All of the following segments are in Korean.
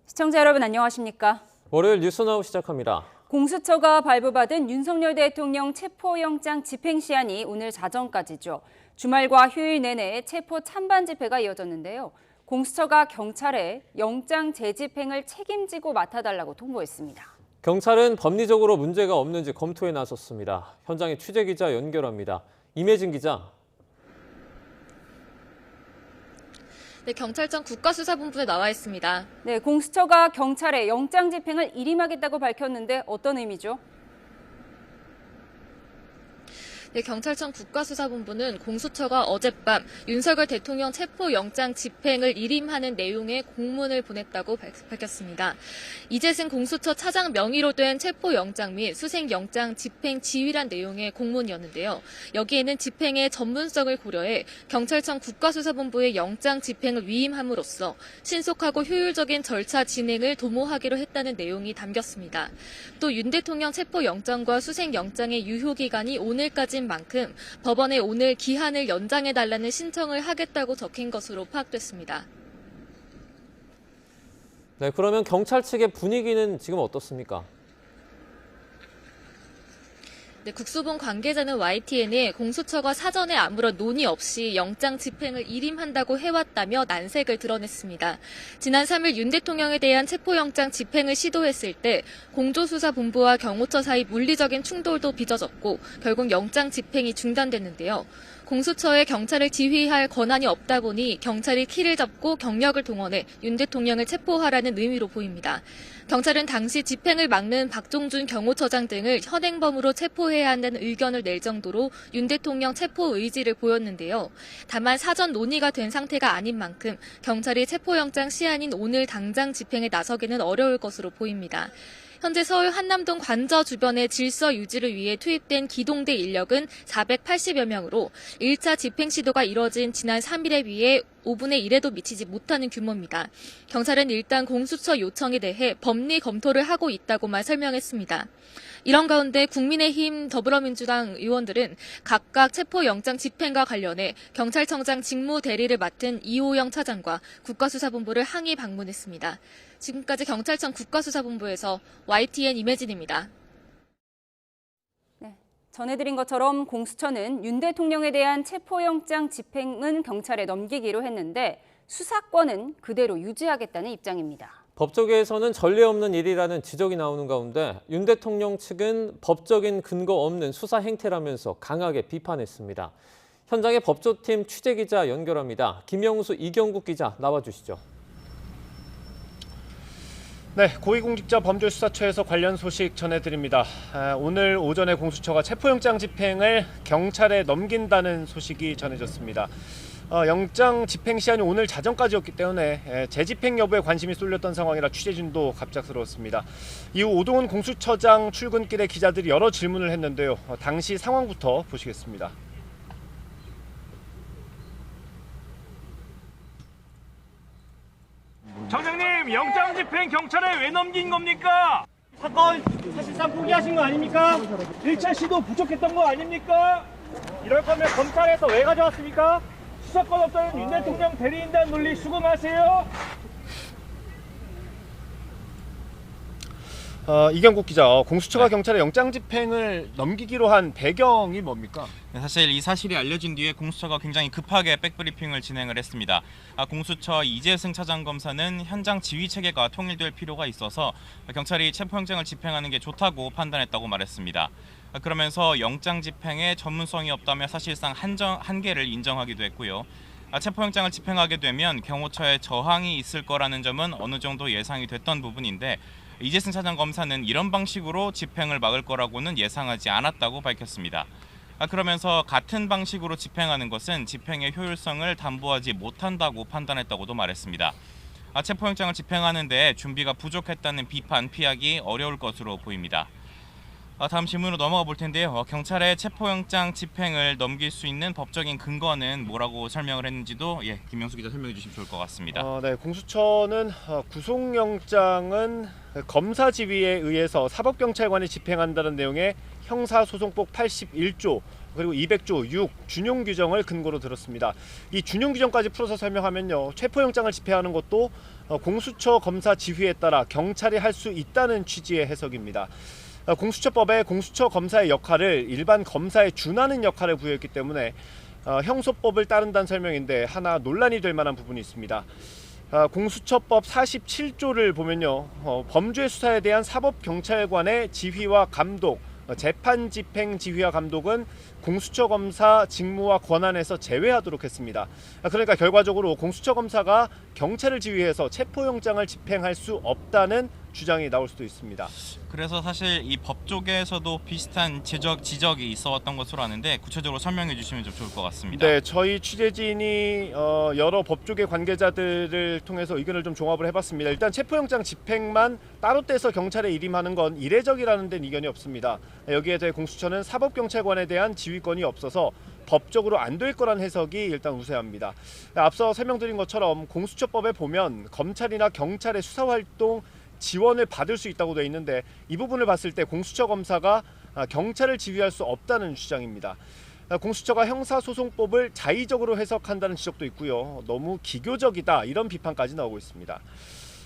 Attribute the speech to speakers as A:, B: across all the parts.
A: 시청자 여러분 안녕하십니까?
B: 월요일 뉴스나우 시작합니다.
A: 공수처가 발부받은 윤석열 대통령 체포영장 집행시한이 오늘 자정까지죠. 주말과 휴일 내내 체포 찬반 집회가 이어졌는데요. 공수처가 경찰에 영장 재집행을 책임지고 맡아달라고 통보했습니다.
B: 경찰은 법리적으로 문제가 없는지 검토에 나섰습니다. 현장에 취재기자 연결합니다. 임혜진 기자.
C: 네, 경찰청 국가수사본부에 나와 있습니다.
A: 네, 공수처가 경찰에 영장 집행을 일임하겠다고 밝혔는데 어떤 의미죠?
C: 네, 경찰청 국가수사본부는 공수처가 어젯밤 윤석열 대통령 체포영장 집행을 일임하는 내용의 공문을 보냈다고 밝혔습니다. 이재승 공수처 차장 명의로 된 체포영장 및 수색영장 집행 지휘란 내용의 공문이었는데요. 여기에는 집행의 전문성을 고려해 경찰청 국가수사본부의 영장 집행을 위임함으로써 신속하고 효율적인 절차 진행을 도모하기로 했다는 내용이 담겼습니다. 또 윤 대통령 체포영장과 수색영장의 유효기간이 오늘까지 만큼 법원에 오늘 기한을 연장해달라는 신청을 하겠다고 적힌 것으로 파악됐습니다.
B: 네, 그러면 경찰 측의 분위기는 지금 어떻습니까?
C: 네, 국수본 관계자는 YTN에 공수처가 사전에 아무런 논의 없이 영장 집행을 일임한다고 해왔다며 난색을 드러냈습니다. 지난 3일 윤 대통령에 대한 체포영장 집행을 시도했을 때 공조수사본부와 경호처 사이 물리적인 충돌도 빚어졌고 결국 영장 집행이 중단됐는데요. 공수처에 경찰을 지휘할 권한이 없다 보니 경찰이 키를 잡고 경력을 동원해 윤 대통령을 체포하라는 의미로 보입니다. 경찰은 당시 집행을 막는 박종준 경호처장 등을 현행범으로 체포해야 한다는 의견을 낼 정도로 윤 대통령 체포 의지를 보였는데요. 다만 사전 논의가 된 상태가 아닌 만큼 경찰이 체포영장 시한인 오늘 당장 집행에 나서기는 어려울 것으로 보입니다. 현재 서울 한남동 관저 주변의 질서 유지를 위해 투입된 기동대 인력은 480여 명으로 1차 집행 시도가 이뤄진 지난 3일에 비해 5분의 1에도 미치지 못하는 규모입니다. 경찰은 일단 공수처 요청에 대해 법리 검토를 하고 있다고만 설명했습니다. 이런 가운데 국민의힘 더불어민주당 의원들은 각각 체포영장 집행과 관련해 경찰청장 직무 대리를 맡은 이호영 차장과 국가수사본부를 항의 방문했습니다. 지금까지 경찰청 국가수사본부에서 YTN 임혜진입니다.
A: 네, 전해드린 것처럼 공수처는 윤 대통령에 대한 체포영장 집행은 경찰에 넘기기로 했는데 수사권은 그대로 유지하겠다는 입장입니다.
B: 법조계에서는 전례 없는 일이라는 지적이 나오는 가운데 윤 대통령 측은 법적인 근거 없는 수사 행태라면서 강하게 비판했습니다. 현장에 법조팀 취재기자 연결합니다. 김영수, 이경국 기자 나와주시죠.
D: 네, 고위공직자 범죄수사처에서 관련 소식 전해드립니다. 오늘 오전에 공수처가 체포영장 집행을 경찰에 넘긴다는 소식이 전해졌습니다. 영장 집행 시한이 오늘 자정까지였기 때문에 재집행 여부에 관심이 쏠렸던 상황이라 취재진도 갑작스러웠습니다. 이후 오동훈 공수처장 출근길에 기자들이 여러 질문을 했는데요. 당시 상황부터 보시겠습니다.
E: 청장님, 영장 집행 경찰에 왜 넘긴 겁니까?
F: 사건 사실상 포기하신 거 아닙니까? 1차 시도 부족했던 거 아닙니까? 이럴 거면 검찰에서 왜 가져왔습니까? 수사권 없다는 윤 대통령 대리인단 논리 수긍하세요?
D: 이경국 기자, 공수처가 경찰에 영장 집행을 넘기기로 한 배경이 뭡니까?
G: 사실 이 사실이 알려진 뒤에 공수처가 굉장히 급하게 백브리핑을 진행을 했습니다. 공수처 이재승 차장검사는 현장 지휘 체계가 통일될 필요가 있어서 경찰이 체포영장을 집행하는 게 좋다고 판단했다고 말했습니다. 그러면서 영장 집행에 전문성이 없다며 사실상 한계를 인정하기도 했고요. 체포영장을 집행하게 되면 경호처에 저항이 있을 거라는 점은 어느 정도 예상이 됐던 부분인데 이재승 차장검사는 이런 방식으로 집행을 막을 거라고는 예상하지 않았다고 밝혔습니다. 그러면서 같은 방식으로 집행하는 것은 집행의 효율성을 담보하지 못한다고 판단했다고도 말했습니다. 체포영장을 집행하는 데 준비가 부족했다는 비판 피하기 어려울 것으로 보입니다. 다음 질문으로 넘어가 볼 텐데요. 경찰에 체포영장 집행을 넘길 수 있는 법적인 근거는 뭐라고 설명을 했는지도 김영수 기자 설명해 주시면 좋을 것 같습니다.
D: 네, 공수처는 구속영장은 검사 지휘에 의해서 사법경찰관이 집행한다는 내용의 형사소송법 81조 그리고 200조 6 준용 규정을 근거로 들었습니다. 이 준용 규정까지 풀어서 설명하면요, 체포영장을 집행하는 것도 공수처 검사 지휘에 따라 경찰이 할 수 있다는 취지의 해석입니다. 공수처법에 공수처 검사의 역할을 일반 검사에 준하는 역할을 부여했기 때문에 형소법을 따른다는 설명인데 하나 논란이 될 만한 부분이 있습니다. 공수처법 47조를 보면요, 범죄 수사에 대한 사법경찰관의 지휘와 감독, 재판 집행 지휘와 감독은 공수처 검사 직무와 권한에서 제외하도록 했습니다. 그러니까 결과적으로 공수처 검사가 경찰을 지휘해서 체포영장을 집행할 수 없다는 주장이 나올 수도 있습니다.
G: 그래서 사실 이 법 쪽에서도 비슷한 지적이 있었던 것으로 아는데 구체적으로 설명해 주시면 좀 좋을 것 같습니다.
D: 네, 저희 취재진이 여러 법조계 관계자들을 통해서 의견을 좀 종합을 해봤습니다. 일단 체포영장 집행만 따로 떼서 경찰에 일임하는 건 이례적이라는 데는 이견이 없습니다. 여기에 대해 공수처는 사법경찰관에 대한 지휘권이 없어서 법적으로 안 될 거란 해석이 일단 우세합니다. 앞서 설명드린 것처럼 공수처법에 보면 검찰이나 경찰의 수사활동 지원을 받을 수 있다고 되어 있는데 이 부분을 봤을 때 공수처 검사가 경찰을 지휘할 수 없다는 주장입니다. 공수처가 형사소송법을 자의적으로 해석한다는 지적도 있고요. 너무 기교적이다 이런 비판까지 나오고 있습니다.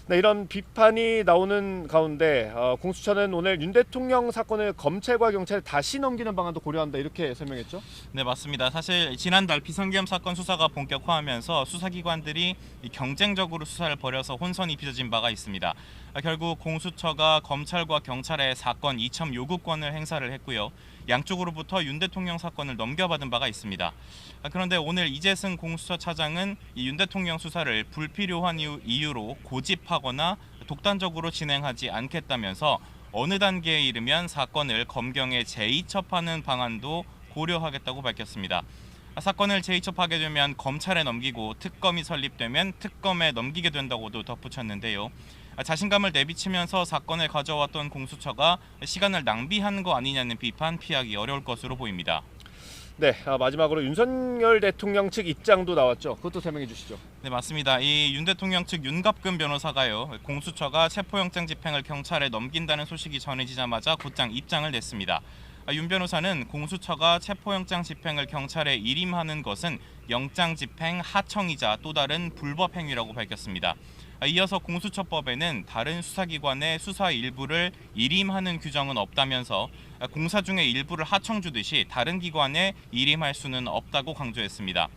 D: 네, 이런 비판이 나오는 가운데 공수처는 오늘 윤 대통령 사건을 검찰과 경찰에 다시 넘기는 방안도 고려한다 이렇게 설명했죠?
G: 네, 맞습니다. 사실 지난달 비상계엄 사건 수사가 본격화하면서 수사기관들이 경쟁적으로 수사를 벌여서 혼선이 빚어진 바가 있습니다. 결국 공수처가 검찰과 경찰에 사건 이첩 요구권을 행사를 했고요. 양쪽으로부터 윤 대통령 사건을 넘겨받은 바가 있습니다. 그런데 오늘 이재승 공수처 차장은 이 윤 대통령 수사를 불필요한 이유로 고집하거나 독단적으로 진행하지 않겠다면서 어느 단계에 이르면 사건을 검경에 재이첩하는 방안도 고려하겠다고 밝혔습니다. 사건을 재이첩하게 되면 검찰에 넘기고 특검이 설립되면 특검에 넘기게 된다고도 덧붙였는데요. 자신감을 내비치면서 사건을 가져왔던 공수처가 시간을 낭비한 거 아니냐는 비판 피하기 어려울 것으로 보입니다.
D: 네, 마지막으로 윤석열 대통령 측 입장도 나왔죠. 그것도 설명해 주시죠.
G: 네, 맞습니다. 이 윤 대통령 측 윤갑근 변호사가요, 공수처가 체포영장 집행을 경찰에 넘긴다는 소식이 전해지자마자 곧장 입장을 냈습니다. 윤 변호사는 공수처가 체포영장 집행을 경찰에 일임하는 것은 영장 집행 하청이자 또 다른 불법 행위라고 밝혔습니다. 이어서 공수처법에는 다른 수사기관의 수사 일부를 일임하는 규정은 없다면서 공사 중에 일부를 하청주듯이 다른 기관에 일임할 수는 없다고 강조했습니다.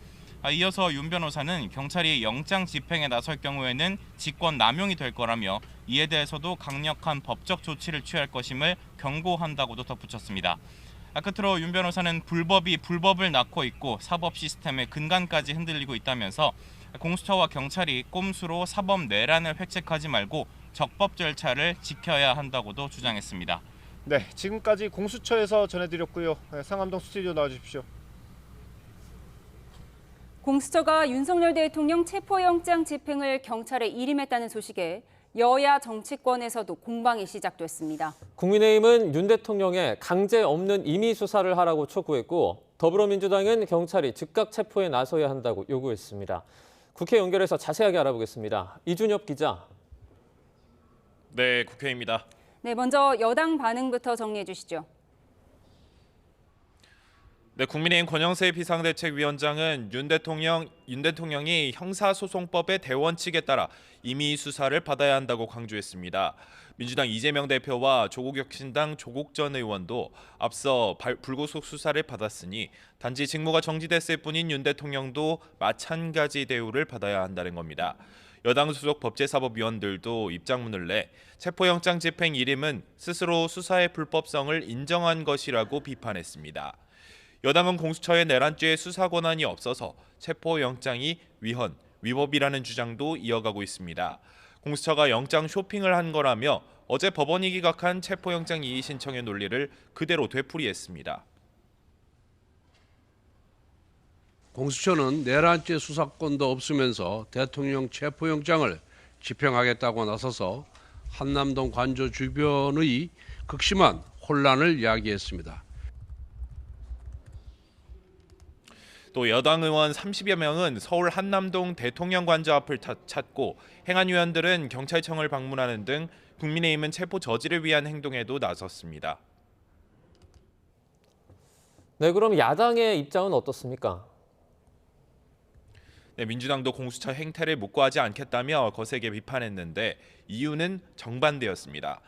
G: 이어서 윤 변호사는 경찰이 영장 집행에 나설 경우에는 직권 남용이 될 거라며 이에 대해서도 강력한 법적 조치를 취할 것임을 경고한다고도 덧붙였습니다. 끝으로 윤 변호사는 불법이 불법을 낳고 있고 사법 시스템의 근간까지 흔들리고 있다면서 공수처와 경찰이 꼼수로 사법 내란을 획책하지 말고 적법 절차를 지켜야 한다고도 주장했습니다.
D: 네, 지금까지 공수처에서 전해드렸고요. 상암동 스튜디오 나와주십시오.
A: 공수처가 윤석열 대통령 체포영장 집행을 경찰에 일임했다는 소식에 여야 정치권에서도 공방이 시작됐습니다.
B: 국민의힘은 윤 대통령의 강제 없는 임의 수사를 하라고 촉구했고 더불어민주당은 경찰이 즉각 체포에 나서야 한다고 요구했습니다. 국회 연결해서 자세하게 알아보겠습니다. 이준엽 기자.
H: 네, 국회입니다.
A: 네, 먼저 여당 반응부터 정리해 주시죠.
H: 네, 국민의힘 권영세 비상대책위원장은 윤 대통령이 형사소송법의 대원칙에 따라 임의 수사를 받아야 한다고 강조했습니다. 민주당 이재명 대표와 조국혁신당 조국 전 의원도 앞서 불구속 수사를 받았으니 단지 직무가 정지됐을 뿐인 윤 대통령도 마찬가지 대우를 받아야 한다는 겁니다. 여당 소속 법제사법위원들도 입장문을 내 체포영장 집행 일임은 스스로 수사의 불법성을 인정한 것이라고 비판했습니다. 여당은 공수처의 내란죄의 수사 권한이 없어서 체포영장이 위법이라는 주장도 이어가고 있습니다. 공수처가 영장 쇼핑을 한 거라며 어제 법원이 기각한 체포영장 이의 신청의 논리를 그대로 되풀이했습니다.
I: 공수처는 내란죄 수사권도 없으면서 대통령 체포영장을 집행하겠다고 나서서 한남동 관저 주변의 극심한 혼란을 야기했습니다.
H: 또 여당 의원 30여 명은 서울 한남동 대통령 관저 앞을 찾고 행안 위원들은 경찰청을 방문하는 등 국민의힘은 체포 저지를 위한 행동에도 나섰습니다.
B: 네, 그럼 야당의 입장은 어떻습니까?
H: 민주당도 공수처 행태를 묵과하지 않겠다며 거세게 비판했는데 이유는 정반대였습니다.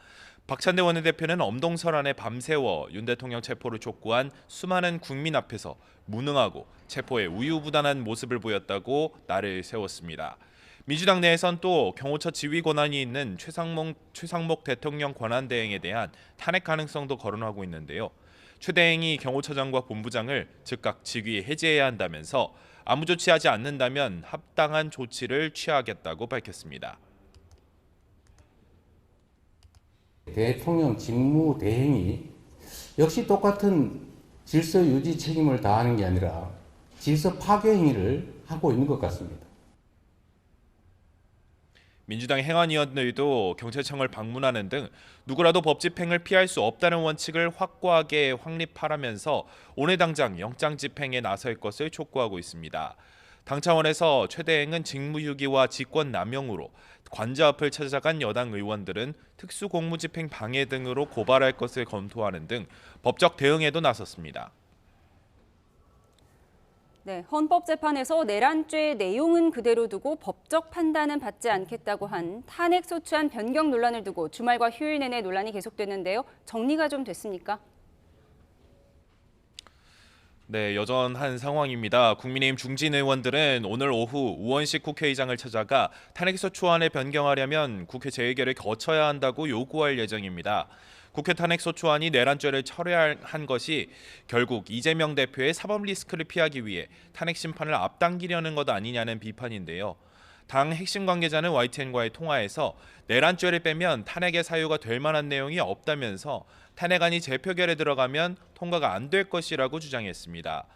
H: 박찬대 원내대표는 엄동설안에 밤새워 윤 대통령 체포를 촉구한 수많은 국민 앞에서 무능하고 체포에 우유부단한 모습을 보였다고 날을 세웠습니다. 민주당 내에선 또 경호처 지휘 권한이 있는 최상목 대통령 권한대행에 대한 탄핵 가능성도 거론하고 있는데요. 최 대행이 경호처장과 본부장을 즉각 직위 해제해야 한다면서 아무 조치하지 않는다면 합당한 조치를 취하겠다고 밝혔습니다.
J: 대통령 직무대행이 역시 똑같은 질서 유지 책임을 다하는 게 아니라 질서 파괴 행위를 하고 있는 것 같습니다.
H: 민주당 행안위원들도 경찰청을 방문하는 등 누구라도 법 집행을 피할 수 없다는 원칙을 확고하게 확립하라면서 오늘 당장 영장 집행에 나설 것을 촉구하고 있습니다. 당 차원에서 최 대행은 직무유기와 직권남용으로 관저 앞을 찾아간 여당 의원들은 특수공무집행 방해 등으로 고발할 것을 검토하는 등 법적 대응에도 나섰습니다.
A: 네, 헌법재판에서 내란죄 내용은 그대로 두고 법적 판단은 받지 않겠다고 한 탄핵소추안 변경 논란을 두고 주말과 휴일 내내 논란이 계속됐는데요. 정리가 좀 됐습니까?
H: 네, 여전한 상황입니다. 국민의힘 중진 의원들은 오늘 오후 우원식 국회의장을 찾아가 탄핵소추안을 변경하려면 국회 재의결을 거쳐야 한다고 요구할 예정입니다. 국회 탄핵소추안이 내란죄를 철회한 것이 결국 이재명 대표의 사법 리스크를 피하기 위해 탄핵 심판을 앞당기려는 것 아니냐는 비판인데요. 당 핵심 관계자는 YTN과의 통화에서 내란죄를 빼면 탄핵의 사유가 될 만한 내용이 없다면서 탄핵안이 재표결에 들어가면 통과가 안 될 것이라고 주장했습니다.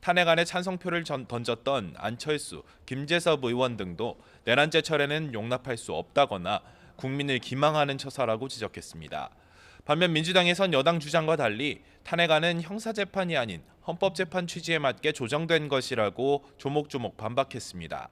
H: 탄핵안에 찬성표를 던졌던 안철수, 김재섭 의원 등도 내란죄 철회는 용납할 수 없다거나 국민을 기망하는 처사라고 지적했습니다. 반면 민주당에선 여당 주장과 달리 탄핵안은 형사재판이 아닌 헌법재판 취지에 맞게 조정된 것이라고 조목조목 반박했습니다.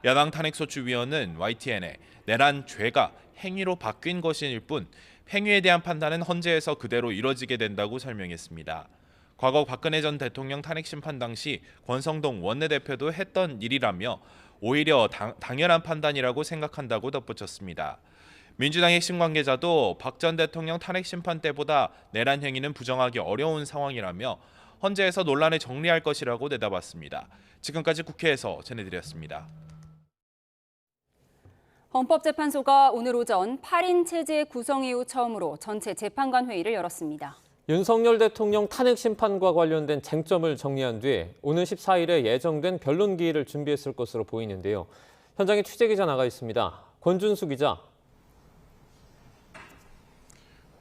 H: 야당 탄핵소추위원은 YTN에 내란 죄가 행위로 바뀐 것일 뿐 행위에 대한 판단은 헌재에서 그대로 이뤄지게 된다고 설명했습니다. 과거 박근혜 전 대통령 탄핵 심판 당시 권성동 원내대표도 했던 일이라며 오히려 당연한 판단이라고 생각한다고 덧붙였습니다. 민주당 핵심 관계자도 박 전 대통령 탄핵 심판 때보다 내란 행위는 부정하기 어려운 상황이라며 헌재에서 논란을 정리할 것이라고 내다봤습니다. 지금까지 국회에서 전해드렸습니다.
A: 헌법재판소가 오늘 오전 8인 체제 구성 이후 처음으로 전체 재판관 회의를 열었습니다.
B: 윤석열 대통령 탄핵 심판과 관련된 쟁점을 정리한 뒤 오는 14일에 예정된 변론 기일을 준비했을 것으로 보이는데요. 현장에 취재기자 나가 있습니다. 권준수 기자.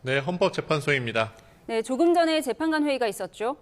K: 네, 헌법재판소입니다.
A: 네, 조금 전에 재판관 회의가 있었죠.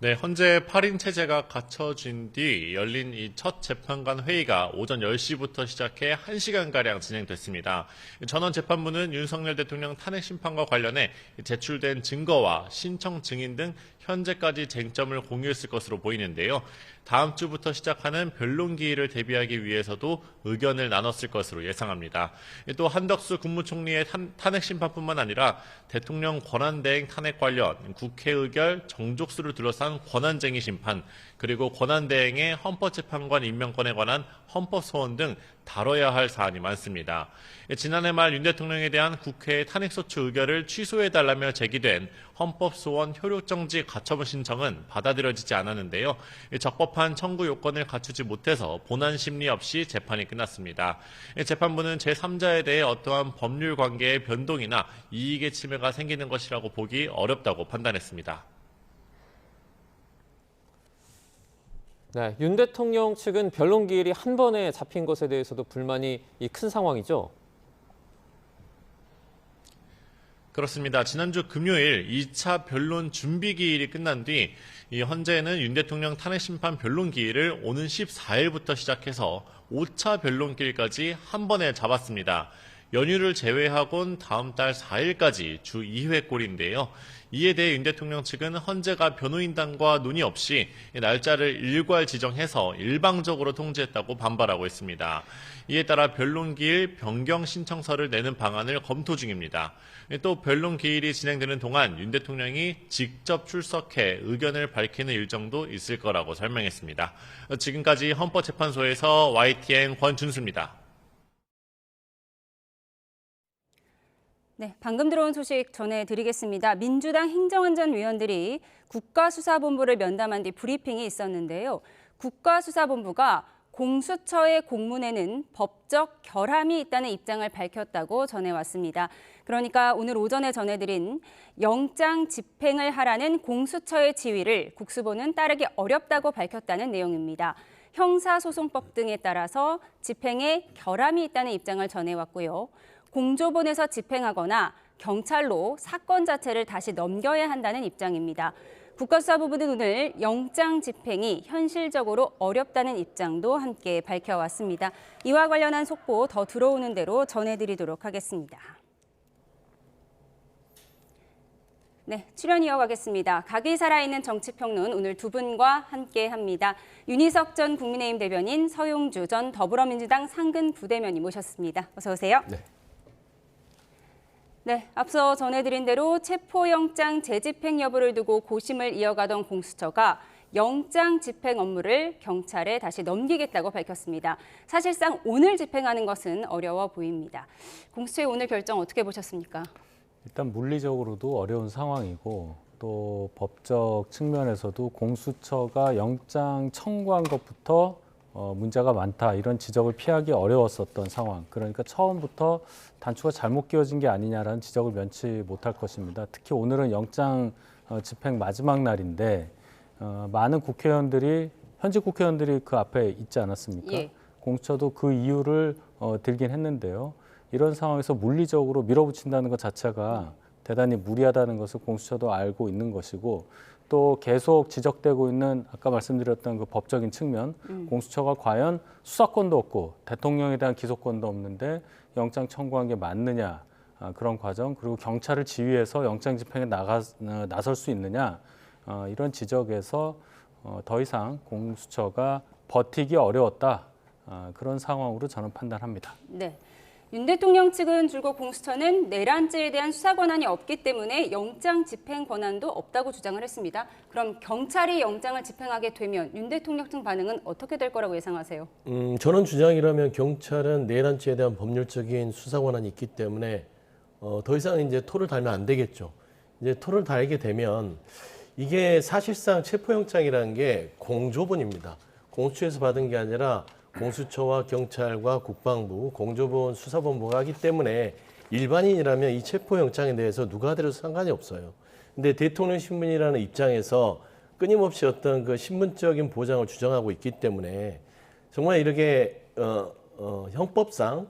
K: 네, 현재 8인 체제가 갖춰진 뒤 열린 이 첫 재판관 회의가 오전 10시부터 시작해 1시간가량 진행됐습니다. 전원 재판부는 윤석열 대통령 탄핵 심판과 관련해 제출된 증거와 신청 증인 등 현재까지 쟁점을 공유했을 것으로 보이는데요. 다음 주부터 시작하는 변론 기일을 대비하기 위해서도 의견을 나눴을 것으로 예상합니다. 또 한덕수 국무총리의 탄핵 심판뿐만 아니라 대통령 권한대행 탄핵 관련 국회 의결 정족수를 둘러싼 권한쟁의 심판, 그리고 권한대행의 헌법재판관 임명권에 관한 헌법소원 등 다뤄야 할 사안이 많습니다. 지난해 말 윤 대통령에 대한 국회의 탄핵소추 의결을 취소해달라며 제기된 헌법소원 효력정지 가처분 신청은 받아들여지지 않았는데요. 적법한 청구 요건을 갖추지 못해서 본안 심리 없이 재판이 끝났습니다. 재판부는 제3자에 대해 어떠한 법률 관계의 변동이나 이익의 침해가 생기는 것이라고 보기 어렵다고 판단했습니다.
B: 네, 윤 대통령 측은 변론 기일이 한 번에 잡힌 것에 대해서도 불만이 큰 상황이죠.
K: 그렇습니다. 지난주 금요일 2차 변론 준비 기일이 끝난 뒤 현재는 윤 대통령 탄핵 심판 변론 기일을 오는 14일부터 시작해서 5차 변론 기일까지 한 번에 잡았습니다. 연휴를 제외하곤 다음 달 4일까지 주 2회 꼴인데요. 이에 대해 윤 대통령 측은 헌재가 변호인단과 논의 없이 날짜를 일괄 지정해서 일방적으로 통지했다고 반발하고 있습니다. 이에 따라 변론기일 변경 신청서를 내는 방안을 검토 중입니다. 또 변론기일이 진행되는 동안 윤 대통령이 직접 출석해 의견을 밝히는 일정도 있을 거라고 설명했습니다. 지금까지 헌법재판소에서 YTN 권준수입니다.
A: 네, 방금 들어온 소식 전해드리겠습니다. 민주당 행정안전위원들이 국가수사본부를 면담한 뒤 브리핑이 있었는데요. 국가수사본부가 공수처의 공문에는 법적 결함이 있다는 입장을 밝혔다고 전해왔습니다. 그러니까 오늘 오전에 전해드린 영장 집행을 하라는 공수처의 지휘를 국수본은 따르기 어렵다고 밝혔다는 내용입니다. 형사소송법 등에 따라서 집행에 결함이 있다는 입장을 전해왔고요. 공조본에서 집행하거나 경찰로 사건 자체를 다시 넘겨야 한다는 입장입니다. 국가수사본부는 오늘 영장 집행이 현실적으로 어렵다는 입장도 함께 밝혀왔습니다. 이와 관련한 속보 더 들어오는 대로 전해드리도록 하겠습니다. 네, 출연 이어가겠습니다. 각이 살아있는 정치평론 오늘 두 분과 함께합니다. 윤희석 전 국민의힘 대변인, 서용주 전 더불어민주당 상근 부대변인 모셨습니다. 어서 오세요. 네, 앞서 전해드린 대로 체포영장 재집행 여부를 두고 고심을 이어가던 공수처가 영장 집행 업무를 경찰에 다시 넘기겠다고 밝혔습니다. 사실상 오늘 집행하는 것은 어려워 보입니다. 공수처의 오늘 결정 어떻게 보셨습니까?
L: 일단 물리적으로도 어려운 상황이고 또 법적 측면에서도 공수처가 영장 청구한 것부터 문제가 많다 이런 지적을 피하기 어려웠었던 상황. 그러니까 처음부터 단추가 잘못 끼워진 게 아니냐라는 지적을 면치 못할 것입니다. 특히 오늘은 영장 집행 마지막 날인데 많은 국회의원들이 현직 국회의원들이 그 앞에 있지 않았습니까?
A: 예.
L: 공수처도 그 이유를 들긴 했는데요. 이런 상황에서 물리적으로 밀어붙인다는 것 자체가 대단히 무리하다는 것을 공수처도 알고 있는 것이고 또 계속 지적되고 있는 아까 말씀드렸던 그 법적인 측면, 공수처가 과연 수사권도 없고 대통령에 대한 기소권도 없는데 영장 청구한 게 맞느냐 그런 과정 그리고 경찰을 지휘해서 영장 집행에 나설 수 있느냐 이런 지적에서 더 이상 공수처가 버티기 어려웠다 그런 상황으로 저는 판단합니다.
A: 네. 윤 대통령 측은 줄곧 공수처는 내란죄에 대한 수사 권한이 없기 때문에 영장 집행 권한도 없다고 주장을 했습니다. 그럼 경찰이 영장을 집행하게 되면 윤 대통령 측 반응은 어떻게 될 거라고 예상하세요?
M: 저는 주장이라면 경찰은 내란죄에 대한 법률적인 수사 권한이 있기 때문에 더 이상 이제 토를 달면 안 되겠죠. 이제 토를 달게 되면 이게 사실상 체포영장이라는 게 공조본입니다. 공수처에서 받은 게 아니라 공수처와 경찰과 국방부, 공조본, 수사본부가 하기 때문에 일반인이라면 이 체포영장에 대해서 누가 하더라도 상관이 없어요. 근데 대통령 신분이라는 입장에서 끊임없이 어떤 그 신분적인 보장을 주장하고 있기 때문에 정말 이렇게 형법상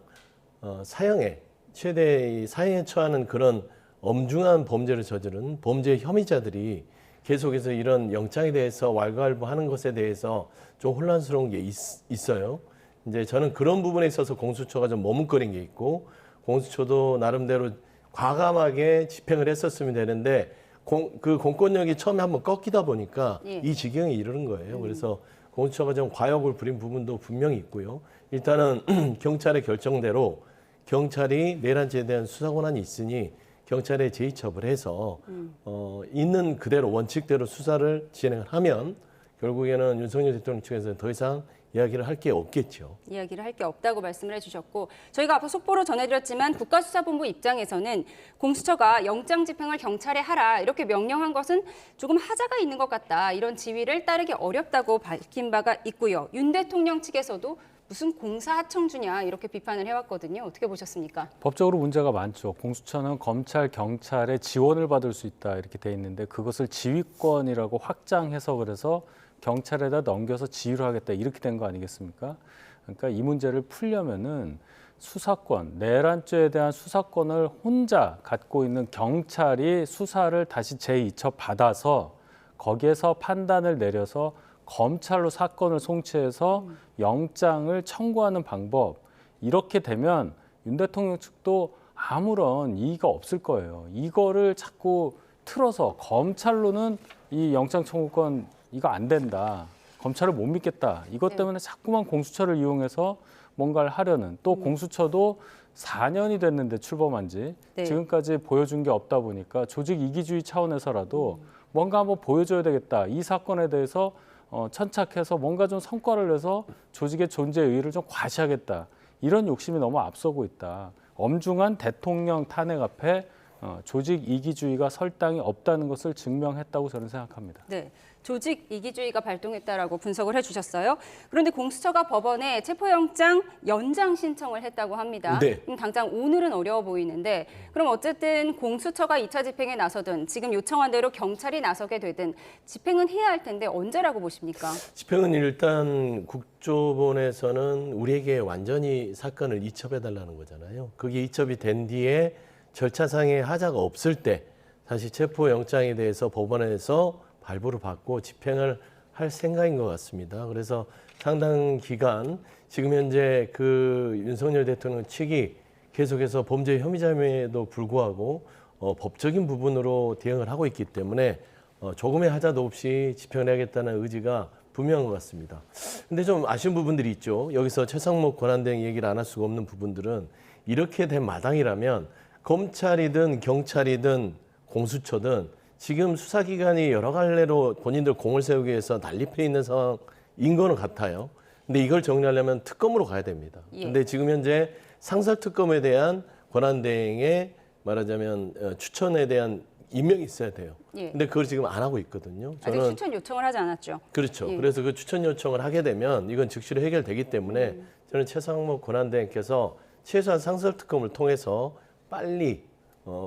M: 사형에 최대의 사형에 처하는 그런 엄중한 범죄를 저지른 범죄 혐의자들이 계속해서 이런 영장에 대해서 왈가왈부하는 것에 대해서 좀 혼란스러운 게 있어요. 이제 저는 그런 부분에 있어서 공수처가 좀 머뭇거린 게 있고 공수처도 나름대로 과감하게 집행을 했었으면 되는데 그 공권력이 처음에 한번 꺾이다 보니까 이 지경에 이르는 거예요. 그래서 공수처가 좀 과욕을 부린 부분도 분명히 있고요. 일단은 경찰의 결정대로 경찰이 내란죄에 대한 수사 권한이 있으니 경찰에 제의처벌해서 있는 그대로 원칙대로 수사를 진행을 하면 결국에는 윤석열 대통령 측에서는 더 이상 이야기를 할 게 없겠죠.
A: 이야기를 할 게 없다고 말씀을 해주셨고 저희가 앞서 속보로 전해드렸지만 국가수사본부 입장에서는 공수처가 영장 집행을 경찰에 하라 이렇게 명령한 것은 조금 하자가 있는 것 같다. 이런 지휘를 따르기 어렵다고 밝힌 바가 있고요. 윤 대통령 측에서도 무슨 공사하청주냐 이렇게 비판을 해왔거든요. 어떻게 보셨습니까?
L: 법적으로 문제가 많죠. 공수처는 검찰, 경찰의 지원을 받을 수 있다 이렇게 돼 있는데 그것을 지휘권이라고 확장 해석을 해서 경찰에다 넘겨서 지휘를 하겠다 이렇게 된 거 아니겠습니까? 그러니까 이 문제를 풀려면은 수사권, 내란죄에 대한 수사권을 혼자 갖고 있는 경찰이 수사를 다시 제2처 받아서 거기에서 판단을 내려서 검찰로 사건을 송치해서 영장을 청구하는 방법 이렇게 되면 윤 대통령 측도 아무런 이의가 없을 거예요. 이거를 자꾸 틀어서 검찰로는 이 영장 청구권 이거 안 된다. 검찰을 못 믿겠다. 이것 때문에 자꾸만 공수처를 이용해서 뭔가를 하려는, 또 공수처도 4년이 됐는데 출범한 지 지금까지 보여준 게 없다 보니까 조직 이기주의 차원에서라도 뭔가 한번 보여줘야 되겠다. 이 사건에 대해서 천착해서 뭔가 좀 성과를 내서 조직의 존재 의의를 좀 과시하겠다. 이런 욕심이 너무 앞서고 있다. 엄중한 대통령 탄핵 앞에 조직 이기주의가 설당이 없다는 것을 증명했다고 저는 생각합니다.
A: 네, 조직 이기주의가 발동했다라고 분석을 해주셨어요. 그런데 공수처가 법원에 체포영장 연장 신청을 했다고 합니다.
M: 네.
A: 당장 오늘은 어려워 보이는데, 그럼 어쨌든 공수처가 2차 집행에 나서든 지금 요청한 대로 경찰이 나서게 되든 집행은 해야 할 텐데 언제라고 보십니까?
M: 집행은 일단 국조본에서는 우리에게 완전히 사건을 이첩해달라는 거잖아요. 그게 이첩이 된 뒤에 절차상의 하자가 없을 때 다시 체포영장에 대해서 법원에서 발부를 받고 집행을 할 생각인 것 같습니다. 그래서 상당 기간 지금 현재 그 윤석열 대통령 측이 계속해서 범죄 혐의자임에도 불구하고 법적인 부분으로 대응을 하고 있기 때문에 조금의 하자도 없이 집행을 해야겠다는 의지가 분명한 것 같습니다. 근데 좀 아쉬운 부분들이 있죠. 여기서 최상목 권한대행 얘기를 안 할 수가 없는 부분들은, 이렇게 된 마당이라면 검찰이든 경찰이든 공수처든 지금 수사기관이 여러 갈래로 본인들 공을 세우기 위해서 난립해 있는 상황인 거는 같아요. 근데 이걸 정리하려면 특검으로 가야 됩니다. 근데 지금 현재 상설특검에 대한 권한대행의 말하자면 추천에 대한 임명이 있어야 돼요. 근데 그걸 지금 안 하고 있거든요.
A: 아직 추천 요청을 하지 않았죠.
M: 그렇죠. 그래서 그 추천 요청을 하게 되면 이건 즉시로 해결되기 때문에 저는 최상목 권한대행께서 최소한 상설특검을 통해서 빨리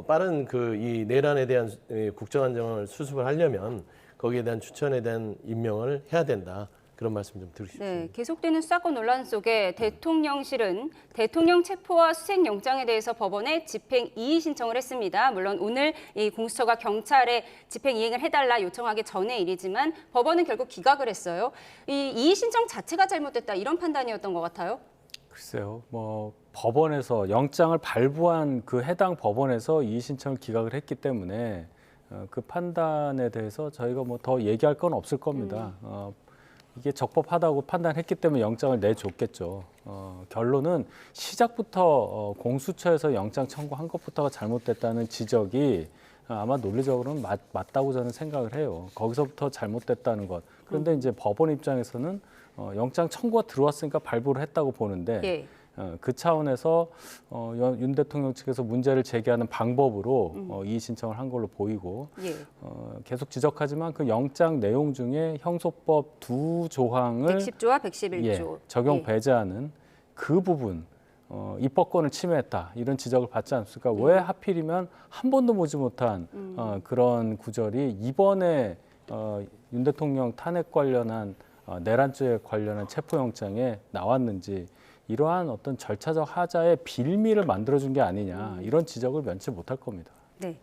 M: 빠른 그 이 내란에 대한 국정안정을 수습을 하려면 거기에 대한 추천에 대한 임명을 해야 된다. 그런 말씀 좀 드리고 싶습니다.
A: 네, 계속되는 수사권 논란 속에 대통령실은 대통령 체포와 수색영장에 대해서 법원에 집행 이의 신청을 했습니다. 물론 오늘 이 공수처가 경찰에 집행 이행을 해달라 요청하기 전의 일이지만 법원은 결국 기각을 했어요. 이 이의 신청 자체가 잘못됐다, 이런 판단이었던 것 같아요.
L: 글쎄요, 뭐 법원에서 영장을 발부한 그 해당 법원에서 이의 신청을 기각을 했기 때문에 그 판단에 대해서 저희가 뭐 더 얘기할 건 없을 겁니다. 이게 적법하다고 판단했기 때문에 영장을 내줬겠죠. 결론은 시작부터 공수처에서 영장 청구한 것부터가 잘못됐다는 지적이 아마 논리적으로는 맞다고 저는 생각을 해요. 거기서부터 잘못됐다는 것. 그런데 이제 법원 입장에서는 영장 청구가 들어왔으니까 발부를 했다고 보는데 그 차원에서 윤 대통령 측에서 문제를 제기하는 방법으로 이의 신청을 한 걸로 보이고 계속 지적하지만 그 영장 내용 중에 형소법 2조항을
A: 110조와 111조
L: 적용 배제하는 그 부분 입법권을 침해했다, 이런 지적을 받지 않습니까? 왜 하필이면 한 번도 보지 못한 그런 구절이 이번에 윤 대통령 탄핵 관련한 내란죄 관련한 체포영장에 나왔는지, 이러한 어떤 절차적 하자의 빌미를 만들어준 게 아니냐, 이런 지적을 면치 못할 겁니다.
A: 네.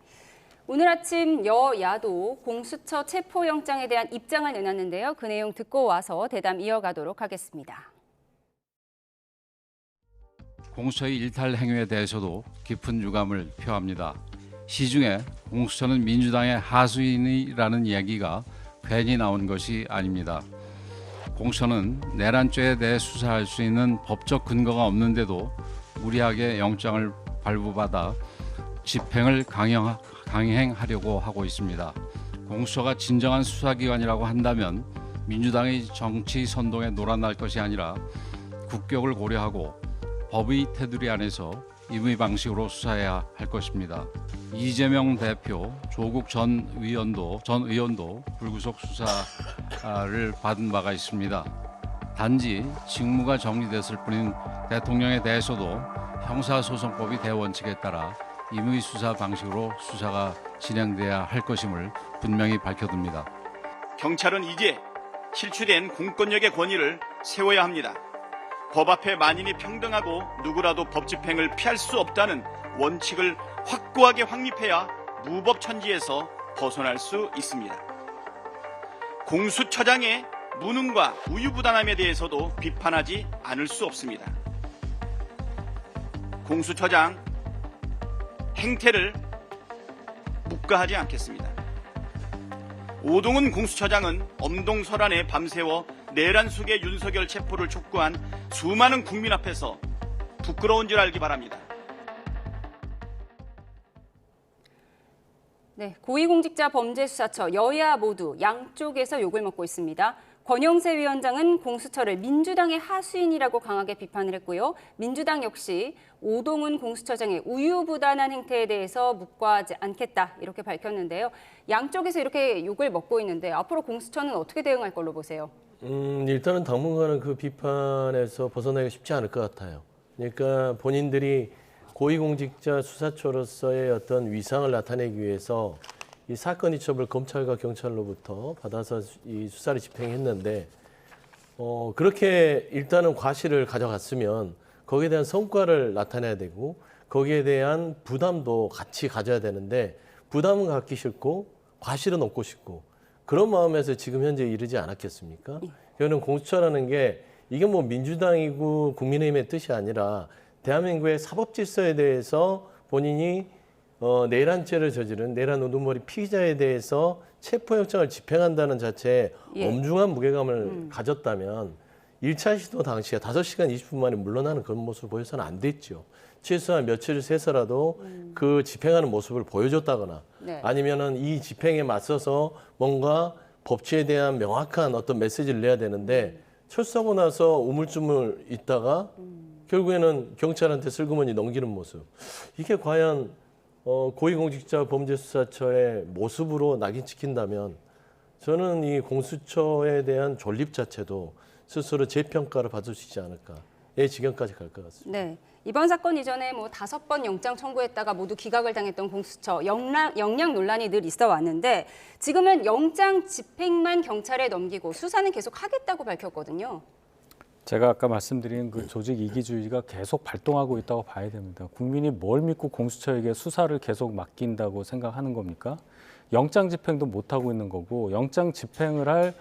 A: 오늘 아침 여야도 공수처 체포영장에 대한 입장을 내놨는데요. 그 내용 듣고 와서 대담 이어가도록 하겠습니다.
N: 공수처의 일탈 행위에 대해서도 깊은 유감을 표합니다. 시중에 공수처는 민주당의 하수인이라는 이야기가 괜히 나온 것이 아닙니다. 공수처는 내란죄에 대해 수사할 수 있는 법적 근거가 없는데도 무리하게 영장을 발부받아 집행을 강행하려고 하고 있습니다. 공수처가 진정한 수사기관이라고 한다면 민주당의 정치 선동에 놀아날 것이 아니라 국격을 고려하고 법의 테두리 안에서 임의 방식으로 수사해야 할 것입니다. 이재명 대표, 조국 전 의원도 불구속 수사를 받은 바가 있습니다. 단지 직무가 정리됐을 뿐인 대통령에 대해서도 형사소송법이 대원칙에 따라 임의 수사 방식으로 수사가 진행돼야 할 것임을 분명히 밝혀둡니다.
O: 경찰은 이제 실추된 공권력의 권위를 세워야 합니다. 법 앞에 만인이 평등하고 누구라도 법 집행을 피할 수 없다는 원칙을 확고하게 확립해야 무법천지에서 벗어날 수 있습니다. 공수처장의 무능과 우유부단함에 대해서도 비판하지 않을 수 없습니다. 공수처장 행태를 묵과하지 않겠습니다. 오동훈 공수처장은 엄동설안에 밤새워 내란 속의 윤석열 체포를 촉구한 수많은 국민 앞에서 부끄러운 줄 알기 바랍니다.
A: 네, 고위공직자범죄수사처 여야 모두 양쪽에서 욕을 먹고 있습니다. 권영세 위원장은 공수처를 민주당의 하수인이라고 강하게 비판을 했고요. 민주당 역시 오동훈 공수처장의 우유부단한 행태에 대해서 묵과하지 않겠다 이렇게 밝혔는데요. 양쪽에서 이렇게 욕을 먹고 있는데 앞으로 공수처는 어떻게 대응할 걸로 보세요?
M: 일단은 당분간은 그 비판에서 벗어나기가 쉽지 않을 것 같아요. 그러니까 본인들이 고위공직자 수사처로서의 어떤 위상을 나타내기 위해서 이 사건 이첩을 검찰과 경찰로부터 받아서 이 수사를 집행했는데 그렇게 일단은 과실을 가져갔으면 거기에 대한 성과를 나타내야 되고 거기에 대한 부담도 같이 가져야 되는데 부담은 갖기 싫고 과실은 얻고 싶고 그런 마음에서 지금 현재 이르지 않았겠습니까? 이거는 공수처라는 게 이게 뭐 민주당이고 국민의힘의 뜻이 아니라 대한민국의 사법 질서에 대해서 본인이 내란죄를 저지른 내란 우두머리 피의자에 대해서 체포영장을 집행한다는 자체에 엄중한 무게감을 가졌다면 1차 시도 당시에 5시간 20분 만에 물러나는 그런 모습을 보여서는 안 됐죠. 최소한 며칠을 새서라도 그 집행하는 모습을 보여줬다거나 아니면은 이 집행에 맞서서 뭔가 법치에 대한 명확한 어떤 메시지를 내야 되는데 철수하고 나서 우물쭈물 있다가 결국에는 경찰한테 슬그머니 넘기는 모습. 이게 과연 고위공직자 범죄수사처의 모습으로 낙인 찍힌다면 저는 이 공수처에 대한 존립 자체도 스스로 재평가를 받을 수 있지 않을까의 지경까지 갈 것 같습니다.
A: 네. 이번 사건 이전에 5번 영장 청구했다가 모두 기각을 당했던 공수처 역량 논란이 늘 있어 왔는데 지금은 영장 집행만 경찰에 넘기고 수사는 계속 하겠다고 밝혔거든요.
L: 제가 아까 말씀드린 그 조직 이기주의가 계속 발동하고 있다고 봐야 됩니다. 국민이 뭘 믿고 공수처에게 수사를 계속 맡긴다고 생각하는 겁니까? 영장 집행도 못하고 있는 거고 영장 집행을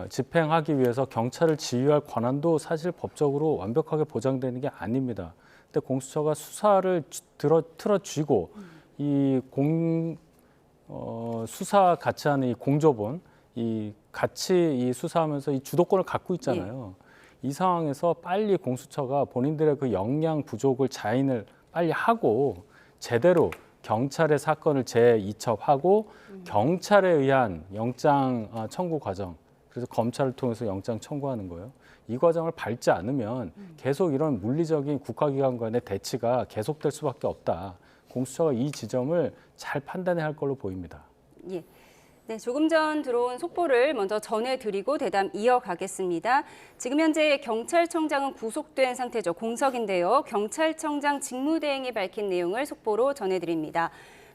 L: 집행하기 위해서 경찰을 지휘할 권한도 사실 법적으로 완벽하게 보장되는 게 아닙니다. 근데 공수처가 수사를 틀어쥐고 이 수사 같이 하는 이 공조본, 이 같이 이 수사하면서 이 주도권을 갖고 있잖아요. 이 상황에서 빨리 공수처가 본인들의 그 역량 부족을 자인을 빨리 하고 제대로 경찰의 사건을 재이첩하고 경찰에 의한 영장 청구 과정, 그래서 검찰을 통해서 영장 청구하는 거예요. 이 과정을 밟지 않으면 계속 이런 물리적인 국가기관 간의 대치가 계속될 수밖에 없다. 공수처가 이 지점을 잘 판단해야 할 걸로 보입니다.
A: 예. 네, 조금 전 들어온 속보를 먼저 전해드리고 대담 이어가겠습니다. 지금 현재 경찰청장은 구속된 상태죠. 공석인데요. 경찰청장 직무대행이 밝힌 내용을 속보로 전해드립니다.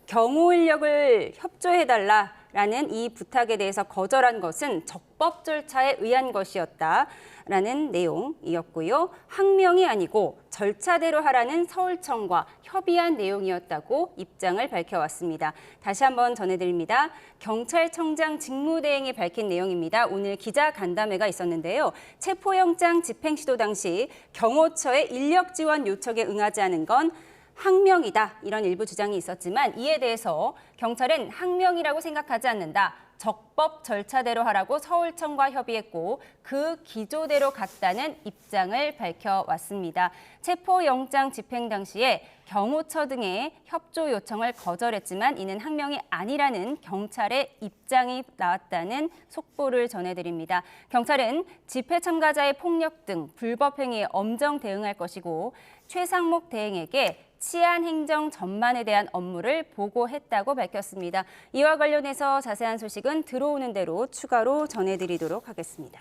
A: 경호 인력을 협조해달라라는 이 부탁에 대해서 거절한 것은 적법 절차에 의한 것이었다라는 내용이었고요. 항명이 아니고 절차대로 하라는 서울청과 협의한 내용이었다고 입장을 밝혀왔습니다. 다시 한번 전해드립니다. 경찰청장 직무대행이 밝힌 내용입니다. 오늘 기자간담회가 있었는데요. 체포영장 집행 시도 당시 경호처의 인력 지원 요청에 응하지 않은 건 항명이다, 이런 일부 주장이 있었지만 이에 대해서 경찰은 항명이라고 생각하지 않는다. 적법 절차대로 하라고 서울청과 협의했고 그 기조대로 갔다는 입장을 밝혀왔습니다. 체포영장 집행 당시에 경호처 등의 협조 요청을 거절했지만 이는 항명이 아니라는 경찰의 입장이 나왔다는 속보를 전해드립니다. 경찰은 집회 참가자의 폭력 등 불법 행위에 엄정 대응할 것이고 최상목 대행에게 치안 행정 전반에 대한 업무를 보고했다고 밝혔습니다. 이와 관련해서 자세한 소식은 들어오는 대로 추가로 전해드리도록 하겠습니다.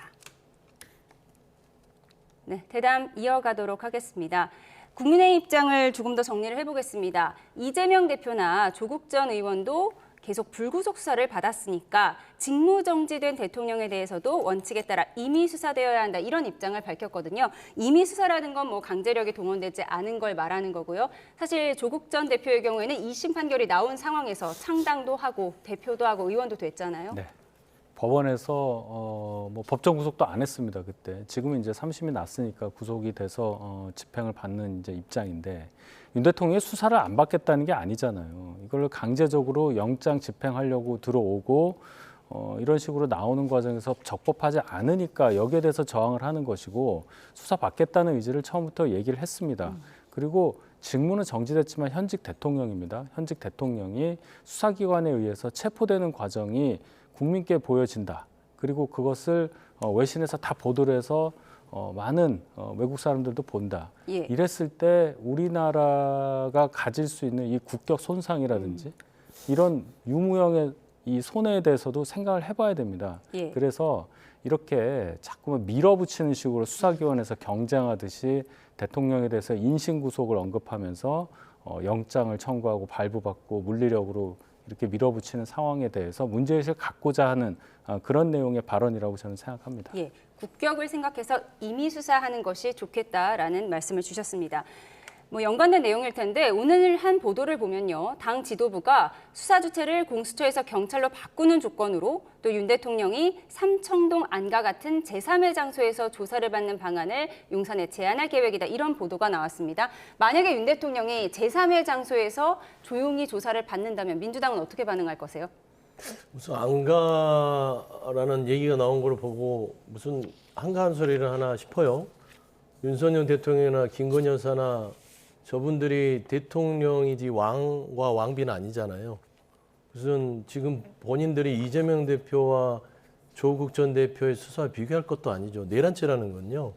A: 네, 대담 이어가도록 하겠습니다. 국민의 입장을 조금 더 정리를 해보겠습니다. 이재명 대표나 조국 전 의원도 계속 불구속 수사를 받았으니까 직무정지된 대통령에 대해서도 원칙에 따라 임의 수사되어야 한다, 이런 입장을 밝혔거든요. 임의 수사라는 건 강제력이 동원되지 않은 걸 말하는 거고요. 사실 조국 전 대표의 경우에는 2심 판결이 나온 상황에서 창당도 하고 대표도 하고 의원도 됐잖아요.
L: 네. 법원에서 뭐 법정 구속도 안 했습니다. 그때. 지금은 이제 3심이 났으니까 구속이 돼서 집행을 받는 이제 입장인데 윤 대통령이 수사를 안 받겠다는 게 아니잖아요. 이걸 강제적으로 영장 집행하려고 들어오고 이런 식으로 나오는 과정에서 적법하지 않으니까 여기에 대해서 저항을 하는 것이고 수사 받겠다는 의지를 처음부터 얘기를 했습니다. 그리고 직무는 정지됐지만 현직 대통령입니다. 현직 대통령이 수사기관에 의해서 체포되는 과정이 국민께 보여진다. 그리고 그것을 외신에서 다 보도를 해서 많은 외국 사람들도 본다.
A: 예.
L: 이랬을 때 우리나라가 가질 수 있는 이 국격 손상이라든지 이런 유무형의 이 손해에 대해서도 생각을 해봐야 됩니다.
A: 예.
L: 그래서 이렇게 자꾸만 밀어붙이는 식으로 수사기관에서 경쟁하듯이 대통령에 대해서 인신구속을 언급하면서 영장을 청구하고 발부받고 물리력으로 이렇게 밀어붙이는 상황에 대해서 문제의식을 갖고자 하는 그런 내용의 발언이라고 저는 생각합니다.
A: 예, 국격을 생각해서 임의 수사하는 것이 좋겠다라는 말씀을 주셨습니다. 뭐 연관된 내용일 텐데 오늘 한 보도를 보면요. 당 지도부가 수사 주체를 공수처에서 경찰로 바꾸는 조건으로 또 윤 대통령이 삼청동 안과 같은 제3의 장소에서 조사를 받는 방안을 용산에 제안할 계획이다. 이런 보도가 나왔습니다. 만약에 윤 대통령이 제3의 장소에서 조용히 조사를 받는다면 민주당은 어떻게 반응할 거세요?
M: 무슨 안가라는 얘기가 나온 걸 보고 무슨 한가한 소리를 하나 싶어요. 윤석열 대통령이나 김건희 여사나 저분들이 대통령이지 왕과 왕비는 아니잖아요. 무슨 지금 본인들이 이재명 대표와 조국 전 대표의 수사와 비교할 것도 아니죠. 내란죄라는 건요.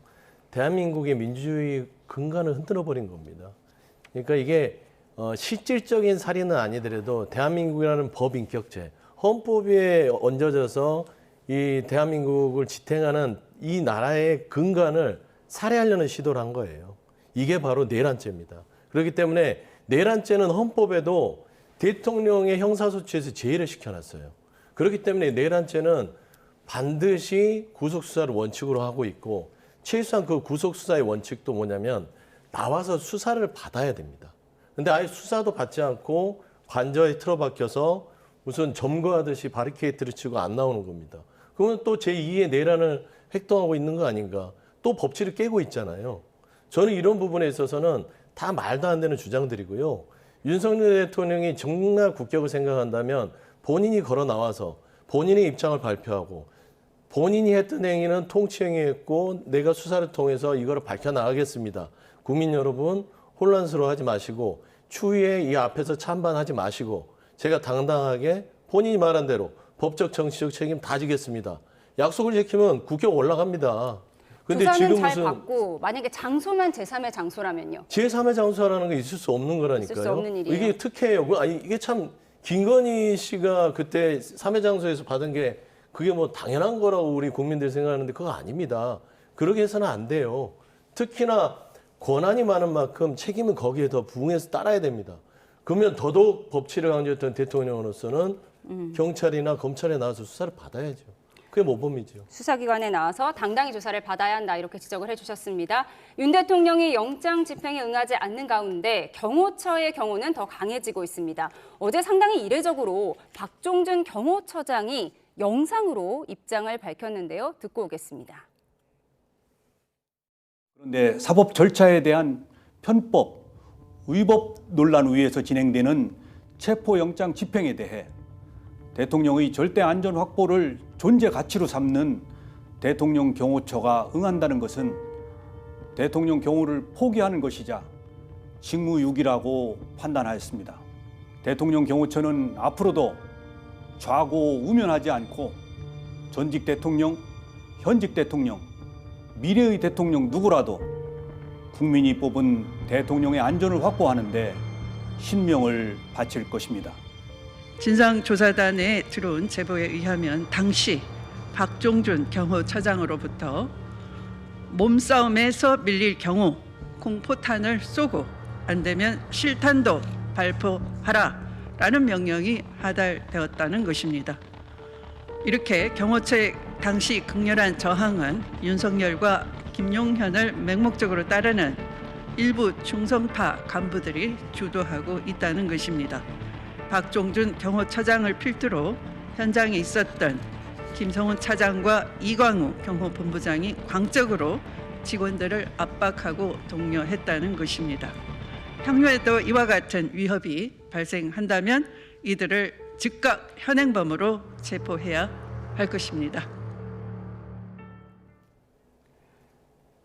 M: 대한민국의 민주주의 근간을 흔들어버린 겁니다. 그러니까 이게 실질적인 살인은 아니더라도 대한민국이라는 법인격체, 헌법에 얹어져서 이 대한민국을 지탱하는 이 나라의 근간을 살해하려는 시도를 한 거예요. 이게 바로 내란죄입니다. 그렇기 때문에 내란죄는 헌법에도 대통령의 형사소추에서 제외를 시켜놨어요. 그렇기 때문에 내란죄는 반드시 구속수사를 원칙으로 하고 있고 최소한 그 구속수사의 원칙도 뭐냐면 나와서 수사를 받아야 됩니다. 근데 아예 수사도 받지 않고 관저에 틀어박혀서 무슨 점거하듯이 바리케이트를 치고 안 나오는 겁니다. 그러면 또 제2의 내란을 획동하고 있는 거 아닌가. 또 법치를 깨고 있잖아요. 저는 이런 부분에 있어서는 다 말도 안 되는 주장들이고요. 윤석열 대통령이 정말 국격을 생각한다면 본인이 걸어 나와서 본인의 입장을 발표하고 본인이 했던 행위는 통치행위였고 내가 수사를 통해서 이걸 밝혀나가겠습니다. 국민 여러분 혼란스러워하지 마시고 추후에 이 앞에서 찬반하지 마시고 제가 당당하게 본인이 말한 대로 법적 정치적 책임 다 지겠습니다. 약속을 지키면 국격 올라갑니다. 근데
A: 조사는
M: 지금
A: 잘
M: 무슨
A: 받고 만약에 장소만 제3의 장소라면요?
M: 제3의 장소라는 게 있을 수 없는 거라니까요.
A: 있을 수 없는 일이에요.
M: 이게 특혜예요. 아니 이게 참 김건희 씨가 그때 3회 장소에서 받은 게 그게 뭐 당연한 거라고 우리 국민들이 생각하는데 그거 아닙니다. 그렇게 해서는 안 돼요. 특히나 권한이 많은 만큼 책임은 거기에 더 부응해서 따라야 됩니다. 그러면 더더욱 법치를 강조했던 대통령으로서는 경찰이나 검찰에 나와서 수사를 받아야죠. 그게 모범이죠.
A: 수사기관에 나와서 당당히 조사를 받아야 한다 이렇게 지적을 해주셨습니다. 윤 대통령이 영장 집행에 응하지 않는 가운데 경호처의 경호는 더 강해지고 있습니다. 어제 상당히 이례적으로 박종준 경호처장이 영상으로 입장을 밝혔는데요. 듣고 오겠습니다.
P: 그런데 사법 절차에 대한 편법, 위법 논란 위에서 진행되는 체포영장 집행에 대해 대통령의 절대 안전 확보를 존재 가치로 삼는 대통령 경호처가 응한다는 것은 대통령 경호를 포기하는 것이자 직무유기라고 판단하였습니다. 대통령 경호처는 앞으로도 좌고우면하지 않고 전직 대통령, 현직 대통령, 미래의 대통령 누구라도 국민이 뽑은 대통령의 안전을 확보하는 데 신명을 바칠 것입니다.
Q: 진상조사단에 들어온 제보에 의하면 당시 박종준 경호처장으로부터 몸싸움에서 밀릴 경우 공포탄을 쏘고 안 되면 실탄도 발포하라라는 명령이 하달되었다는 것입니다. 이렇게 경호처의 당시 극렬한 저항은 윤석열과 김용현을 맹목적으로 따르는 일부 중성파 간부들이 주도하고 있다는 것입니다. 박종준 경호처장을 필두로 현장에 있었던 김성훈 차장과 이광우 경호본부장이 광적으로 직원들을 압박하고 독려했다는 것입니다. 향후에도 이와 같은 위협이 발생한다면 이들을 즉각 현행범으로 체포해야 할 것입니다.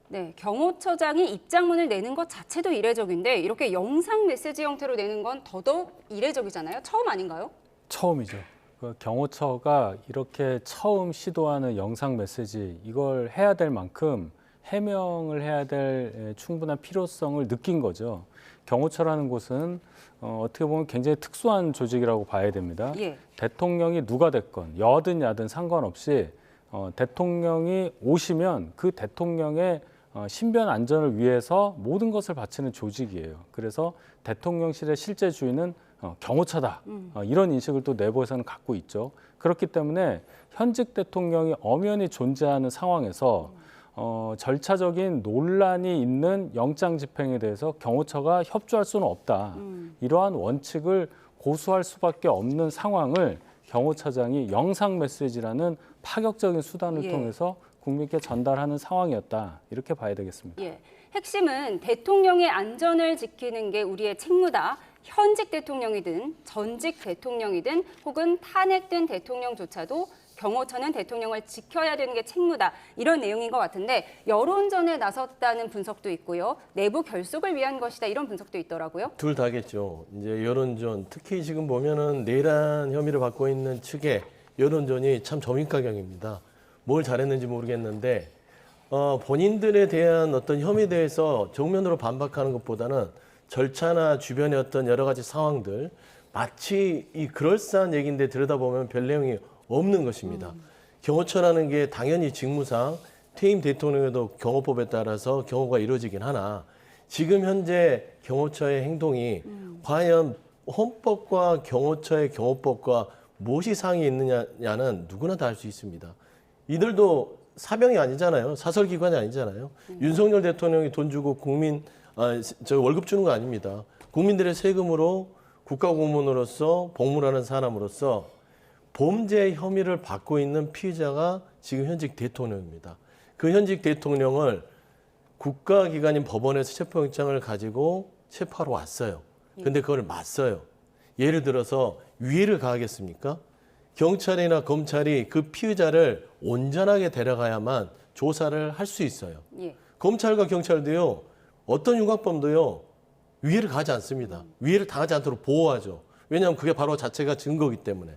A: 네, 경호처장이 입장문을 내는 것 자체도 이례적인데 이렇게 영상 메시지 형태로 내는 건 더더욱 이례적이잖아요. 처음 아닌가요?
L: 처음이죠. 경호처가 이렇게 처음 시도하는 영상 메시지 이걸 해야 될 만큼 해명을 해야 될 충분한 필요성을 느낀 거죠. 경호처라는 곳은 어떻게 보면 굉장히 특수한 조직이라고 봐야 됩니다.
A: 예.
L: 대통령이 누가 됐건 여든 야든 상관없이 대통령이 오시면 그 대통령의 신변 안전을 위해서 모든 것을 바치는 조직이에요. 그래서 대통령실의 실제 주인은 경호처다. 이런 인식을 또 내부에서는 갖고 있죠. 그렇기 때문에 현직 대통령이 엄연히 존재하는 상황에서 절차적인 논란이 있는 영장 집행에 대해서 경호처가 협조할 수는 없다. 이러한 원칙을 고수할 수밖에 없는 상황을 경호처장이 영상 메시지라는 파격적인 수단을
A: 예.
L: 통해서 국민께 전달하는 상황이었다. 이렇게 봐야 되겠습니다.
A: 예. 핵심은 대통령의 안전을 지키는 게 우리의 책무다. 현직 대통령이든 전직 대통령이든 혹은 탄핵된 대통령조차도 경호처는 대통령을 지켜야 되는 게 책무다. 이런 내용인 것 같은데 여론전에 나섰다는 분석도 있고요. 내부 결속을 위한 것이다. 이런 분석도 있더라고요.
M: 둘 다겠죠. 이제 여론전, 특히 지금 보면은 내란 혐의를 받고 있는 측의 여론전이 참 점입가경입니다. 뭘 잘했는지 모르겠는데 본인들에 대한 어떤 혐의에 대해서 정면으로 반박하는 것보다는 절차나 주변의 어떤 여러 가지 상황들 마치 이 그럴싸한 얘기인데 들여다보면 별 내용이 없는 것입니다. 경호처라는 게 당연히 직무상 퇴임 대통령에도 경호법에 따라서 경호가 이루어지긴 하나 지금 현재 경호처의 행동이 과연 헌법과 경호처의 경호법과 무엇이 상이 있느냐는 누구나 다 알 수 있습니다. 이들도 사병이 아니잖아요. 사설기관이 아니잖아요. 윤석열 대통령이 돈 주고 월급 주는 거 아닙니다. 국민들의 세금으로 국가공무원으로서 복무하는 사람으로서 범죄 혐의를 받고 있는 피의자가 지금 현직 대통령입니다. 그 현직 대통령을 국가기관인 법원에서 체포영장을 가지고 체포하러 왔어요. 근데 그걸 맞서요. 예를 들어서 위해를 가하겠습니까? 경찰이나 검찰이 그 피의자를 온전하게 데려가야만 조사를 할 수 있어요.
A: 예.
M: 검찰과 경찰도요. 어떤 흉악범도요. 위해를 가하지 않습니다. 위해를 당하지 않도록 보호하죠. 왜냐하면 그게 바로 자체가 증거이기 때문에.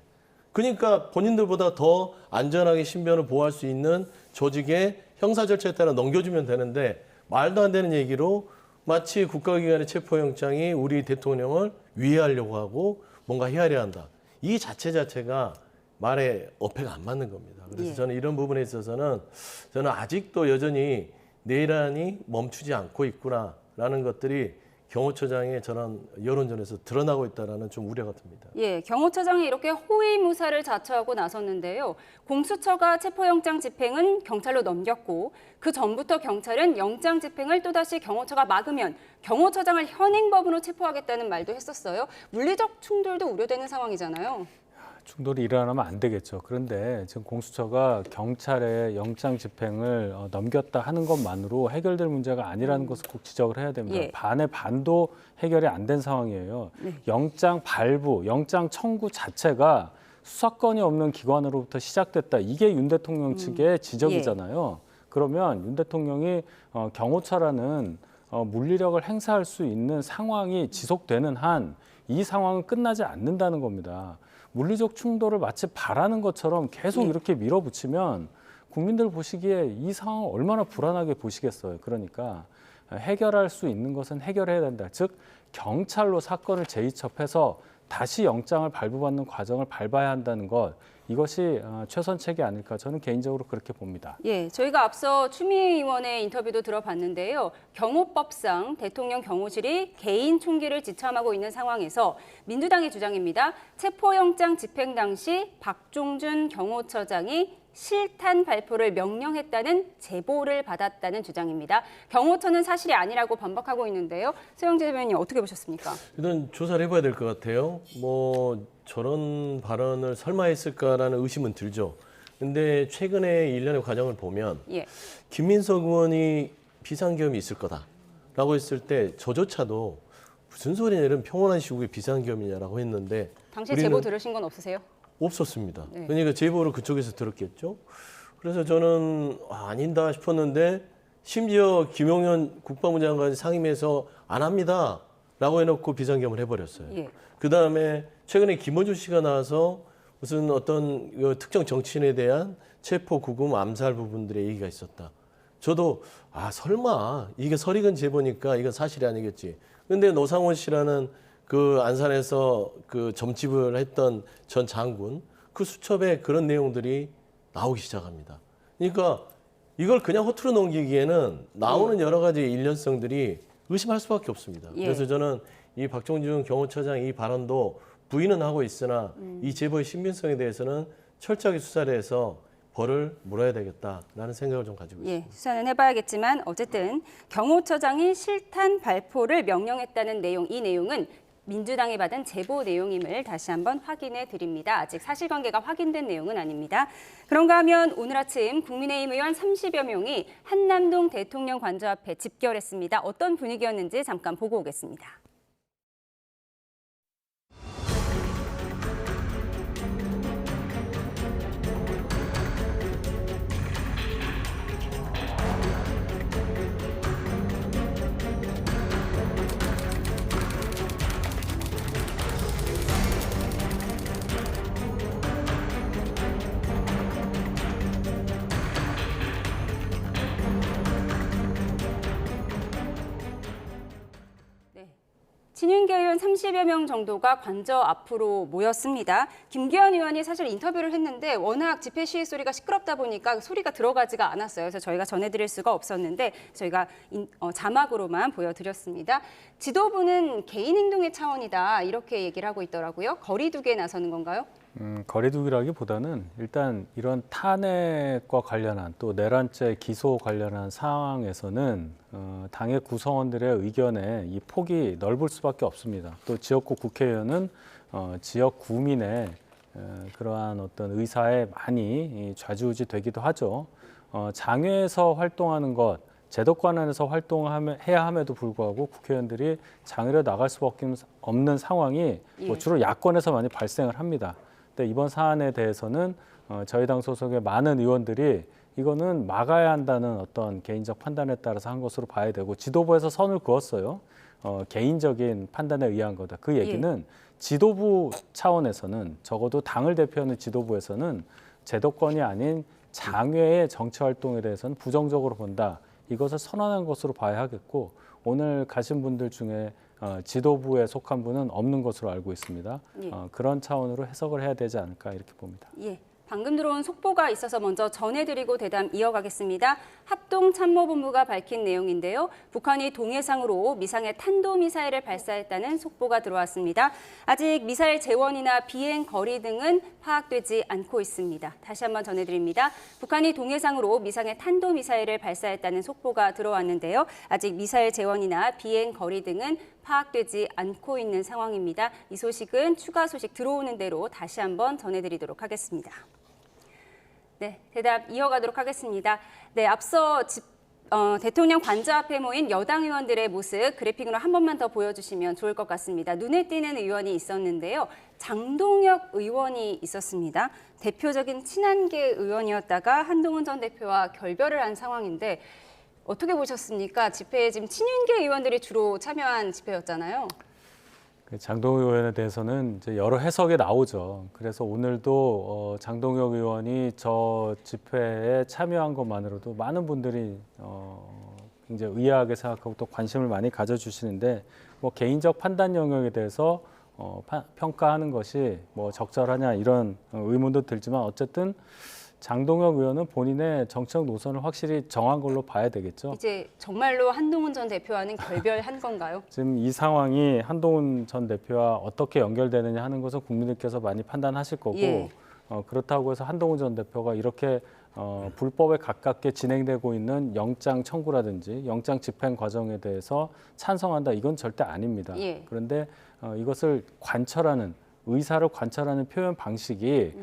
M: 그러니까 본인들보다 더 안전하게 신변을 보호할 수 있는 조직의 형사 절차에 따라 넘겨주면 되는데 말도 안 되는 얘기로 마치 국가기관의 체포영장이 우리 대통령을 위해하려고 하고 뭔가 헤아려야 한다. 이 자체가 말에 어폐가 안 맞는 겁니다. 그래서
A: 예.
M: 저는 이런 부분에 있어서는 저는 아직도 여전히 내란이 멈추지 않고 있구나라는 것들이 경호처장의 저런 여론전에서 드러나고 있다는 좀 우려가 듭니다.
A: 예, 경호처장이 이렇게 호위무사를 자처하고 나섰는데요. 공수처가 체포영장 집행은 경찰로 넘겼고 그 전부터 경찰은 영장 집행을 또다시 경호처가 막으면 경호처장을 현행법으로 체포하겠다는 말도 했었어요. 물리적 충돌도 우려되는 상황이잖아요.
L: 충돌이 일어나면 안 되겠죠. 그런데 지금 공수처가 경찰에 영장 집행을 넘겼다 하는 것만으로 해결될 문제가 아니라는 것을 꼭 지적을 해야 됩니다.
A: 예.
L: 반의 반도 해결이 안 된 상황이에요.
A: 네.
L: 영장 발부, 영장 청구 자체가 수사권이 없는 기관으로부터 시작됐다. 이게 윤 대통령 측의 지적이잖아요. 그러면 윤 대통령이 경호처라는 물리력을 행사할 수 있는 상황이 지속되는 한 이 상황은 끝나지 않는다는 겁니다. 물리적 충돌을 마치 바라는 것처럼 계속 이렇게 밀어붙이면 국민들 보시기에 이 상황을 얼마나 불안하게 보시겠어요. 그러니까 해결할 수 있는 것은 해결해야 된다. 즉 경찰로 사건을 재이첩해서 다시 영장을 발부받는 과정을 밟아야 한다는 것. 이것이 최선책이 아닐까 저는 개인적으로 그렇게 봅니다.
A: 예, 저희가 앞서 추미애 의원의 인터뷰도 들어봤는데요. 경호법상 대통령 경호실이 개인 총기를 지참하고 있는 상황에서 민주당의 주장입니다. 체포영장 집행 당시 박종준 경호처장이 실탄 발포를 명령했다는 제보를 받았다는 주장입니다. 경호처는 사실이 아니라고 반박하고 있는데요. 서영재 대변인 어떻게 보셨습니까?
M: 일단 조사를 해봐야 될 것 같아요. 뭐 저런 발언을 설마 했을까라는 의심은 들죠. 근데 최근에 일련의 과정을 보면
A: 예.
M: 김민석 의원이 비상계엄이 있을 거다라고 했을 때 저조차도 무슨 소리냐 이런 평온한 시국에 비상계엄이냐라고 했는데
A: 당시 제보 들으신 건 없으세요?
M: 없었습니다.
A: 네.
M: 그러니까 제보를 그쪽에서 들었겠죠. 그래서 저는 아니다 싶었는데 심지어 김용현 국방부 장관이 상임위에서 안 합니다라고 해놓고 비상계엄을 해버렸어요.
A: 예.
M: 그다음에 최근에 김어준 씨가 나와서 무슨 어떤 특정 정치인에 대한 체포, 구금, 암살 부분들의 얘기가 있었다. 저도 설마 이게 설익은 제보니까 이건 사실이 아니겠지. 근데 노상원 씨라는 그 안산에서 그 점집을 했던 전 장군 그 수첩에 그런 내용들이 나오기 시작합니다. 그러니까 이걸 그냥 허투루 넘기기에는 나오는 여러 가지 일련성들이 의심할 수밖에 없습니다.
A: 예.
M: 그래서 저는 이 박종준 경호처장 이 발언도 부인은 하고 있으나 이 제보의 신빙성에 대해서는 철저하게 수사를 해서 벌을 물어야 되겠다라는 생각을 좀 가지고 있습니다.
A: 예, 수사는 해봐야겠지만 어쨌든 경호처장이 실탄 발포를 명령했다는 내용, 이 내용은 민주당이 받은 제보 내용임을 다시 한번 확인해 드립니다. 아직 사실관계가 확인된 내용은 아닙니다. 그런가 하면 오늘 아침 국민의힘 의원 30여 명이 한남동 대통령 관저 앞에 집결했습니다. 어떤 분위기였는지 잠깐 보고 오겠습니다. 친윤계 의원 30여 명 정도가 관저 앞으로 모였습니다. 김기현 의원이 사실 인터뷰를 했는데 워낙 집회 시위 소리가 시끄럽다 보니까 소리가 들어가지가 않았어요. 그래서 저희가 전해드릴 수가 없었는데 저희가 자막으로만 보여드렸습니다. 지도부는 개인 행동의 차원이다 이렇게 얘기를 하고 있더라고요. 거리 두기에 나서는 건가요?
L: 거리두기라기보다는 일단 이런 탄핵과 관련한 또 내란죄 기소 관련한 상황에서는 당의 구성원들의 의견에 이 폭이 넓을 수밖에 없습니다. 또 지역구 국회의원은 지역 구민의 그러한 어떤 의사에 많이 좌지우지되기도 하죠. 장외에서 활동하는 것, 제도권 안에서 활동해야 함에도 불구하고 국회의원들이 장외로 나갈 수밖에 없는 상황이 주로 야권에서 많이 발생을 합니다. 근데 이번 사안에 대해서는 저희 당 소속의 많은 의원들이 이거는 막아야 한다는 어떤 개인적 판단에 따라서 한 것으로 봐야 되고 지도부에서 선을 그었어요. 개인적인 판단에 의한 거다. 그 얘기는 지도부 차원에서는 적어도 당을 대표하는 지도부에서는 제도권이 아닌 장외의 정치 활동에 대해서는 부정적으로 본다. 이것을 선언한 것으로 봐야 하겠고 오늘 가신 분들 중에 지도부에 속한 분은 없는 것으로 알고 있습니다. 그런 차원으로 해석을 해야 되지 않을까 이렇게 봅니다.
A: 예. 방금 들어온 속보가 있어서 먼저 전해드리고 대담 이어가겠습니다. 합동참모본부가 밝힌 내용인데요. 북한이 동해상으로 미상의 탄도미사일을 발사했다는 속보가 들어왔습니다. 아직 미사일 재원이나 비행 거리 등은 파악되지 않고 있습니다. 다시 한번 전해드립니다. 북한이 동해상으로 미상의 탄도미사일을 발사했다는 속보가 들어왔는데요. 아직 미사일 재원이나 비행 거리 등은 파악되지 않고 있는 상황입니다. 이 소식은 추가 소식 들어오는 대로 다시 한번 전해드리도록 하겠습니다. 네, 대답 이어가도록 하겠습니다. 네, 앞서 대통령 관저 앞에 모인 여당 의원들의 모습 그래픽으로 한 번만 더 보여주시면 좋을 것 같습니다. 눈에 띄는 의원이 있었는데요. 장동혁 의원이 있었습니다. 대표적인 친한계 의원이었다가 한동훈 전 대표와 결별을 한 상황인데 어떻게 보셨습니까? 집회에 지금 친윤계 의원들이 주로 참여한 집회였잖아요.
L: 장동혁 의원에 대해서는 이제 여러 해석이 나오죠. 그래서 오늘도 장동혁 의원이 저 집회에 참여한 것만으로도 많은 분들이 굉장히 의아하게 생각하고 또 관심을 많이 가져주시는데 뭐 개인적 판단 영역에 대해서 평가하는 것이 뭐 적절하냐 이런 의문도 들지만 어쨌든 장동혁 의원은 본인의 정책 노선을 확실히 정한 걸로 봐야 되겠죠.
A: 이제 정말로 한동훈 전 대표와는 결별한 건가요?
L: 지금 이 상황이 한동훈 전 대표와 어떻게 연결되느냐 하는 것은 국민들께서 많이 판단하실 거고 그렇다고 해서 한동훈 전 대표가 이렇게 불법에 가깝게 진행되고 있는 영장 청구라든지 영장 집행 과정에 대해서 찬성한다 이건 절대 아닙니다. 그런데 이것을 관철하는 의사를 관찰하는 표현 방식이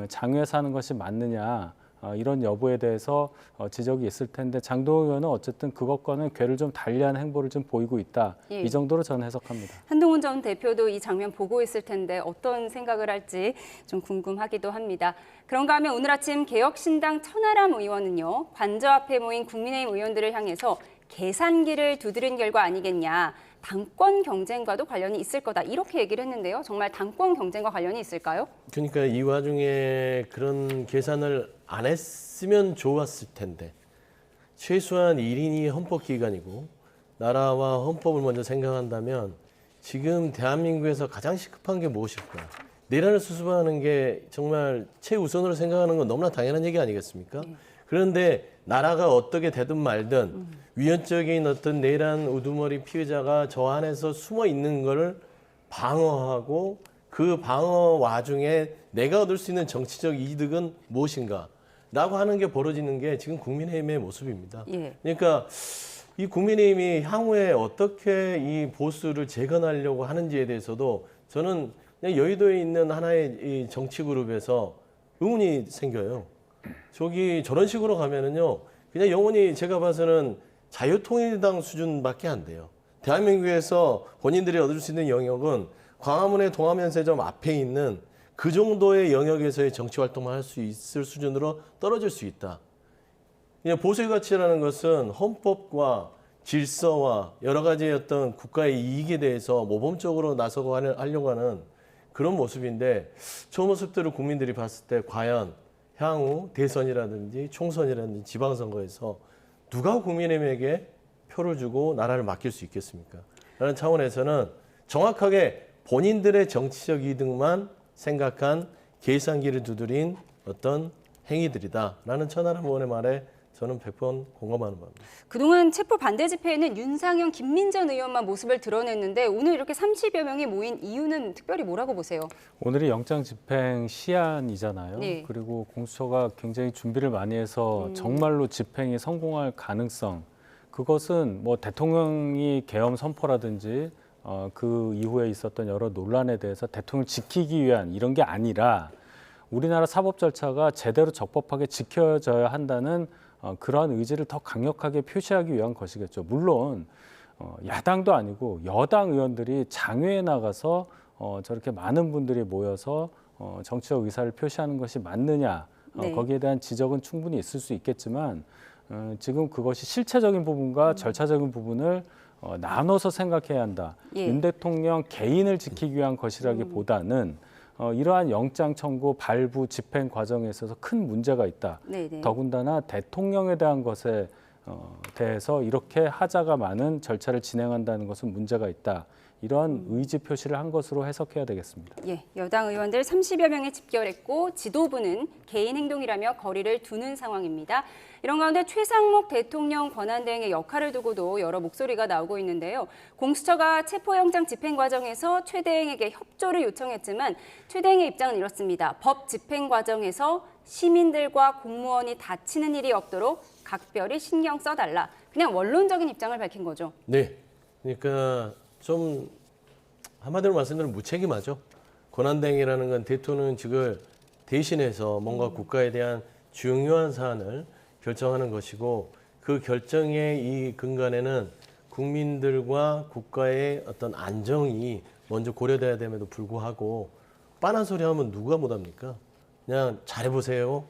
L: 장외에서 하는 것이 맞느냐 이런 여부에 대해서 지적이 있을 텐데 장동훈 의원은 어쨌든 그것과는 궤를 좀 달리한 행보를 좀 보이고 있다.
A: 예.
L: 이 정도로 저는 해석합니다.
A: 한동훈 전 대표도 이 장면 보고 있을 텐데 어떤 생각을 할지 좀 궁금하기도 합니다. 그런가 하면 오늘 아침 개혁신당 천하람 의원은요. 관저 앞에 모인 국민의힘 의원들을 향해서 계산기를 두드린 결과 아니겠냐. 당권 경쟁과도 관련이 있을 거다. 이렇게 얘기를 했는데요. 정말 당권 경쟁과 관련이 있을까요?
M: 그러니까 이 와중에 그런 계산을 안 했으면 좋았을 텐데 최소한 1인이 헌법기관이고 나라와 헌법을 먼저 생각한다면 지금 대한민국에서 가장 시급한 게 무엇일까? 내란을 수습하는 게 정말 최우선으로 생각하는 건 너무나 당연한 얘기 아니겠습니까? 그런데 나라가 어떻게 되든 말든 위헌적인 어떤 내란 우두머리 피해자가 저 안에서 숨어 있는 거를 방어하고 그 방어 와중에 내가 얻을 수 있는 정치적 이득은 무엇인가? 라고 하는 게 벌어지는 게 지금 국민의힘의 모습입니다.
A: 예.
M: 그러니까 이 국민의힘이 향후에 어떻게 이 보수를 재건하려고 하는지에 대해서도 저는 그냥 여의도에 있는 하나의 이 정치 그룹에서 의문이 생겨요. 저런 식으로 가면은요, 그냥 영원히 제가 봐서는 자유통일당 수준밖에 안 돼요. 대한민국에서 본인들이 얻을 수 있는 영역은 광화문의 동아면세점 앞에 있는 그 정도의 영역에서의 정치 활동만 할 수 있을 수준으로 떨어질 수 있다. 보수의 가치라는 것은 헌법과 질서와 여러 가지의 어떤 국가의 이익에 대해서 모범적으로 나서고 하려고 하는 그런 모습인데 저 모습들을 국민들이 봤을 때 과연 향후 대선이라든지 총선이라든지 지방선거에서 누가 국민의힘에게 표를 주고 나라를 맡길 수 있겠습니까? 라는 차원에서는 정확하게 본인들의 정치적 이득만 생각한 계산기를 두드린 어떤 행위들이다라는 천하람 의원의 말에 저는 100번 공감하는 바입니다.
A: 그동안 체포 반대 집회에는 윤상현, 김민전 의원만 모습을 드러냈는데 오늘 이렇게 30여 명이 모인 이유는 특별히 뭐라고 보세요?
L: 오늘이 영장 집행 시한이잖아요.
A: 네.
L: 그리고 공수처가 굉장히 준비를 많이 해서 정말로 집행이 성공할 가능성, 그것은 뭐 대통령이 계엄 선포라든지 그 이후에 있었던 여러 논란에 대해서 대통령을 지키기 위한 이런 게 아니라 우리나라 사법 절차가 제대로 적법하게 지켜져야 한다는 그러한 의지를 더 강력하게 표시하기 위한 것이겠죠. 물론 야당도 아니고 여당 의원들이 장외에 나가서 저렇게 많은 분들이 모여서 정치적 의사를 표시하는 것이 맞느냐,
A: 네.
L: 거기에 대한 지적은 충분히 있을 수 있겠지만 지금 그것이 실체적인 부분과 절차적인 부분을 나눠서 생각해야 한다.
A: 예.
L: 윤 대통령 개인을 지키기 위한 것이라기보다는 이러한 영장 청구, 발부, 집행 과정에 있어서 큰 문제가 있다.
A: 네네.
L: 더군다나 대통령에 대한 것에 대해서 이렇게 하자가 많은 절차를 진행한다는 것은 문제가 있다. 이런 의지 표시를 한 것으로 해석해야 되겠습니다.
A: 예, 여당 의원들 30여 명이 집결했고 지도부는 개인 행동이라며 거리를 두는 상황입니다. 이런 가운데 최상목 대통령 권한대행의 역할을 두고도 여러 목소리가 나오고 있는데요. 공수처가 체포영장 집행 과정에서 최 대행에게 협조를 요청했지만 최 대행의 입장은 이렇습니다. 법 집행 과정에서 시민들과 공무원이 다치는 일이 없도록 각별히 신경 써달라. 그냥 원론적인 입장을 밝힌 거죠.
M: 네, 그러니까 좀 한마디로 말씀드리면 무책임하죠. 권한대행이라는 건 대통령직을 대신해서 뭔가 국가에 대한 중요한 사안을 결정하는 것이고 그 결정의 이 근간에는 국민들과 국가의 어떤 안정이 먼저 고려돼야 됨에도 불구하고 빤한 소리 하면 누가 못합니까? 그냥 잘해보세요.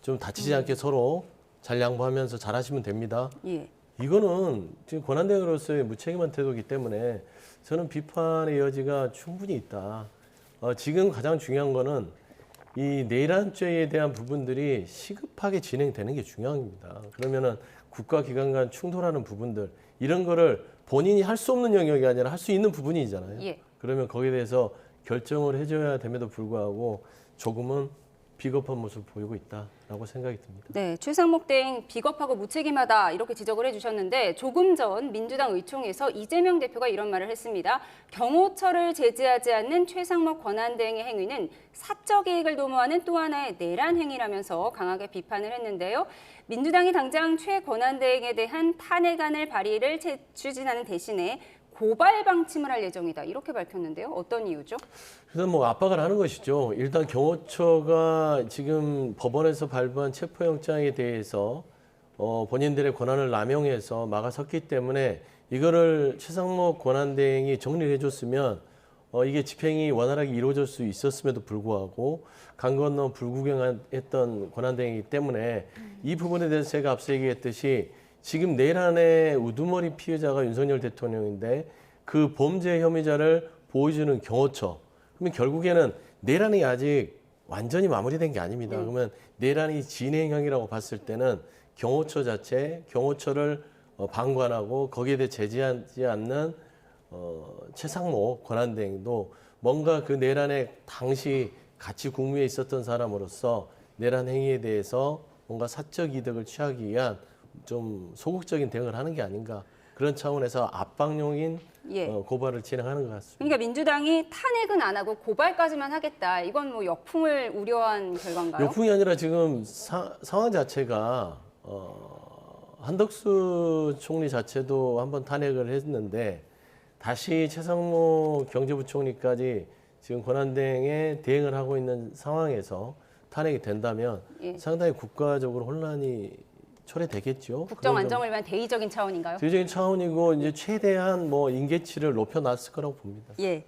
M: 좀 다치지 않게 서로 잘 양보하면서 잘하시면 됩니다.
A: 예.
M: 이거는 지금 권한대행으로서의 무책임한 태도이기 때문에 저는 비판의 여지가 충분히 있다. 지금 가장 중요한 거는 이 내란죄에 대한 부분들이 시급하게 진행되는 게 중요합니다. 그러면은 국가기관 간 충돌하는 부분들 이런 거를 본인이 할 수 없는 영역이 아니라 할 수 있는 부분이잖아요.
A: 예.
M: 그러면 거기에 대해서 결정을 해줘야 됨에도 불구하고 조금은 비겁한 모습을 보이고 있다라고 생각이 듭니다.
A: 네, 최상목 대행 비겁하고 무책임하다 이렇게 지적을 해주셨는데 조금 전 민주당 의총에서 이재명 대표가 이런 말을 했습니다. 경호처를 제지하지 않는 최상목 권한대행의 행위는 사적 이익을 도모하는 또 하나의 내란 행위라면서 강하게 비판을 했는데요. 민주당이 당장 최 권한대행에 대한 탄핵안을 발의를 추진하는 대신에 고발 방침을 할 예정이다. 이렇게 밝혔는데요. 어떤 이유죠?
M: 그래서 뭐 압박을 하는 것이죠. 일단 경호처가 지금 법원에서 발부한 체포영장에 대해서 본인들의 권한을 남용해서 막아섰기 때문에 이거를 최상목 권한대행이 정리를 해줬으면 이게 집행이 원활하게 이루어질 수 있었음에도 불구하고 강 건너 불구경했던 권한대행이기 때문에 이 부분에 대해서 제가 앞서 얘기했듯이 지금 내란의 우두머리 피해자가 윤석열 대통령인데 그 범죄 혐의자를 보호해주는 경호처. 그러면 결국에는 내란이 아직 완전히 마무리된 게 아닙니다. 그러면 내란이 진행형이라고 봤을 때는 경호처 자체, 경호처를 방관하고 거기에 대해 제지하지 않는 최상목 권한대행도 뭔가 그 내란에 당시 같이 국무에 있었던 사람으로서 내란 행위에 대해서 뭔가 사적 이득을 취하기 위한 좀 소극적인 대응을 하는 게 아닌가 그런 차원에서 압박용인 고발을 진행하는 것 같습니다.
A: 그러니까 민주당이 탄핵은 안 하고 고발까지만 하겠다. 이건 뭐 역풍을 우려한 결과인가요?
M: 역풍이 아니라 지금 상황 자체가 한덕수 총리 자체도 한번 탄핵을 했는데 다시 최상목 경제부총리까지 지금 권한대행에 대응을 하고 있는 상황에서 탄핵이 된다면 상당히 국가적으로 혼란이 초래되겠죠.
A: 국정 안정을 위한 대의적인 차원인가요?
M: 대의적인 차원이고 이제 최대한 뭐 임계치를 높여놨을 거라고 봅니다.
A: 예.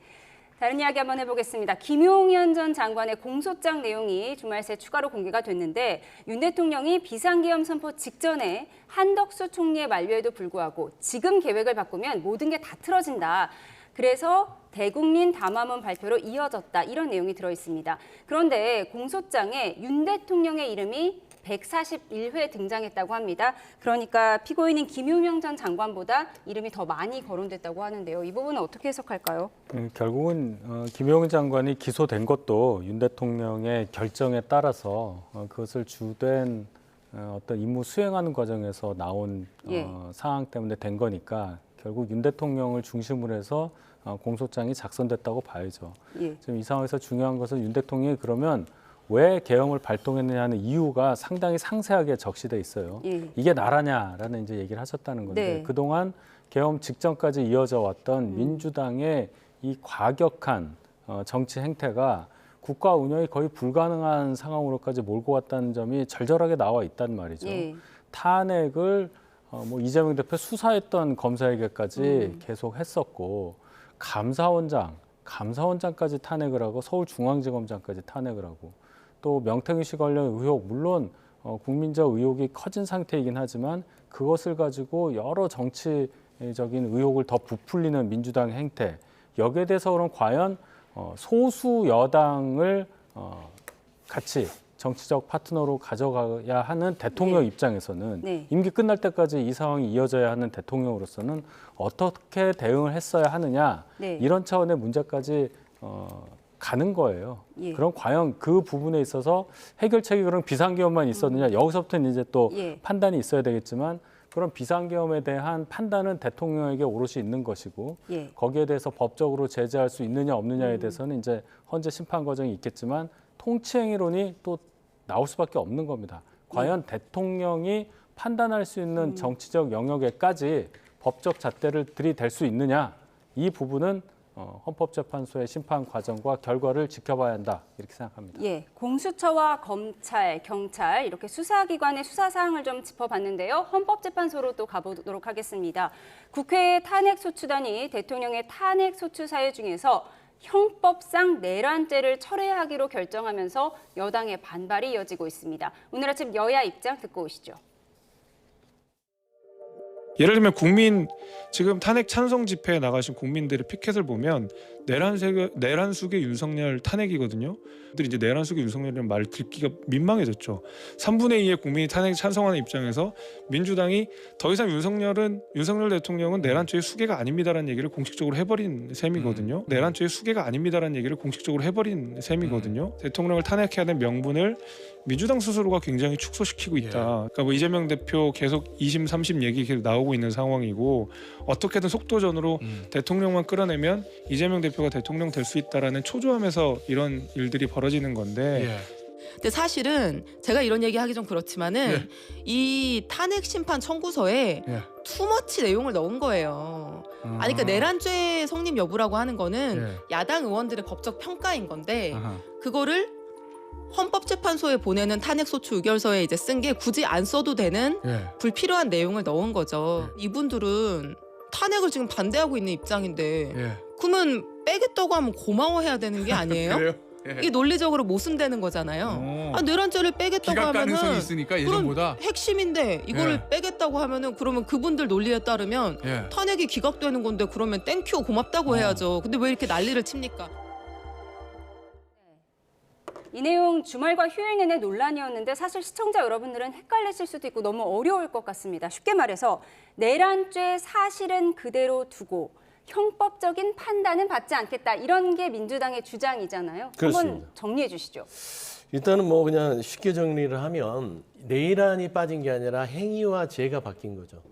A: 다른 이야기 한번 해보겠습니다. 김용현 전 장관의 공소장 내용이 주말 새 추가로 공개가 됐는데 윤 대통령이 비상계엄 선포 직전에 한덕수 총리의 만류에도 불구하고 지금 계획을 바꾸면 모든 게 다 틀어진다. 그래서 대국민 담화문 발표로 이어졌다. 이런 내용이 들어있습니다. 그런데 공소장에 윤 대통령의 이름이 141회 등장했다고 합니다. 그러니까 피고인인 김용현 전 장관보다 이름이 더 많이 거론됐다고 하는데요. 이 부분은 어떻게 해석할까요?
L: 결국은 김용현 장관이 기소된 것도 윤 대통령의 결정에 따라서 그것을 주된 어떤 임무 수행하는 과정에서 나온 상황 때문에 된 거니까 결국 윤 대통령을 중심으로 해서 공소장이 작성됐다고 봐야죠. 지금 이 상황에서 중요한 것은 윤 대통령이 그러면 왜 계엄을 발동했느냐는 이유가 상당히 상세하게 적시돼 있어요. 이게 나라냐라는 이제 얘기를 하셨다는 건데 그동안 계엄 직전까지 이어져 왔던 민주당의 이 과격한 정치 행태가 국가 운영이 거의 불가능한 상황으로까지 몰고 왔다는 점이 절절하게 나와 있단 말이죠. 탄핵을 뭐 이재명 대표 수사했던 검사에게까지 계속 했었고 감사원장까지 탄핵을 하고 서울중앙지검장까지 탄핵을 하고 또 명태균 씨 관련 의혹 물론 국민적 의혹이 커진 상태이긴 하지만 그것을 가지고 여러 정치적인 의혹을 더 부풀리는 민주당의 행태 여기에 대해서 그럼 과연 소수 여당을 같이 정치적 파트너로 가져가야 하는 대통령 입장에서는 임기 끝날 때까지 이 상황이 이어져야 하는 대통령으로서는 어떻게 대응을 했어야 하느냐 이런 차원의 문제까지 가는 거예요. 그럼 과연 그 부분에 있어서 해결책이 그럼 비상계엄만 있었느냐 여기서부터는 이제 또 판단이 있어야 되겠지만 그런 비상계엄에 대한 판단은 대통령에게 오롯이 있는 것이고 거기에 대해서 법적으로 제재할 수 있느냐 없느냐에 대해서는 이제 헌재 심판 과정이 있겠지만 통치행위론이 또 나올 수밖에 없는 겁니다. 과연 대통령이 판단할 수 있는 정치적 영역에까지 법적 잣대를 들이댈 수 있느냐 이 부분은 헌법재판소의 심판 과정과 결과를 지켜봐야 한다 이렇게 생각합니다.
A: 공수처와 검찰, 경찰 이렇게 수사기관의 수사 사항을 좀 짚어봤는데요. 헌법재판소로 또 가보도록 하겠습니다. 국회의 탄핵소추단이 대통령의 탄핵소추 사유 중에서 형법상 내란죄를 철회하기로 결정하면서 여당의 반발이 이어지고 있습니다. 오늘 아침 여야 입장 듣고 오시죠.
R: 예를 들면 지금 탄핵 찬성 집회에 나가신 국민들의 피켓을 보면 내란 속의 윤석열 탄핵이거든요. 들이 이제 내란 속의 윤석열이라는 말 듣기가 민망해졌죠. 3분의 2의 국민이 탄핵 찬성하는 입장에서 민주당이 더 이상 윤석열 대통령은 내란죄의 수괴가 아닙니다라는 얘기를 공식적으로 해버린 셈이거든요. 내란죄의 수괴가 아닙니다라는 얘기를 공식적으로 해버린 셈이거든요. 대통령을 탄핵해야 될 명분을 민주당 스스로가 굉장히 축소시키고 있다. 그러니까 뭐 이재명 대표 계속 2심, 3심 얘기 계속 나오고 있는 상황이고 어떻게든 속도전으로 대통령만 끌어내면 이재명 대표가 대통령 될 수 있다라는 초조함에서 이런 일들이 벌어지는 건데
S: 근데 사실은 제가 이런 얘기하기 좀 그렇지만은 이 탄핵 심판 청구서에 투머치 내용을 넣은 거예요. 아니 그러니까 내란죄 성립 여부라고 하는 거는 야당 의원들의 법적 평가인 건데 그거를 헌법재판소에 보내는 탄핵소추 의결서에 이제 쓴 게 굳이 안 써도 되는 불필요한 내용을 넣은 거죠. 이분들은 탄핵을 지금 반대하고 있는 입장인데 그러면 빼겠다고 하면 고마워해야 되는 게 아니에요?
T: 그래요?
S: 이게 논리적으로 모순되는 거잖아요. 내란죄를 빼겠다고
T: 기각 가능성이
S: 하면은
T: 있으니까 예전보다.
S: 그럼 핵심인데 이거를 빼겠다고 하면은 그러면 그분들 논리에 따르면 탄핵이 기각되는 건데 그러면 땡큐 고맙다고 해야죠. 근데 왜 이렇게 난리를 칩니까?
A: 이 내용 주말과 휴일 내내 논란이었는데 사실 시청자 여러분들은 헷갈리실 수도 있고 너무 어려울 것 같습니다. 쉽게 말해서 내란죄 사실은 그대로 두고 형법적인 판단은 받지 않겠다. 이런 게 민주당의 주장이잖아요.
M: 그렇습니다.
A: 한번 정리해 주시죠.
M: 일단은 뭐 그냥 쉽게 정리를 하면 내란이 빠진 게 아니라 행위와 죄가 바뀐 거죠.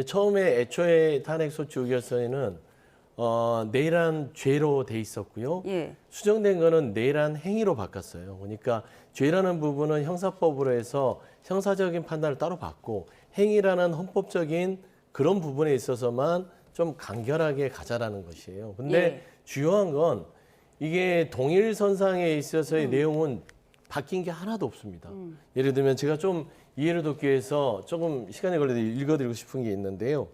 M: 처음에 애초에 탄핵소추 의결서에는 내란 죄로 돼 있었고요. 수정된 거는 내란 행위로 바꿨어요. 그러니까 죄라는 부분은 형사법으로 해서 형사적인 판단을 따로 받고 행위라는 헌법적인 그런 부분에 있어서만 좀 간결하게 가자라는 것이에요. 근데 중요한 건 이게 동일선상에 있어서의 내용은 바뀐 게 하나도 없습니다. 예를 들면 제가 좀 이해를 돕기 위해서 조금 시간이 걸려도 읽어드리고 싶은 게 있는데요.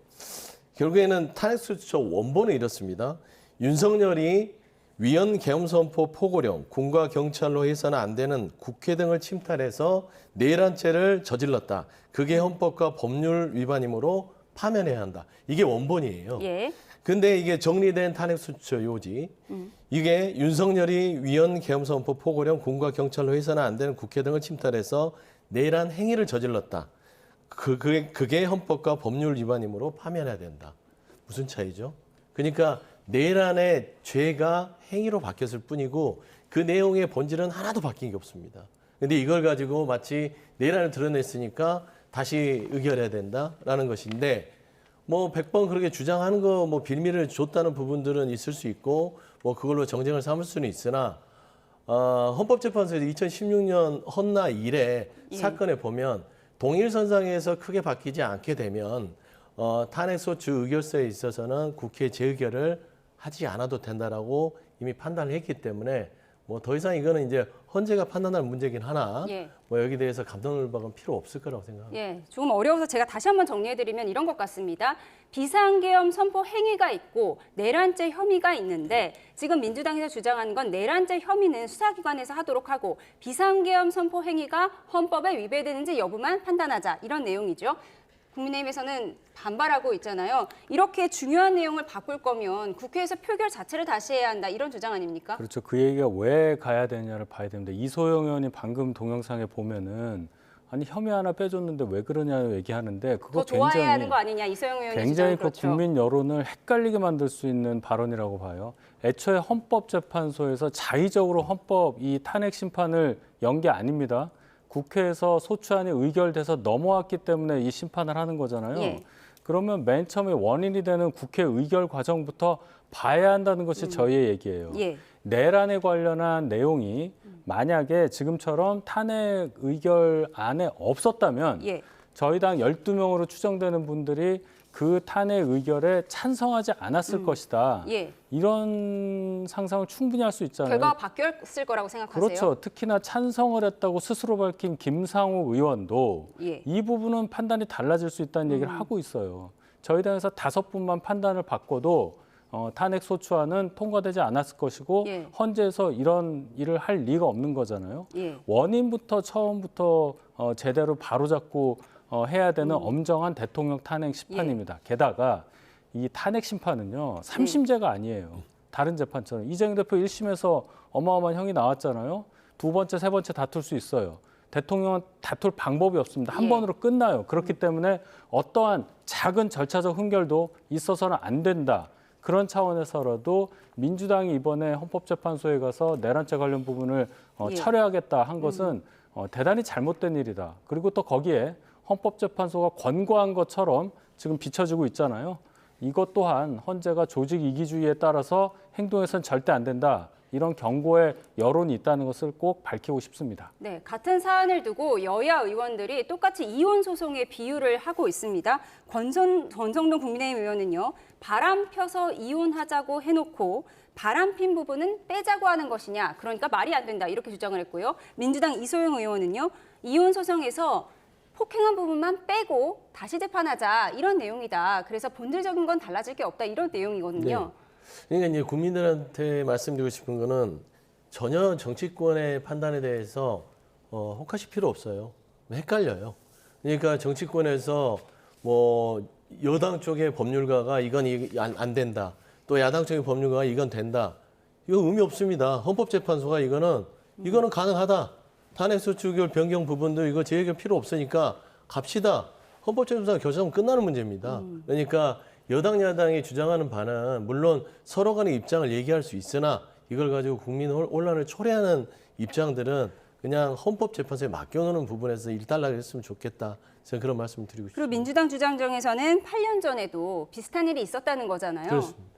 M: 결국에는 탄핵소추 원본은 이렇습니다. 윤석열이 위헌 계엄선포 포고령, 군과 경찰로 해서는 안 되는 국회 등을 침탈해서 내란죄를 저질렀다. 그게 헌법과 법률 위반이므로 파면해야 한다. 이게 원본이에요. 근데 이게 정리된 탄핵소추 요지, 이게 윤석열이 위헌 계엄선포 포고령, 군과 경찰로 해서는 안 되는 국회 등을 침탈해서 내란 행위를 저질렀다. 그게 헌법과 법률 위반이므로 파면해야 된다. 무슨 차이죠? 그러니까 내란의 죄가 행위로 바뀌었을 뿐이고 그 내용의 본질은 하나도 바뀐 게 없습니다. 근데 이걸 가지고 마치 내란을 드러냈으니까 다시 의결해야 된다라는 것인데 뭐 100번 그렇게 주장하는 거 뭐 빌미를 줬다는 부분들은 있을 수 있고 뭐 그걸로 정쟁을 삼을 수는 있으나 헌법재판소에서 2016년 헌나 이래 사건에 보면 동일선상에서 크게 바뀌지 않게 되면 탄핵소추 의결서에 있어서는 국회 재의결을 하지 않아도 된다라고 이미 판단을 했기 때문에 뭐 더 이상 이거는 이제 헌재가 판단할 문제긴 하나 뭐 여기 대해서 감론을박은 필요 없을 거라고 생각합니다.
A: 조금 어려워서 제가 다시 한번 정리해드리면 이런 것 같습니다. 비상계엄 선포 행위가 있고 내란죄 혐의가 있는데 지금 민주당에서 주장하는 건 내란죄 혐의는 수사기관에서 하도록 하고 비상계엄 선포 행위가 헌법에 위배되는지 여부만 판단하자 이런 내용이죠. 국민의힘에서는 반발하고 있잖아요. 이렇게 중요한 내용을 바꿀 거면 국회에서 표결 자체를 다시 해야 한다 이런 주장 아닙니까?
L: 그렇죠. 그 얘기가 왜 가야 되냐를 봐야 됩니다. 이소영 의원이 방금 동영상에 보면은 아니 혐의 하나 빼줬는데 왜 그러냐고 얘기하는데 그거
A: 더 좋아해야
L: 굉장히
A: 하는 거 아니냐 이소영 의원이
L: 굉장히
A: 그렇죠.
L: 국민 여론을 헷갈리게 만들 수 있는 발언이라고 봐요. 애초에 헌법재판소에서 자의적으로 헌법 이 탄핵 심판을 연 게 아닙니다. 국회에서 소추안이 의결돼서 넘어왔기 때문에 이 심판을 하는 거잖아요. 그러면 맨 처음에 원인이 되는 국회 의결 과정부터 봐야 한다는 것이 저희의 얘기예요. 내란에 관련한 내용이 만약에 지금처럼 탄핵 의결 안에 없었다면 저희 당 12명으로 추정되는 분들이 그 탄핵 의결에 찬성하지 않았을 것이다. 이런 상상을 충분히 할 수 있잖아요.
A: 결과가 바뀌었을 거라고 생각하세요?
L: 그렇죠. 특히나 찬성을 했다고 스스로 밝힌 김상우 의원도 이 부분은 판단이 달라질 수 있다는 얘기를 하고 있어요. 저희 당에서 5분만 판단을 바꿔도 탄핵 소추안은 통과되지 않았을 것이고 헌재에서 이런 일을 할 리가 없는 거잖아요. 원인부터 처음부터 제대로 바로잡고 해야 되는 엄정한 대통령 탄핵 심판입니다. 게다가 이 탄핵 심판은요. 3심제가 아니에요. 다른 재판처럼. 이재명 대표 1심에서 어마어마한 형이 나왔잖아요. 2번째, 3번째 다툴 수 있어요. 대통령은 다툴 방법이 없습니다. 한 번으로 끝나요. 그렇기 때문에 어떠한 작은 절차적 흥결도 있어서는 안 된다. 그런 차원에서라도 민주당이 이번에 헌법재판소에 가서 내란죄 관련 부분을 철회하겠다 한 것은 대단히 잘못된 일이다. 그리고 또 거기에 헌법재판소가 권고한 것처럼 지금 비춰지고 있잖아요. 이것 또한 헌재가 조직 이기주의에 따라서 행동해서는 절대 안 된다. 이런 경고의 여론이 있다는 것을 꼭 밝히고 싶습니다.
A: 네, 같은 사안을 두고 여야 의원들이 똑같이 이혼 소송에 비유를 하고 있습니다. 권성동 국민의힘 의원은요, 바람 펴서 이혼하자고 해놓고 바람 핀 부분은 빼자고 하는 것이냐, 그러니까 말이 안 된다 이렇게 주장을 했고요. 민주당 이소영 의원은요, 이혼 소송에서 폭행한 부분만 빼고 다시 재판하자 이런 내용이다. 그래서 본질적인 건 달라질 게 없다 이런 내용이거든요.
M: 네. 그러니까 이제 국민들한테 말씀드리고 싶은 거는 전혀 정치권의 판단에 대해서 혹하실 필요 없어요. 헷갈려요. 그러니까 정치권에서 뭐 여당 쪽의 법률가가 이건 안 된다. 또 야당 쪽의 법률가가 이건 된다. 이거 의미 없습니다. 헌법재판소가 이거는 가능하다. 탄핵소추 변경 부분도 이거 제기할 필요 없으니까 갑시다. 헌법재판소가 결정하면 끝나는 문제입니다. 그러니까 여당 야당이 주장하는 바는 물론 서로 간의 입장을 얘기할 수 있으나 이걸 가지고 국민 혼란을 초래하는 입장들은 그냥 헌법재판소에 맡겨놓는 부분에서 일단락을 했으면 좋겠다. 저는 그런 말씀을 드리고 싶습니다.
A: 그리고 민주당 주장정에서는 8년 전에도 비슷한 일이 있었다는 거잖아요.
M: 그렇습니다.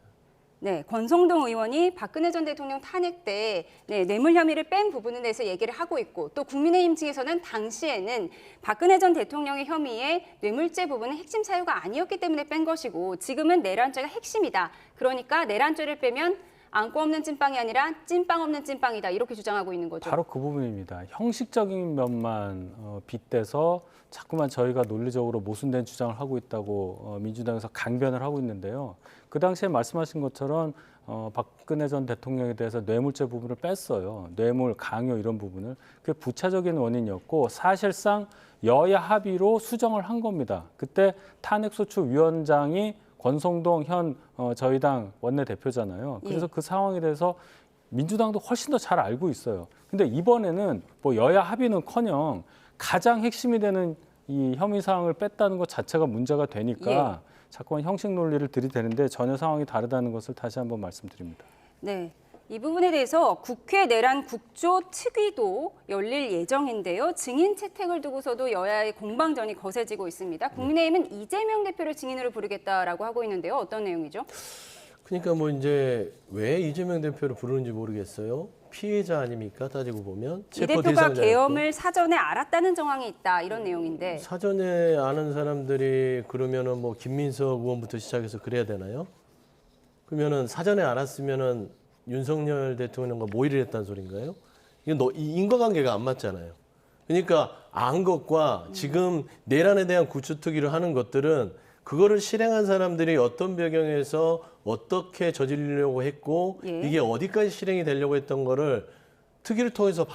A: 네, 권성동 의원이 박근혜 전 대통령 탄핵 때 뇌물 혐의를 뺀 부분에 대해서 얘기를 하고 있고 또 국민의힘 측에서는 당시에는 박근혜 전 대통령의 혐의에 뇌물죄 부분은 핵심 사유가 아니었기 때문에 뺀 것이고 지금은 내란죄가 핵심이다. 그러니까 내란죄를 빼면 안고 없는 찐빵이 아니라 찐빵 없는 찐빵이다. 이렇게 주장하고 있는 거죠.
L: 바로 그 부분입니다. 형식적인 면만 빗대서 자꾸만 저희가 논리적으로 모순된 주장을 하고 있다고 민주당에서 강변을 하고 있는데요. 그 당시에 말씀하신 것처럼 박근혜 전 대통령에 대해서 뇌물죄 부분을 뺐어요. 뇌물, 강요 이런 부분을. 그게 부차적인 원인이었고 사실상 여야 합의로 수정을 한 겁니다. 그때 탄핵소추위원장이 권성동 현 저희 당 원내대표잖아요. 그래서 그 상황에 대해서 민주당도 훨씬 더 잘 알고 있어요. 근데 이번에는 뭐 여야 합의는커녕 가장 핵심이 되는 이 혐의 사항을 뺐다는 것 자체가 문제가 되니까 자꾸만 형식 논리를 들이대는데 전혀 상황이 다르다는 것을 다시 한번 말씀드립니다.
A: 네. 이 부분에 대해서 국회 내란 국조 특위도 열릴 예정인데요. 증인 채택을 두고서도 여야의 공방전이 거세지고 있습니다. 국민의힘은 이재명 대표를 증인으로 부르겠다라고 하고 있는데요. 어떤 내용이죠?
M: 그러니까 뭐 이제 왜 이재명 대표를 부르는지 모르겠어요. 피해자 아닙니까? 따지고 보면.
A: 이 대표가 계엄을 사전에 알았다는 정황이 있다. 이런 내용인데.
M: 사전에 아는 사람들이 그러면은 뭐 김민석 의원부터 시작해서 그래야 되나요? 그러면은 사전에 알았으면은 윤석열 대통령과 모의를 했다는 소린가요? 이건 인과관계가 안 맞잖아요. 그러니까 안 것과 지금 내란에 대한 구추특위를 하는 것들은 그거를 실행한 사람들이 어떤 배경에서 어떻게 저지르려고 했고 이게 어디까지 실행이 되려고 했던 거를 특위를 통해서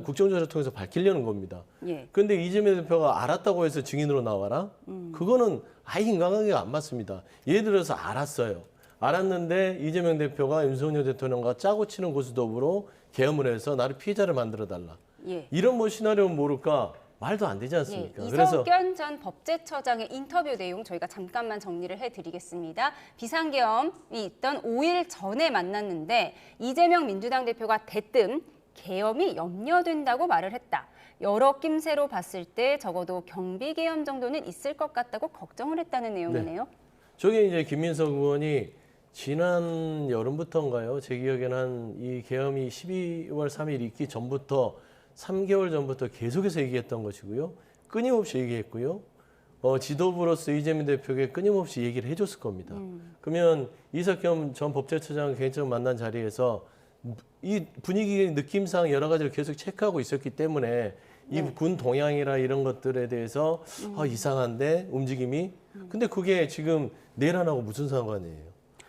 M: 국정조사를 통해서 밝히려는 겁니다. 그런데 이재명 대표가 알았다고 해서 증인으로 나와라? 그거는 아예 인과관계가 안 맞습니다. 예를 들어서 알았어요. 알았는데 이재명 대표가 윤석열 대통령과 짜고 치는 고스톱으로 계엄을 해서 나를 피해자를 만들어달라. 이런 뭐 시나리오는 모를까? 말도 안 되지 않습니까?
A: 이석연 전 법제처장의 인터뷰 내용 저희가 잠깐만 정리를 해드리겠습니다. 비상계엄이 있던 5일 전에 만났는데 이재명 민주당 대표가 대뜸 계엄이 염려된다고 말을 했다. 여러 낌새로 봤을 때 적어도 경비계엄 정도는 있을 것 같다고 걱정을 했다는 내용이네요.
M: 저게 이제 김민석 의원이 지난 여름부터인가요? 제 기억에는 한 이 계엄이 12월 3일 있기 전부터 3개월 전부터 계속해서 얘기했던 것이고요. 끊임없이 얘기했고요. 지도부로서 이재명 대표에게 끊임없이 얘기를 해줬을 겁니다. 그러면 이석현 전 법제처장 개인적으로 만난 자리에서 이 분위기 느낌상 여러 가지를 계속 체크하고 있었기 때문에 이 군 동향이나 이런 것들에 대해서 이상한데 움직임이 근데 그게 지금 내란하고 무슨 상관이에요.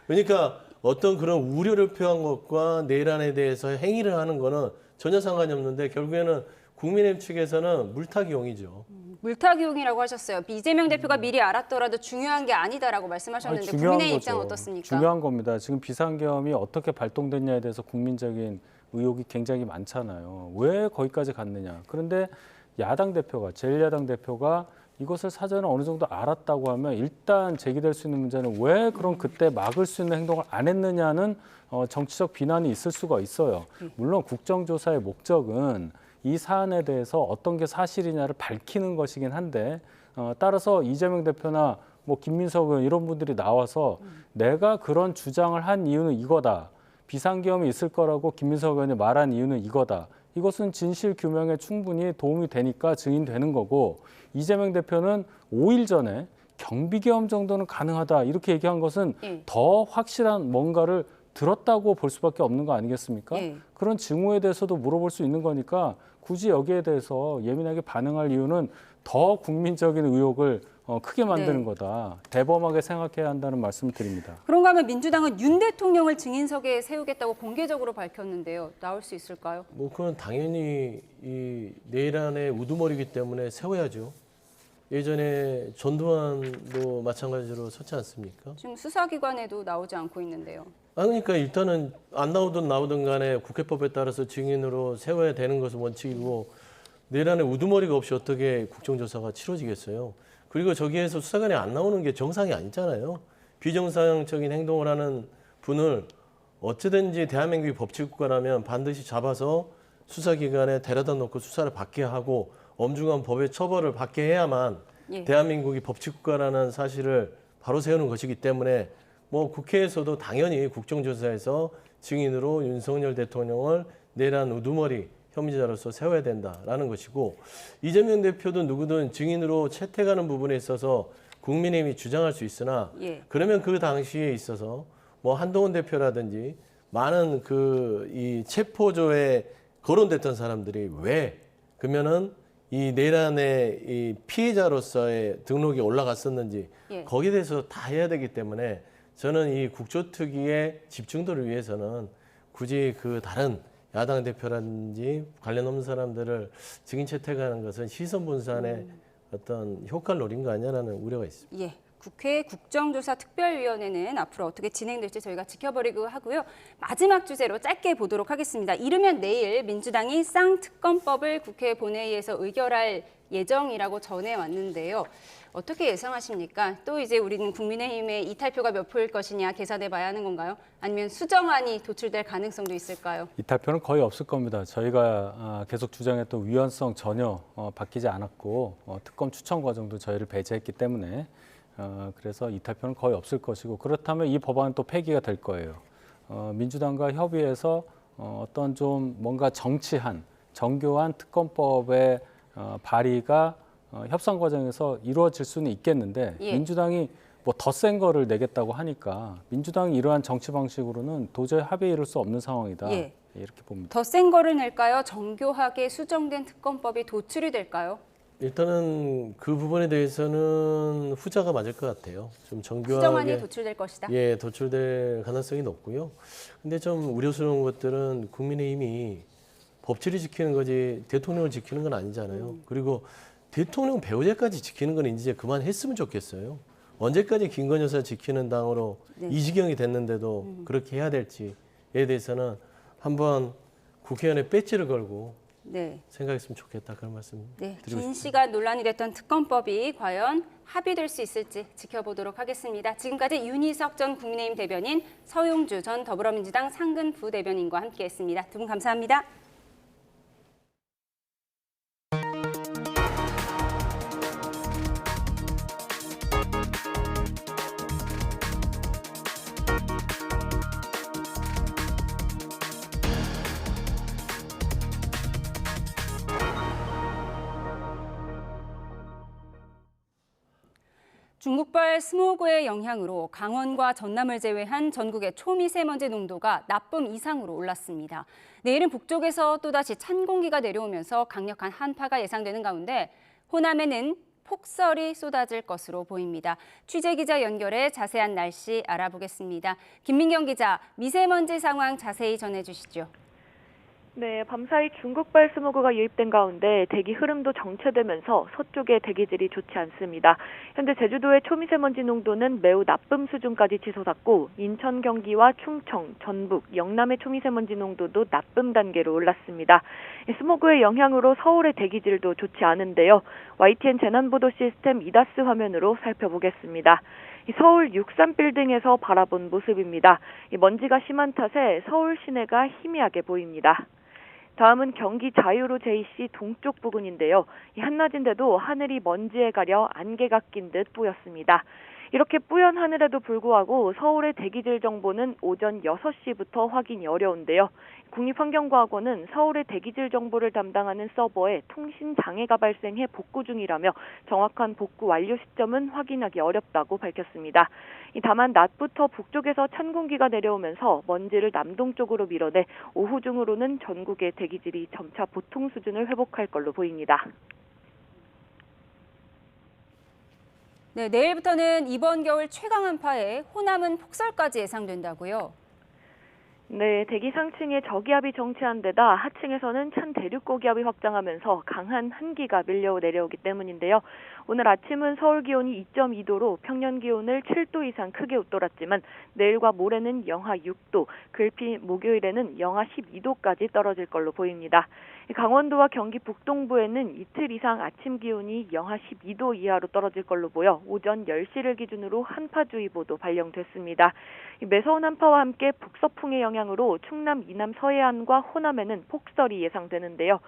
M: 그러니까 어떤 그런 우려를 표한 것과 내란에 대해서 행위를 하는 거는 전혀 상관이 없는데 결국에는 국민의힘 측에서는 물타기용이죠.
A: 물타기용이라고 하셨어요. 이재명 대표가 미리 알았더라도 중요한 게 아니다라고 말씀하셨는데 국민의힘 입장 어떻습니까?
L: 중요한 겁니다. 지금 비상계엄이 어떻게 발동됐냐에 대해서 국민적인 의혹이 굉장히 많잖아요. 왜 거기까지 갔느냐. 그런데 야당 대표가, 제1야당 대표가 이것을 사전에 어느 정도 알았다고 하면 일단 제기될 수 있는 문제는 왜 그럼 그때 막을 수 있는 행동을 안 했느냐는 정치적 비난이 있을 수가 있어요. 물론 국정조사의 목적은 이 사안에 대해서 어떤 게 사실이냐를 밝히는 것이긴 한데 따라서 이재명 대표나 뭐 김민석 의원 이런 분들이 나와서 내가 그런 주장을 한 이유는 이거다. 비상계엄이 있을 거라고 김민석 의원이 말한 이유는 이거다. 이것은 진실 규명에 충분히 도움이 되니까 증인되는 거고 이재명 대표는 5일 전에 경비계엄 정도는 가능하다 이렇게 얘기한 것은 더 확실한 뭔가를 들었다고 볼 수밖에 없는 거 아니겠습니까? 그런 징후에 대해서도 물어볼 수 있는 거니까 굳이 여기에 대해서 예민하게 반응할 이유는 더 국민적인 의혹을 크게 만드는 거다. 대범하게 생각해야 한다는 말씀을 드립니다.
A: 그런가 하면 민주당은 윤 대통령을 증인석에 세우겠다고 공개적으로 밝혔는데요. 나올 수 있을까요?
M: 뭐 그건 당연히 이 내일 안에 우두머리이기 때문에 세워야죠. 예전에 전두환도 마찬가지로 섰지 않습니까?
A: 지금 수사기관에도 나오지 않고 있는데요.
M: 그러니까 일단은 안 나오든 나오든 간에 국회법에 따라서 증인으로 세워야 되는 것은 원칙이고 내일 안에 우두머리가 없이 어떻게 국정조사가 치러지겠어요. 그리고 저기에서 수사관이 안 나오는 게 정상이 아니잖아요. 비정상적인 행동을 하는 분을 어찌든지 대한민국이 법치국가라면 반드시 잡아서 수사기관에 데려다 놓고 수사를 받게 하고 엄중한 법의 처벌을 받게 해야만 대한민국이 법치국가라는 사실을 바로 세우는 것이기 때문에 뭐 국회에서도 당연히 국정조사에서 증인으로 윤석열 대통령을 내란 우두머리 혐의자로서 세워야 된다라는 것이고 이재명 대표도 누구든 증인으로 채택하는 부분에 있어서 국민의힘이 주장할 수 있으나 그러면 그 당시에 있어서 뭐 한동훈 대표라든지 많은 이 체포조에 거론됐던 사람들이 왜 그러면은 이 내란의 이 피해자로서의 등록이 올라갔었는지 거기에 대해서 다 해야 되기 때문에 저는 이 국조특위의 집중도를 위해서는 굳이 그 다른 야당 대표라든지 관련 없는 사람들을 증인 채택하는 것은 시선 분산의 어떤 효과를 노린 거 아니냐라는 우려가 있습니다.
A: 국회 국정조사 특별위원회는 앞으로 어떻게 진행될지 저희가 지켜보려고 하고요. 마지막 주제로 짧게 보도록 하겠습니다. 이르면 내일 민주당이 쌍특검법을 국회 본회의에서 의결할 예정이라고 전해왔는데요. 어떻게 예상하십니까? 또 이제 우리는 국민의힘의 이탈표가 몇 표일 것이냐 계산해 봐야 하는 건가요? 아니면 수정안이 도출될 가능성도 있을까요?
L: 이탈표는 거의 없을 겁니다. 저희가 계속 주장했던 위헌성 전혀 바뀌지 않았고 특검 추천 과정도 저희를 배제했기 때문에 그래서 이탈표는 거의 없을 것이고 그렇다면 이 법안은 또 폐기가 될 거예요. 민주당과 협의해서 어떤 좀 뭔가 정교한 특검법의 발의가 협상 과정에서 이루어질 수는 있겠는데 민주당이 뭐 더 센 거를 내겠다고 하니까 민주당이 이러한 정치 방식으로는 도저히 합의에 이를 수 없는 상황이다. 이렇게 봅니다.
A: 더 센 거를 낼까요? 정교하게 수정된 특검법이 도출이 될까요?
M: 일단은 그 부분에 대해서는 후자가 맞을 것 같아요. 좀 정교하게
A: 수정안이 도출될 것이다.
M: 도출될 가능성이 높고요. 근데 좀 우려스러운 것들은 국민의힘이 법치를 지키는 거지 대통령을 지키는 건 아니잖아요. 그리고 대통령 배우자까지 지키는 건 이제 그만했으면 좋겠어요. 언제까지 김건희 여사 지키는 당으로 이 지경이 됐는데도 그렇게 해야 될지에 대해서는 한번 국회의원의 배지를 걸고 생각했으면 좋겠다 그런 말씀 드리고 싶습니다.
A: 긴 시간 논란이 됐던 특검법이 과연 합의될 수 있을지 지켜보도록 하겠습니다. 지금까지 윤희석 전 국민의힘 대변인, 서용주 전 더불어민주당 상근 부대변인과 함께했습니다. 두 분 감사합니다. 중국발 스모그의 영향으로 강원과 전남을 제외한 전국의 초미세먼지 농도가 나쁨 이상으로 올랐습니다. 내일은 북쪽에서 또다시 찬 공기가 내려오면서 강력한 한파가 예상되는 가운데 호남에는 폭설이 쏟아질 것으로 보입니다. 취재기자 연결해 자세한 날씨 알아보겠습니다. 김민경 기자, 미세먼지 상황 자세히 전해주시죠.
T: 네, 밤사이 중국발 스모그가 유입된 가운데 대기 흐름도 정체되면서 서쪽의 대기질이 좋지 않습니다. 현재 제주도의 초미세먼지 농도는 매우 나쁨 수준까지 치솟았고 인천, 경기와 충청, 전북, 영남의 초미세먼지 농도도 나쁨 단계로 올랐습니다. 스모그의 영향으로 서울의 대기질도 좋지 않은데요. YTN 재난보도 시스템 이다스 화면으로 살펴보겠습니다. 서울 63빌딩에서 바라본 모습입니다. 먼지가 심한 탓에 서울 시내가 희미하게 보입니다. 다음은 경기 자유로 JC 동쪽 부근인데요. 한낮인데도 하늘이 먼지에 가려 안개가 낀 듯 보였습니다. 이렇게 뿌연 하늘에도 불구하고 서울의 대기질 정보는 오전 6시부터 확인이 어려운데요. 국립환경과학원은 서울의 대기질 정보를 담당하는 서버에 통신 장애가 발생해 복구 중이라며 정확한 복구 완료 시점은 확인하기 어렵다고 밝혔습니다. 다만 낮부터 북쪽에서 찬 공기가 내려오면서 먼지를 남동쪽으로 밀어내 오후 중으로는 전국의 대기질이 점차 보통 수준을 회복할 걸로 보입니다.
A: 네, 내일부터는 이번 겨울 최강 한파에 호남은 폭설까지 예상된다고요.
T: 네, 대기 상층에 저기압이 정체한 데다 하층에서는 찬 대륙 고기압이 확장하면서 강한 한기가 밀려 내려오기 때문인데요. 오늘 아침은 서울 기온이 2.2도로 평년 기온을 7도 이상 크게 웃돌았지만 내일과 모레는 영하 6도, 글피 목요일에는 영하 12도까지 떨어질 걸로 보입니다. 강원도와 경기 북동부에는 이틀 이상 아침 기온이 영하 12도 이하로 떨어질 걸로 보여 오전 10시를 기준으로 한파주의보도 발령됐습니다. 매서운 한파와 함께 북서풍의 영향으로 충남 이남 서해안과 호남에는 폭설이 예상되는데요.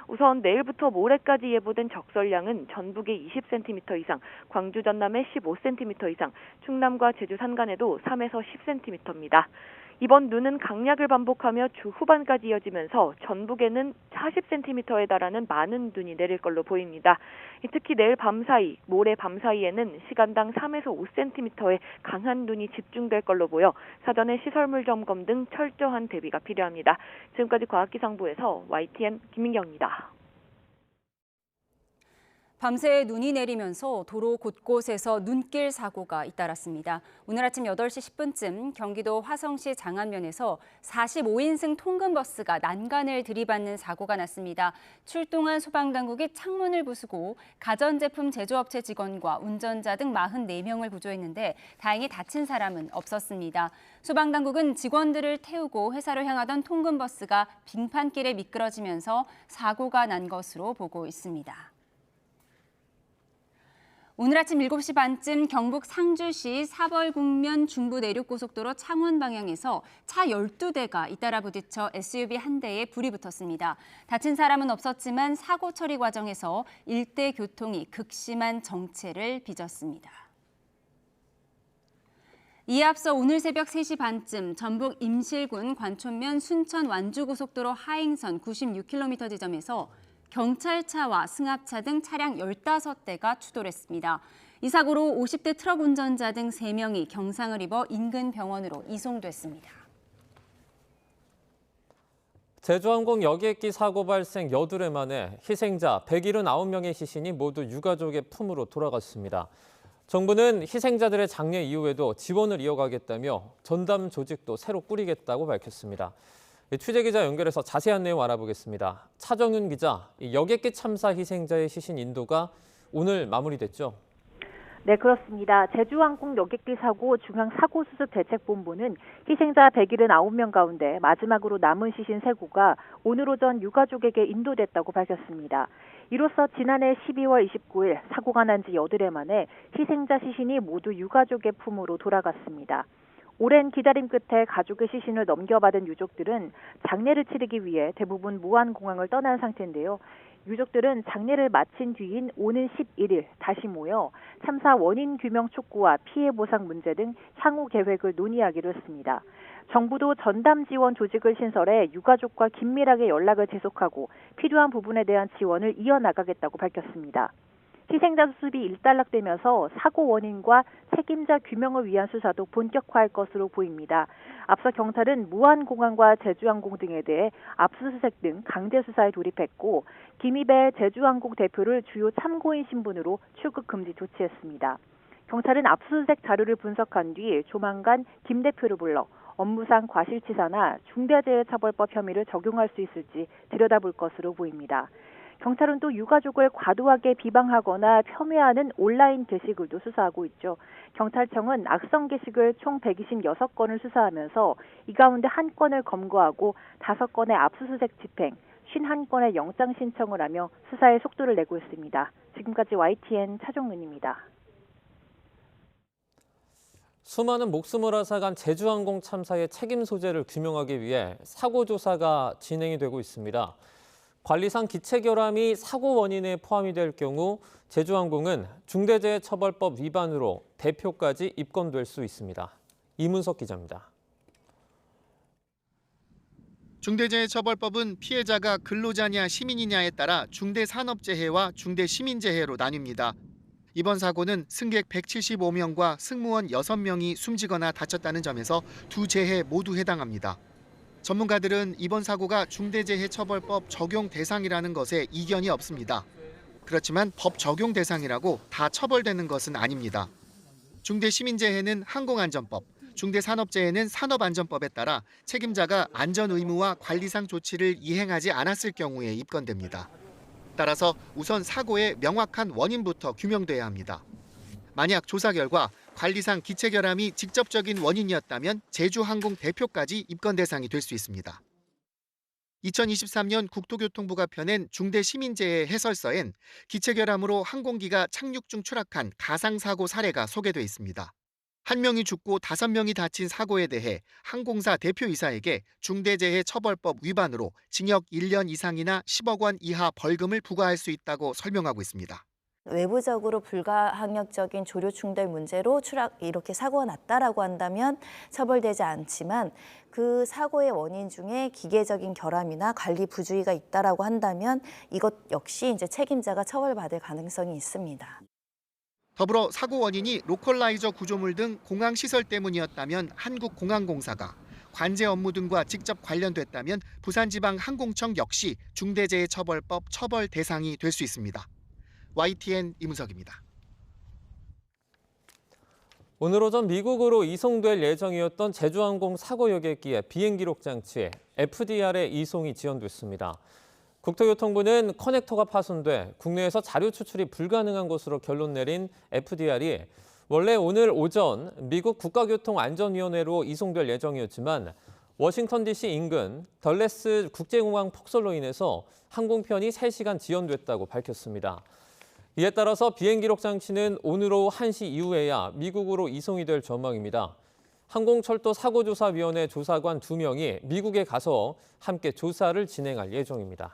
T: 우선 내일부터 모레까지 예보된 적설량은 전북에 20cm 이상, 광주 전남에 15cm 이상, 충남과 제주 산간에도 3에서 10cm입니다. 이번 눈은 강약을 반복하며 주 후반까지 이어지면서 전북에는 40cm에 달하는 많은 눈이 내릴 걸로 보입니다. 특히 내일 밤 사이, 모레 밤 사이에는 시간당 3에서 5cm의 강한 눈이 집중될 걸로 보여 사전에 시설물 점검 등 철저한 대비가 필요합니다. 지금까지 과학기상부에서 YTN 김민경입니다.
A: 밤새 눈이 내리면서 도로 곳곳에서 눈길 사고가 잇따랐습니다. 오늘 아침 8시 10분쯤 경기도 화성시 장안면에서 45인승 통근버스가 난간을 들이받는 사고가 났습니다. 출동한 소방당국이 창문을 부수고 가전제품 제조업체 직원과 운전자 등 44명을 구조했는데 다행히 다친 사람은 없었습니다. 소방당국은 직원들을 태우고 회사로 향하던 통근버스가 빙판길에 미끄러지면서 사고가 난 것으로 보고 있습니다. 오늘 아침 7시 반쯤 경북 상주시 사벌국면 중부내륙고속도로 창원 방향에서 차 12대가 잇따라 부딪혀 SUV 한 대에 불이 붙었습니다. 다친 사람은 없었지만 사고 처리 과정에서 일대 교통이 극심한 정체를 빚었습니다. 이에 앞서 오늘 새벽 3시 반쯤 전북 임실군 관촌면 순천 완주고속도로 하행선 96km 지점에서 경찰차와 승합차 등 차량 15대가 추돌했습니다. 이 사고로 50대 트럭 운전자 등 3명이 경상을 입어 인근 병원으로 이송됐습니다.
B: 제주항공 여객기 사고 발생 여드레 만에 희생자 179명의 시신이 모두 유가족의 품으로 돌아갔습니다. 정부는 희생자들의 장례 이후에도 지원을 이어가겠다며 전담 조직도 새로 꾸리겠다고 밝혔습니다. 취재기자 연결해서 자세한 내용 알아보겠습니다. 차정윤 기자, 여객기 참사 희생자의 시신 인도가 오늘 마무리됐죠?
U: 네, 그렇습니다. 제주항공 여객기 사고 중앙사고수습대책본부는 희생자 179명 가운데 마지막으로 남은 시신 3구가 오늘 오전 유가족에게 인도됐다고 밝혔습니다. 이로써 지난해 12월 29일 사고가 난 지 여드레 만에 희생자 시신이 모두 유가족의 품으로 돌아갔습니다. 오랜 기다림 끝에 가족의 시신을 넘겨받은 유족들은 장례를 치르기 위해 대부분 무안공항을 떠난 상태인데요. 유족들은 장례를 마친 뒤인 오는 11일 다시 모여 참사 원인 규명 촉구와 피해 보상 문제 등 향후 계획을 논의하기로 했습니다. 정부도 전담 지원 조직을 신설해 유가족과 긴밀하게 연락을 지속하고 필요한 부분에 대한 지원을 이어나가겠다고 밝혔습니다. 희생자 수습이 일단락되면서 사고 원인과 책임자 규명을 위한 수사도 본격화할 것으로 보입니다. 앞서 경찰은 무안공항과 제주항공 등에 대해 압수수색 등 강제 수사에 돌입했고 김희배 제주항공 대표를 주요 참고인 신분으로 출국 금지 조치했습니다. 경찰은 압수수색 자료를 분석한 뒤 조만간 김 대표를 불러 업무상 과실치사나 중대재해처벌법 혐의를 적용할 수 있을지 들여다볼 것으로 보입니다. 경찰은 또 유가족을 과도하게 비방하거나 폄훼하는 온라인 게시글도 수사하고 있죠. 경찰청은 악성 게시글 총 126건을 수사하면서 이 가운데 1건을 검거하고 5건의 압수수색 집행, 51건의 영장 신청을 하며 수사에 속도를 내고 있습니다. 지금까지 YTN 차정은입니다.
B: 수많은 목숨을 앗아간 제주항공 참사의 책임 소재를 규명하기 위해 사고 조사가 진행이 되고 있습니다. 관리상 기체 결함이 사고 원인에 포함이 될 경우 제주항공은 중대재해처벌법 위반으로 대표까지 입건될 수 있습니다. 이문석 기자입니다.
C: 중대재해처벌법은 피해자가 근로자냐 시민이냐에 따라 중대산업재해와 중대시민재해로 나뉩니다. 이번 사고는 승객 175명과 승무원 6명이 숨지거나 다쳤다는 점에서 두 재해 모두 해당합니다. 전문가들은 이번 사고가 중대재해처벌법 적용 대상이라는 것에 이견이 없습니다. 그렇지만 법 적용 대상이라고 다 처벌되는 것은 아닙니다. 중대시민재해는 항공안전법, 중대산업재해는 산업안전법에 따라 책임자가 안전의무와 관리상 조치를 이행하지 않았을 경우에 입건됩니다. 따라서 우선 사고의 명확한 원인부터 규명돼야 합니다. 만약 조사 결과 관리상 기체 결함이 직접적인 원인이었다면 제주항공 대표까지 입건 대상이 될 수 있습니다. 2023년 국토교통부가 펴낸 중대시민재해 해설서엔 기체 결함으로 항공기가 착륙 중 추락한 가상사고 사례가 소개돼 있습니다. 1명이 죽고 5명이 다친 사고에 대해 항공사 대표이사에게 중대재해처벌법 위반으로 징역 1년 이상이나 10억 원 이하 벌금을 부과할 수 있다고 설명하고 있습니다.
V: 외부적으로 불가항력적인 조류 충돌 문제로 이렇게 사고가 났다라고 한다면 처벌되지 않지만 그 사고의 원인 중에 기계적인 결함이나 관리 부주의가 있다라고 한다면 이것 역시 이제 책임자가 처벌받을 가능성이 있습니다.
C: 더불어 사고 원인이 로컬라이저 구조물 등 공항 시설 때문이었다면 한국공항공사가, 관제 업무 등과 직접 관련됐다면 부산지방항공청 역시 중대재해처벌법 처벌 대상이 될 수 있습니다. YTN 이문석입니다.
B: 오늘 오전 미국으로 이송될 예정이었던 제주항공 사고 여객기의 비행 기록 장치에 FDR의 이송이 지연됐습니다. 국토교통부는 커넥터가 파손돼 국내에서 자료 추출이 불가능한 것으로 결론 내린 FDR이 원래 오늘 오전 미국 국가교통안전위원회로 이송될 예정이었지만 워싱턴 DC 인근 덜레스 국제공항 폭설로 인해서 항공편이 3시간 지연됐다고 밝혔습니다. 이에 따라서 비행 기록 장치는 오늘 오후 1시 이후에야 미국으로 이송이 될 전망입니다. 항공철도사고조사위원회 조사관 2명이 미국에 가서 함께 조사를 진행할 예정입니다.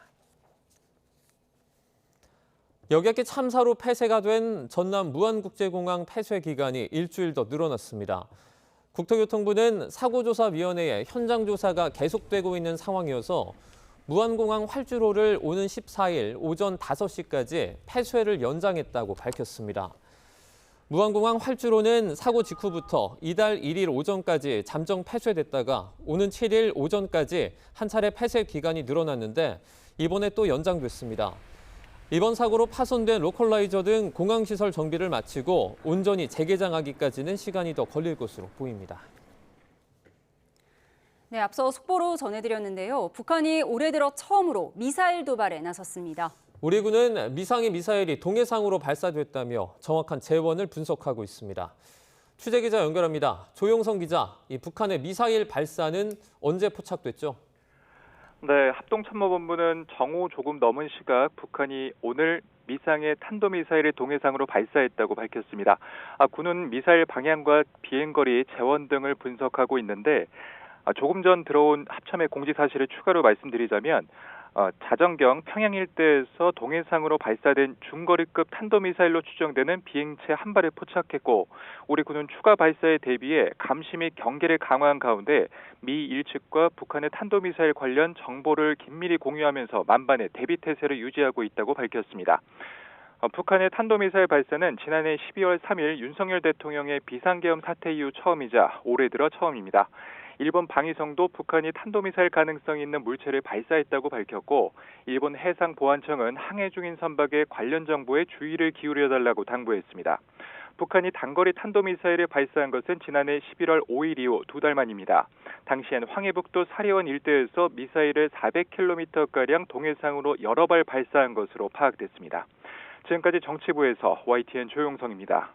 B: 여객기 참사로 폐쇄가 된 전남 무안국제공항 폐쇄 기간이 일주일 더 늘어났습니다. 국토교통부는 사고조사위원회의 현장 조사가 계속되고 있는 상황이어서 무안공항 활주로를 오는 14일 오전 5시까지 폐쇄를 연장했다고 밝혔습니다. 무안공항 활주로는 사고 직후부터 이달 1일 오전까지 잠정 폐쇄됐다가 오는 7일 오전까지 한 차례 폐쇄 기간이 늘어났는데 이번에 또 연장됐습니다. 이번 사고로 파손된 로컬라이저 등 공항시설 정비를 마치고 온전히 재개장하기까지는 시간이 더 걸릴 것으로 보입니다.
A: 네, 앞서 속보로 전해드렸는데요. 북한이 올해 들어 처음으로 미사일 도발에 나섰습니다.
B: 우리 군은 미상의 미사일이 동해상으로 발사됐다며 정확한 재원을 분석하고 있습니다. 취재 기자 연결합니다. 조용성 기자, 이 북한의 미사일 발사는 언제 포착됐죠?
W: 네, 합동참모본부는 정오 조금 넘은 시각 북한이 오늘 미상의 탄도미사일을 동해상으로 발사했다고 밝혔습니다. 군은 미사일 방향과 비행거리, 재원 등을 분석하고 있는데 조금 전 들어온 합참의 공지 사실을 추가로 말씀드리자면 자정경 평양 일대에서 동해상으로 발사된 중거리급 탄도미사일로 추정되는 비행체 한 발을 포착했고 우리 군은 추가 발사에 대비해 감시 및 경계를 강화한 가운데 미 일측과 북한의 탄도미사일 관련 정보를 긴밀히 공유하면서 만반의 대비태세를 유지하고 있다고 밝혔습니다. 북한의 탄도미사일 발사는 지난해 12월 3일 윤석열 대통령의 비상계엄 사태 이후 처음이자 올해 들어 처음입니다. 일본 방위성도 북한이 탄도미사일 가능성이 있는 물체를 발사했다고 밝혔고 일본 해상보안청은 항해 중인 선박의 관련 정보에 주의를 기울여달라고 당부했습니다. 북한이 단거리 탄도미사일을 발사한 것은 지난해 11월 5일 이후 2달 만입니다. 당시엔 황해북도 사리원 일대에서 미사일을 400km가량 동해상으로 여러 발 발사한 것으로 파악됐습니다. 지금까지 정치부에서 YTN 조용성입니다.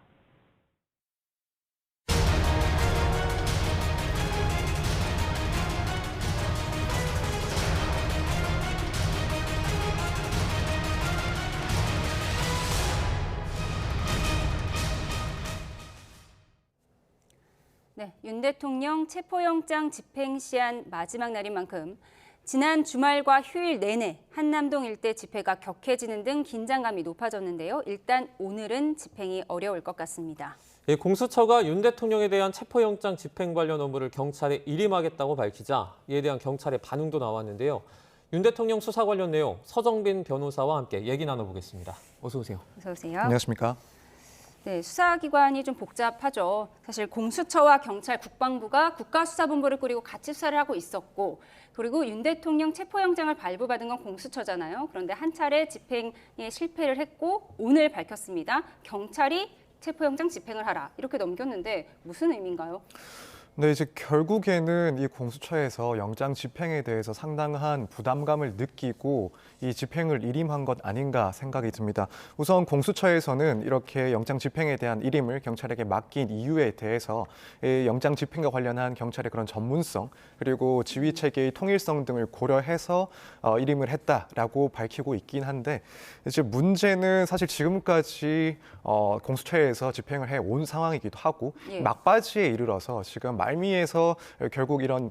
A: 네, 윤 대통령 체포영장 집행 시한 마지막 날인 만큼 지난 주말과 휴일 내내 한남동 일대 집회가 격해지는 등 긴장감이 높아졌는데요. 일단 오늘은 집행이 어려울 것 같습니다.
B: 공수처가 윤 대통령에 대한 체포영장 집행 관련 업무를 경찰에 일임하겠다고 밝히자 이에 대한 경찰의 반응도 나왔는데요. 윤 대통령 수사 관련 내용 서정빈 변호사와 함께 얘기 나눠보겠습니다. 어서 오세요.
A: 어서 오세요.
E: 안녕하십니까?
A: 네, 수사기관이 좀 복잡하죠. 사실 공수처와 경찰, 국방부가 국가수사본부를 꾸리고 같이 수사를 하고 있었고, 그리고 윤 대통령 체포영장을 발부받은 건 공수처잖아요. 그런데 한 차례 집행에 실패를 했고 오늘 밝혔습니다. 경찰이 체포영장 집행을 하라 이렇게 넘겼는데 무슨 의미인가요?
E: 네, 이제 결국에는 이 공수처에서 영장 집행에 대해서 상당한 부담감을 느끼고 이 집행을 일임한 것 아닌가 생각이 듭니다. 우선 공수처에서는 이렇게 영장 집행에 대한 일임을 경찰에게 맡긴 이유에 대해서 이 영장 집행과 관련한 경찰의 그런 전문성 그리고 지휘 체계의 통일성 등을 고려해서 일임을 했다라고 밝히고 있긴 한데 이제 문제는 사실 지금까지 공수처에서 집행을 해온 상황이기도 하고 막바지에 이르러서 지금 말미에서 결국 이런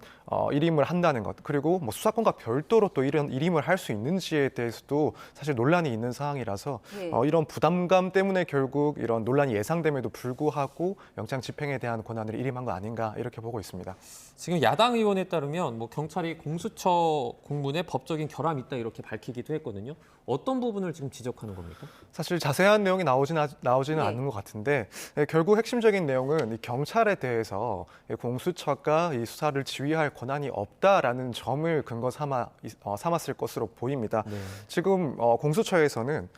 E: 일임을 한다는 것 그리고 뭐 수사권과 별도로 또 이런 일임을 할 수 있는지에 대해서도 사실 논란이 있는 상황이라서 이런 부담감 때문에 결국 이런 논란이 예상됨에도 불구하고 영장 집행에 대한 권한을 일임한 거 아닌가 이렇게 보고 있습니다.
B: 지금 야당 의원에 따르면 뭐 경찰이 공수처 공문에 법적인 결함이 있다 이렇게 밝히기도 했거든요. 어떤 부분을 지금 지적하는 겁니까?
E: 사실 자세한 내용이 나오지는 않는 것 같은데 결국 핵심적인 내용은 이 경찰에 대해서 공수처가 이 수사를 지휘할 권한이 없다라는 점을 근거 삼았을 것으로 보입니다. 지금 공수처에서는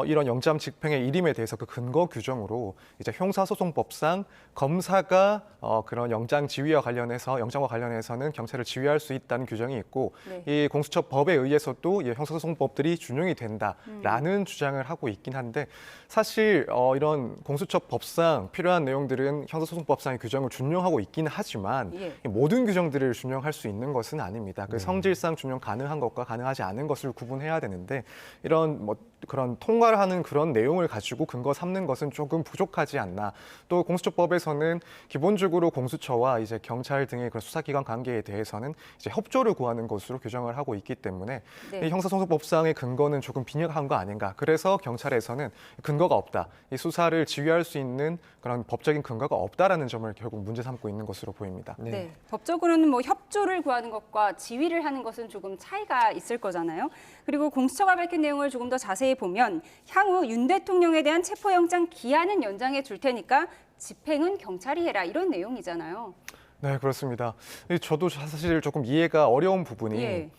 E: 이런 영장 집행의 일임에 대해서 그 근거 규정으로 이제 형사소송법상 검사가 그런 영장 지휘와 관련해서 영장과 관련해서는 경찰을 지휘할 수 있다는 규정이 있고 이 공수처 법에 의해서도 이 형사소송법들이 준용이 된다라는 주장을 하고 있긴 한데 사실 이런 공수처 법상 필요한 내용들은 형사소송법상의 규정을 준용하고 있긴 하지만 모든 규정들을 준용할 수 있는 것은 아닙니다. 그 성질상 준용 가능한 것과 가능하지 않은 것을 구분해야 되는데 이런 뭐 그런 통과를 하는 그런 내용을 가지고 근거 삼는 것은 조금 부족하지 않나. 또 공수처법에서는 기본적으로 공수처와 이제 경찰 등의 그런 수사기관 관계에 대해서는 이제 협조를 구하는 것으로 규정을 하고 있기 때문에 이 형사소송법상의 근거는 조금 빈약한 거 아닌가. 그래서 경찰에서는 근거가 없다. 이 수사를 지휘할 수 있는 그런 법적인 근거가 없다라는 점을 결국 문제 삼고 있는 것으로 보입니다.
A: 네, 법적으로는 뭐 협조를 구하는 것과 지휘를 하는 것은 조금 차이가 있을 거잖아요. 그리고 공수처가 밝힌 내용을 조금 더 자세히 보면 향후 윤 대통령에 대한 체포영장 기한은 연장해 줄 테니까 집행은 경찰이 해라 이런 내용이잖아요.
E: 네, 그렇습니다. 저도 사실 조금 이해가 어려운 부분이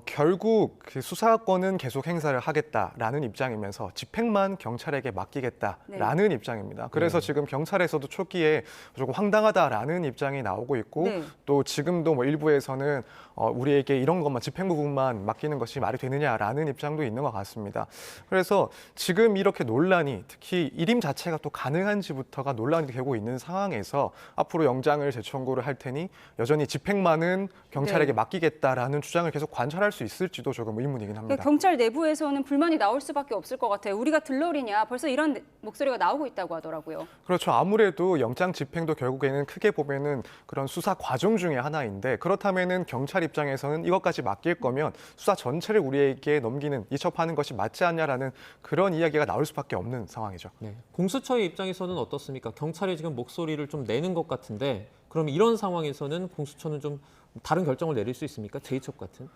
E: 결국 그 수사권은 계속 행사를 하겠다라는 입장이면서 집행만 경찰에게 맡기겠다라는 입장입니다. 그래서 지금 경찰에서도 초기에 조금 황당하다라는 입장이 나오고 있고 또 지금도 뭐 일부에서는 우리에게 이런 것만 집행 부분만 맡기는 것이 말이 되느냐라는 입장도 있는 것 같습니다. 그래서 지금 이렇게 논란이 특히 일임 자체가 또 가능한지부터가 논란이 되고 있는 상황에서 앞으로 영장을 재청구를 할 테니 여전히 집행만은 경찰에게 맡기겠다라는 주장을 계속 관철할 수 있을지도 조금 의문이긴 합니다.
A: 경찰 내부에서는 불만이 나올 수밖에 없을 것 같아요. 우리가 들러리냐 벌써 이런 목소리가 나오고 있다고 하더라고요.
E: 그렇죠. 아무래도 영장 집행도 결국에는 크게 보면은 그런 수사 과정 중에 하나인데 그렇다면은 경찰 입장에서는 이것까지 맡길 거면 수사 전체를 우리에게 넘기는 이첩하는 것이 맞지 않냐라는 그런 이야기가 나올 수밖에 없는 상황이죠.
B: 공수처의 입장에서는 어떻습니까? 경찰이 지금 목소리를 좀 내는 것 같은데 그럼 이런 상황에서는 공수처는 좀 다른 결정을 내릴 수 있습니까? 제이첩 같은?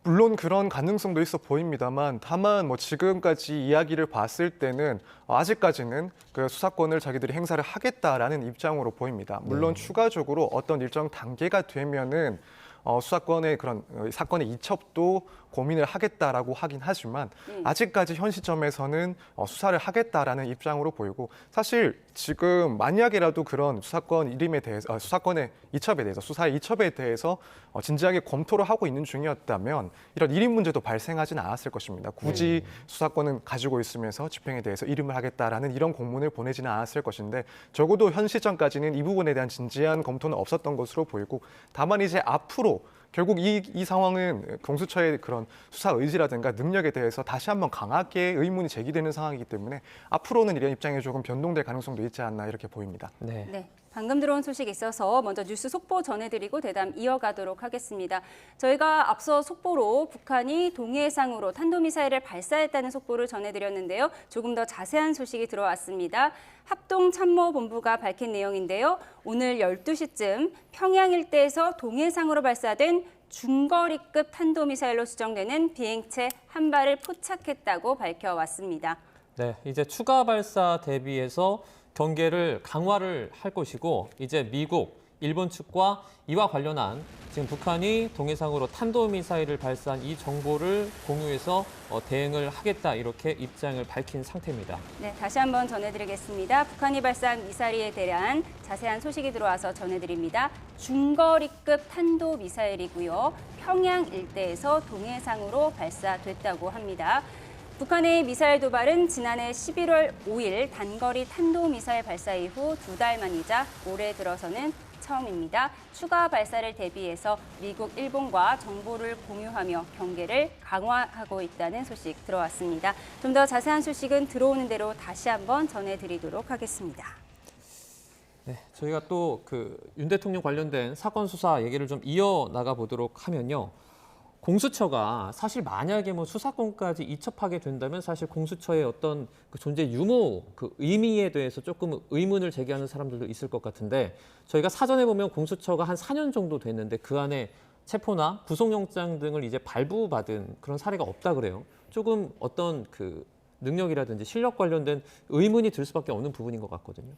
E: 물론 그런 가능성도 있어 보입니다만 다만 뭐 지금까지 이야기를 봤을 때는 아직까지는 그 수사권을 자기들이 행사를 하겠다라는 입장으로 보입니다. 물론 추가적으로 어떤 일정 단계가 되면은 수사권의 그런 사건의 이첩도 고민을 하겠다라고 하긴 하지만 아직까지 현 시점에서는 수사를 하겠다라는 입장으로 보이고 사실 지금 만약이라도 그런 수사권 일임에 대해서 수사권의 이첩에 대해서 수사의 이첩에 대해서 진지하게 검토를 하고 있는 중이었다면 이런 일임 문제도 발생하지는 않았을 것입니다. 굳이 수사권은 가지고 있으면서 집행에 대해서 일임을 하겠다라는 이런 공문을 보내지는 않았을 것인데 적어도 현 시점까지는 이 부분에 대한 진지한 검토는 없었던 것으로 보이고 다만 이제 앞으로 결국 이 상황은 공수처의 그런 수사 의지라든가 능력에 대해서 다시 한번 강하게 의문이 제기되는 상황이기 때문에 앞으로는 이런 입장이 조금 변동될 가능성도 있지 않나 이렇게 보입니다.
A: 네. 방금 들어온 소식이 있어서 먼저 뉴스 속보 전해드리고 대담 이어가도록 하겠습니다. 저희가 앞서 속보로 북한이 동해상으로 탄도미사일을 발사했다는 속보를 전해드렸는데요. 조금 더 자세한 소식이 들어왔습니다. 합동참모본부가 밝힌 내용인데요. 오늘 12시쯤 평양 일대에서 동해상으로 발사된 중거리급 탄도미사일로 추정되는 비행체 한 발을 포착했다고 밝혀왔습니다.
B: 네, 이제 추가 발사 대비해서 경계를 강화를 할 것이고 이제 미국, 일본 측과 이와 관련한 지금 북한이 동해상으로 탄도미사일을 발사한 이 정보를 공유해서 대응을 하겠다 이렇게 입장을 밝힌 상태입니다.
A: 네, 다시 한번 전해드리겠습니다. 북한이 발사한 미사일에 대한 자세한 소식이 들어와서 전해드립니다. 중거리급 탄도미사일이고요. 평양 일대에서 동해상으로 발사됐다고 합니다. 북한의 미사일 도발은 지난해 11월 5일 단거리 탄도미사일 발사 이후 2달 만이자 올해 들어서는 처음입니다. 추가 발사를 대비해서 미국, 일본과 정보를 공유하며 경계를 강화하고 있다는 소식 들어왔습니다. 좀 더 자세한 소식은 들어오는 대로 다시 한번 전해드리도록 하겠습니다.
B: 네, 저희가 또 윤 대통령 관련된 사건 수사 얘기를 좀 이어나가 보도록 하면요. 공수처가 사실 만약에 수사권까지 이첩하게 된다면 사실 공수처의 어떤 존재 유무, 의미에 대해서 조금 의문을 제기하는 사람들도 있을 것 같은데 저희가 사전에 보면 공수처가 한 4년 정도 됐는데 그 안에 체포나 구속영장 등을 이제 발부받은 그런 사례가 없다 그래요. 조금 어떤 능력이라든지 실력 관련된 의문이 들 수밖에 없는 부분인 것 같거든요.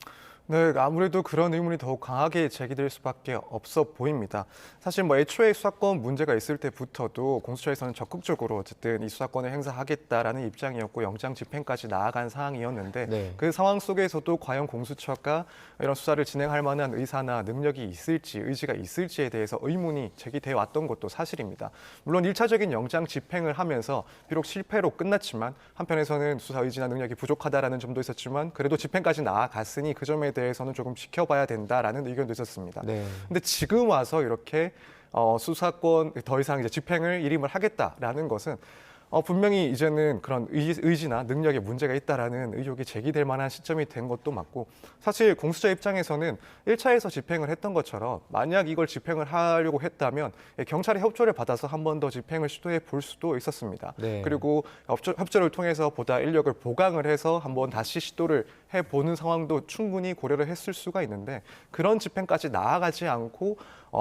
E: 네, 아무래도 그런 의문이 더욱 강하게 제기될 수밖에 없어 보입니다. 사실 애초에 수사권 문제가 있을 때부터도 공수처에서는 적극적으로 어쨌든 이 수사권을 행사하겠다라는 입장이었고 영장 집행까지 나아간 상황이었는데 그 상황 속에서도 과연 공수처가 이런 수사를 진행할 만한 의사나 능력이 있을지, 의지가 있을지에 대해서 의문이 제기돼 왔던 것도 사실입니다. 물론 1차적인 영장 집행을 하면서 비록 실패로 끝났지만 한편에서는 수사 의지나 능력이 부족하다라는 점도 있었지만 그래도 집행까지 나아갔으니 그 점에 대해서는 조금 지켜봐야 된다라는 의견도 있었습니다. 근데 지금 와서 이렇게 수사권 더 이상 이제 집행을 일임을 하겠다라는 것은 분명히 이제는 그런 의지나 능력에 문제가 있다라는 의혹이 제기될 만한 시점이 된 것도 맞고 사실 공수처 입장에서는 1차에서 집행을 했던 것처럼 만약 이걸 집행을 하려고 했다면 경찰의 협조를 받아서 한 번 더 집행을 시도해 볼 수도 있었습니다. 그리고 협조를 통해서 보다 인력을 보강을 해서 한번 다시 시도를 해보는 상황도 충분히 고려를 했을 수가 있는데 그런 집행까지 나아가지 않고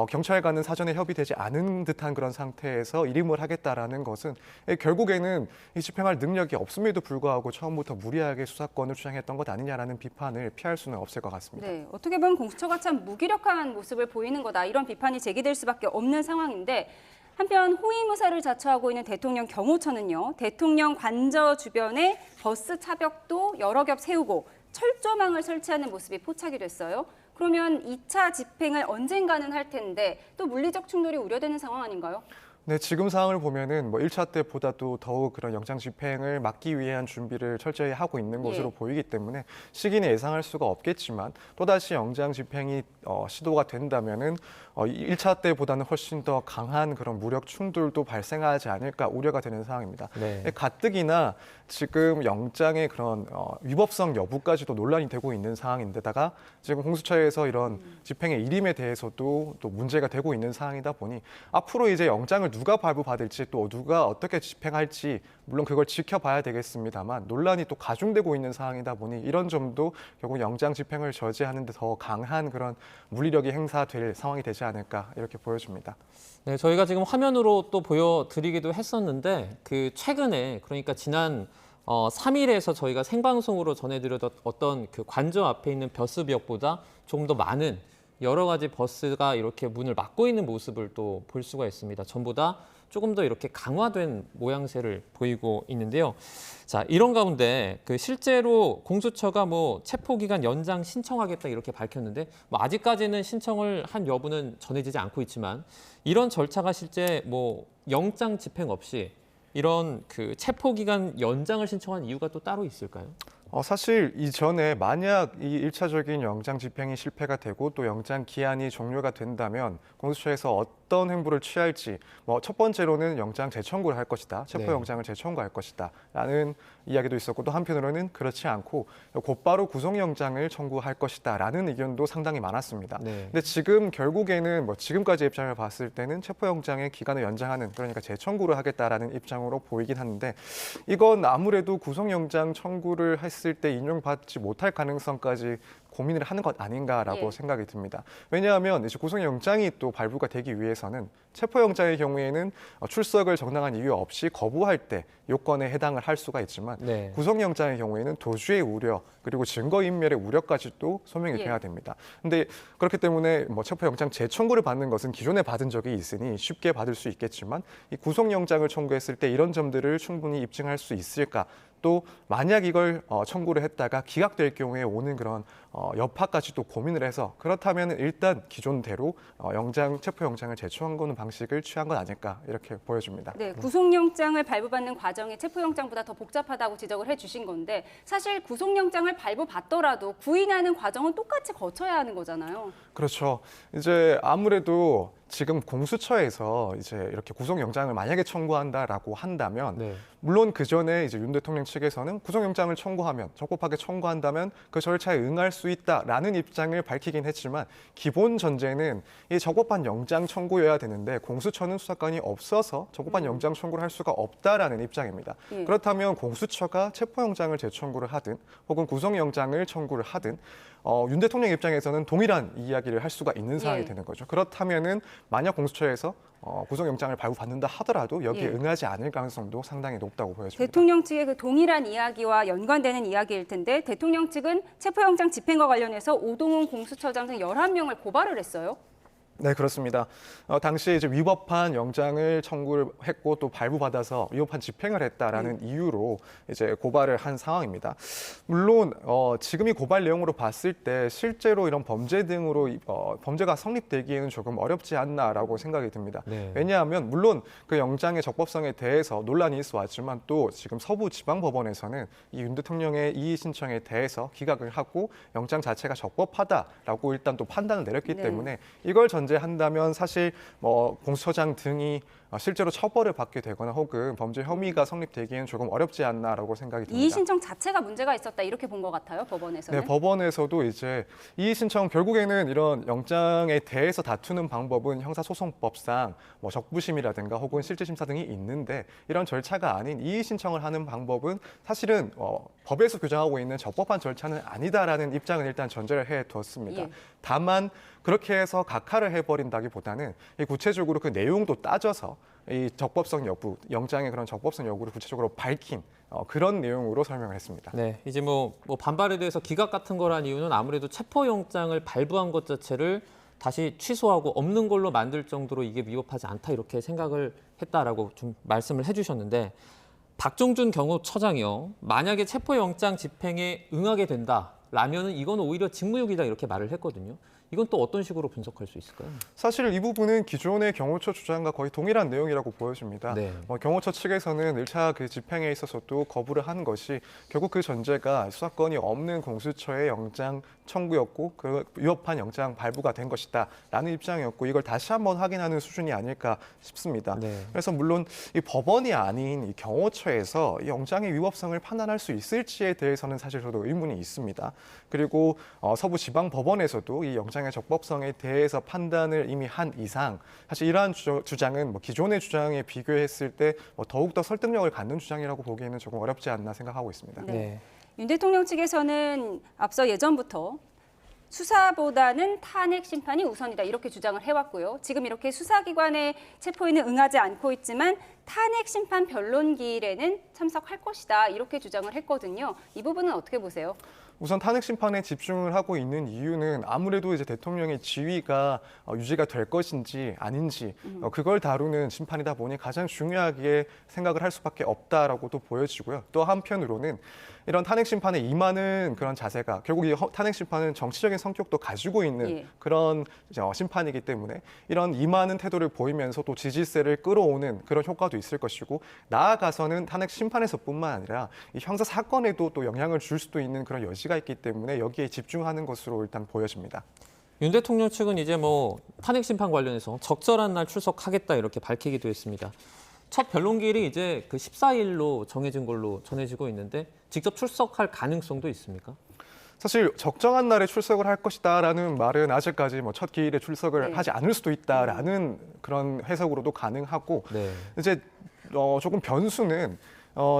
E: 경찰과는 사전에 협의되지 않은 듯한 그런 상태에서 일임을 하겠다라는 것은 결국에는 이 집행할 능력이 없음에도 불구하고 처음부터 무리하게 수사권을 주장했던 것 아니냐라는 비판을 피할 수는 없을 것 같습니다.
A: 네, 어떻게 보면 공수처가 참 무기력한 모습을 보이는 거다. 이런 비판이 제기될 수밖에 없는 상황인데 한편 호위무사를 자처하고 있는 대통령 경호처는요. 대통령 관저 주변에 버스 차벽도 여러 겹 세우고 철조망을 설치하는 모습이 포착이 됐어요. 그러면 2차 집행을 언젠가는 할 텐데 또 물리적 충돌이 우려되는 상황 아닌가요?
E: 네, 지금 상황을 보면은 1차 때보다도 더욱 그런 영장 집행을 막기 위한 준비를 철저히 하고 있는 것으로 보이기 때문에 시기는 예상할 수가 없겠지만 또다시 영장 집행이 시도가 된다면은 1차 때보다는 훨씬 더 강한 그런 무력 충돌도 발생하지 않을까 우려가 되는 상황입니다. 가뜩이나 지금 영장의 그런 위법성 여부까지도 논란이 되고 있는 상황인데다가 지금 공수처에서 이런 집행의 일임에 대해서도 또 문제가 되고 있는 상황이다 보니 앞으로 이제 영장을 누가 발부받을지 또 누가 어떻게 집행할지 물론 그걸 지켜봐야 되겠습니다만 논란이 또 가중되고 있는 상황이다 보니 이런 점도 결국 영장 집행을 저지하는 데 더 강한 그런 물리력이 행사될 상황이 되지 않을까 이렇게 보여집니다.
B: 네, 저희가 지금 화면으로 또 보여드리기도 했었는데 최근에 그러니까 지난 3일에서 저희가 생방송으로 전해드렸던 어떤 관저 앞에 있는 버스벽보다 조금 더 많은 여러 가지 버스가 이렇게 문을 막고 있는 모습을 또 볼 수가 있습니다. 전부 다 조금 더 이렇게 강화된 모양새를 보이고 있는데요. 자, 이런 가운데 실제로 공수처가 체포기간 연장 신청하겠다 이렇게 밝혔는데 아직까지는 신청을 한 여부는 전해지지 않고 있지만 이런 절차가 실제 영장 집행 없이 이런 체포기간 연장을 신청한 이유가 또 따로 있을까요?
E: 사실 이전에 만약 이 1차적인 영장 집행이 실패가 되고 또 영장 기한이 종료가 된다면 공수처에서 어떤 행보를 취할지 첫 번째로는 영장 재청구를 할 것이다. 체포영장을 재청구할 것이다. 라는 이야기도 있었고 또 한편으로는 그렇지 않고 곧바로 구속영장을 청구할 것이다. 라는 의견도 상당히 많았습니다. 근데 지금 결국에는 지금까지 입장을 봤을 때는 체포영장의 기간을 연장하는 그러니까 재청구를 하겠다라는 입장으로 보이긴 하는데 이건 아무래도 구속영장 청구를 했을 때 인용받지 못할 가능성까지 고민을 하는 것 아닌가라고 생각이 듭니다. 왜냐하면 이제 구속영장이 또 발부가 되기 위해서는 체포영장의 경우에는 출석을 정당한 이유 없이 거부할 때 요건에 해당을 할 수가 있지만 구속영장의 경우에는 도주의 우려 그리고 증거인멸의 우려까지도 소명이 돼야 됩니다. 근데 그렇기 때문에 체포영장 재청구를 받는 것은 기존에 받은 적이 있으니 쉽게 받을 수 있겠지만 이 구속영장을 청구했을 때 이런 점들을 충분히 입증할 수 있을까? 또 만약 이걸 청구를 했다가 기각될 경우에 오는 그런 여파까지 또 고민을 해서 그렇다면 일단 기존대로 체포영장을 재청구하는 방식을 취한 건 아닐까 이렇게 보여집니다.
A: 네, 구속영장을 발부받는 과정이 체포영장보다 더 복잡하다고 지적을 해주신 건데 사실 구속영장을 발부받더라도 구인하는 과정은 똑같이 거쳐야 하는 거잖아요.
E: 그렇죠. 이제 아무래도 지금 공수처에서 이제 이렇게 구속영장을 만약에 청구한다라고 한다면 물론 그 전에 이제 윤 대통령 측에서는 구속영장을 청구하면 적법하게 청구한다면 그 절차에 응할 수 있다라는 입장을 밝히긴 했지만 기본 전제는 이 적법한 영장 청구여야 되는데 공수처는 수사권이 없어서 적법한 영장 청구를 할 수가 없다라는 입장입니다. 그렇다면 공수처가 체포영장을 재청구를 하든 혹은 구속영장을 청구를 하든 윤 대통령 입장에서는 동일한 이야기를 할 수가 있는 상황이 되는 거죠. 그렇다면은 만약 공수처에서 구속영장을 발부받는다 하더라도 여기에 응하지 않을 가능성도 상당히 높다고 보여집니다.
A: 대통령 측의 그 동일한 이야기와 연관되는 이야기일 텐데 대통령 측은 체포영장 집행과 관련해서 오동훈 공수처장 등 11명을 고발을 했어요.
E: 네, 그렇습니다. 당시에 이제 위법한 영장을 청구를 했고 또 발부받아서 위법한 집행을 했다라는 이유로 이제 고발을 한 상황입니다. 물론 지금 이 고발 내용으로 봤을 때 실제로 이런 범죄 등으로 범죄가 성립되기에는 조금 어렵지 않나라고 생각이 듭니다. 왜냐하면 물론 그 영장의 적법성에 대해서 논란이 있어 왔지만 또 지금 서부지방법원에서는 이 윤 대통령의 이의 신청에 대해서 기각을 하고 영장 자체가 적법하다라고 일단 또 판단을 내렸기 때문에 이걸 전제한다면 사실 공수처장 등이 실제로 처벌을 받게 되거나 혹은 범죄 혐의가 성립되기에는 조금 어렵지 않나라고 생각이 듭니다.
A: 이의 신청 자체가 문제가 있었다 이렇게 본 것 같아요, 법원에서는.
E: 네, 법원에서도 이제 이의 신청 결국에는 이런 영장에 대해서 다투는 방법은 형사소송법상 적부심이라든가 혹은 실질심사 등이 있는데 이런 절차가 아닌 이의 신청을 하는 방법은 사실은 법에서 규정하고 있는 적법한 절차는 아니다라는 입장은 일단 전제를 해두었습니다. 다만 그렇게 해서 각하를 해버린다기보다는 구체적으로 그 내용도 따져서 이 적법성 여부, 영장의 그런 적법성 여부를 구체적으로 밝힌 그런 내용으로 설명을 했습니다.
B: 네, 이제 뭐 반발에 대해서 기각 같은 거란 이유는 아무래도 체포영장을 발부한 것 자체를 다시 취소하고 없는 걸로 만들 정도로 이게 위법하지 않다 이렇게 생각을 했다라고 좀 말씀을 해주셨는데 박종준 경호처장이요. 만약에 체포영장 집행에 응하게 된다라면은 이거는 오히려 직무유기다 이렇게 말을 했거든요. 이건 또 어떤 식으로 분석할 수 있을까요?
E: 사실 이 부분은 기존의 경호처 주장과 거의 동일한 내용이라고 보여집니다. 경호처 측에서는 1차 그 집행에 있어서도 거부를 한 것이 결국 그 전제가 수사권이 없는 공수처의 영장 청구였고 그 위법한 영장 발부가 된 것이다라는 입장이었고 이걸 다시 한번 확인하는 수준이 아닐까 싶습니다. 그래서 물론 이 법원이 아닌 이 경호처에서 이 영장의 위법성을 판단할 수 있을지에 대해서는 사실 저도 의문이 있습니다. 그리고 서부지방법원에서도 이 영장의 적법성에 대해서 판단을 이미 한 이상 사실 이러한 주장은 기존의 주장에 비교했을 때 더욱더 설득력을 갖는 주장이라고 보기에는 조금 어렵지 않나 생각하고 있습니다.
A: 윤 대통령 측에서는 앞서 예전부터 수사보다는 탄핵 심판이 우선이다 이렇게 주장을 해왔고요. 지금 이렇게 수사기관의 체포에는 응하지 않고 있지만 탄핵 심판 변론기일에는 참석할 것이다 이렇게 주장을 했거든요. 이 부분은 어떻게 보세요?
E: 우선 탄핵 심판에 집중을 하고 있는 이유는 아무래도 이제 대통령의 지위가 유지가 될 것인지 아닌지 그걸 다루는 심판이다 보니 가장 중요하게 생각을 할 수밖에 없다라고도 보여지고요. 또 한편으로는 이런 탄핵 심판에 임하는 그런 자세가 결국 이 탄핵 심판은 정치적인 성격도 가지고 있는 그런 심판이기 때문에 이런 임하는 태도를 보이면서 또 지지세를 끌어오는 그런 효과도 있을 것이고 나아가서는 탄핵 심판에서뿐만 아니라 이 형사 사건에도 또 영향을 줄 수도 있는 그런 여지가 있기 때문에 여기에 집중하는 것으로 일단 보여집니다.
B: 윤 대통령 측은 이제 뭐 탄핵 심판 관련해서 적절한 날 출석하겠다 이렇게 밝히기도 했습니다. 첫 변론기일이 이제 그 14일로 정해진 걸로 전해지고 있는데 직접 출석할 가능성도 있습니까?
E: 사실 적정한 날에 출석을 할 것이다라는 말은 아직까지 뭐 첫 기일에 출석을
A: 네.
E: 하지 않을 수도 있다라는 그런 해석으로도 가능하고
B: 네.
E: 이제 조금 변수는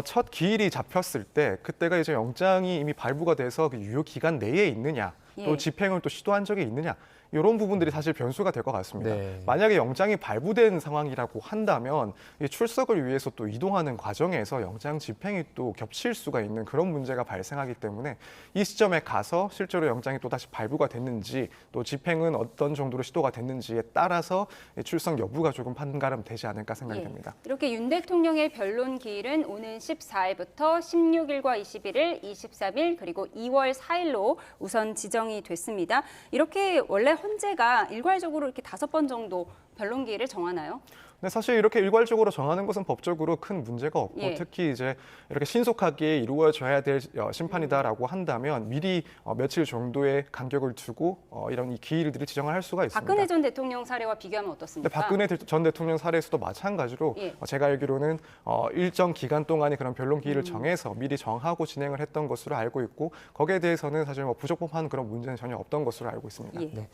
E: 첫 기일이 잡혔을 때 그때가 이제 영장이 이미 발부가 돼서 그 유효 기간 내에 있느냐 또
A: 예.
E: 집행을 또 시도한 적이 있느냐 이런 부분들이 사실 변수가 될 것 같습니다.
B: 네.
E: 만약에 영장이 발부된 상황이라고 한다면 이 출석을 위해서 또 이동하는 과정에서 영장 집행이 또 겹칠 수가 있는 그런 문제가 발생하기 때문에 이 시점에 가서 실제로 영장이 또 다시 발부가 됐는지 또 집행은 어떤 정도로 시도가 됐는지에 따라서 출석 여부가 조금 판가름 되지 않을까 생각이
A: 예.
E: 됩니다.
A: 이렇게 윤 대통령의 변론 기일은 오는 14일부터 16일과 21일, 23일 그리고 2월 4일로 우선 지정이 됐습니다. 이렇게 원래 헌재가 일괄적으로 이렇게 5번 정도 변론 기일을 정하나요?
E: 근데 사실 이렇게 일괄적으로 정하는 것은 법적으로 큰 문제가 없고
A: 예.
E: 특히 이제 이렇게 신속하게 이루어져야 될 심판이다라고 한다면 미리 며칠 정도의 간격을 두고 이런 이 기일들을 지정을 할 수가 있습니다.
A: 박근혜 전 대통령 사례와 비교하면
E: 근데
A: 어떻습니까?
E: 박근혜 전 대통령 사례에서도 마찬가지로
A: 예.
E: 제가 알기로는 일정 기간 동안의 그런 변론 기일을 정해서 미리 정하고 진행을 했던 것으로 알고 있고 거기에 대해서는 사실 뭐 부적법한 그런 문제는 전혀 없던 것으로 알고 있습니다.
A: 예.
B: 네.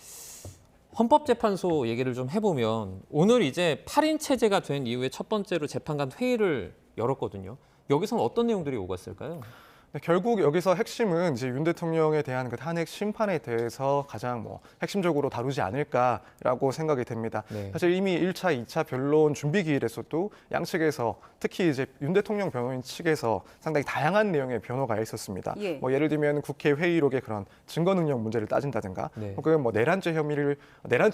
B: 헌법재판소 얘기를 좀 해보면 오늘 이제 8인 체제가 된 이후에 첫 번째로 재판관 회의를 열었거든요. 여기서는 어떤 내용들이 오갔을까요?
E: 네, 결국 여기서 핵심은 이제 윤 대통령에 대한 그 탄핵 심판에 대해서 가장 핵심적으로 다루지 않을까라고 생각이 됩니다.
B: 네.
E: 사실 이미 1차, 2차 변론 준비 기일에서도 양측에서 특히 이제 윤 대통령 변호인 측에서 상당히 다양한 내용의 변호가 있었습니다.
A: 예.
E: 뭐 예를 들면 국회 회의록의 그런 증거 능력 문제를 따진다든가,
B: 네.
E: 혹은 뭐 내란죄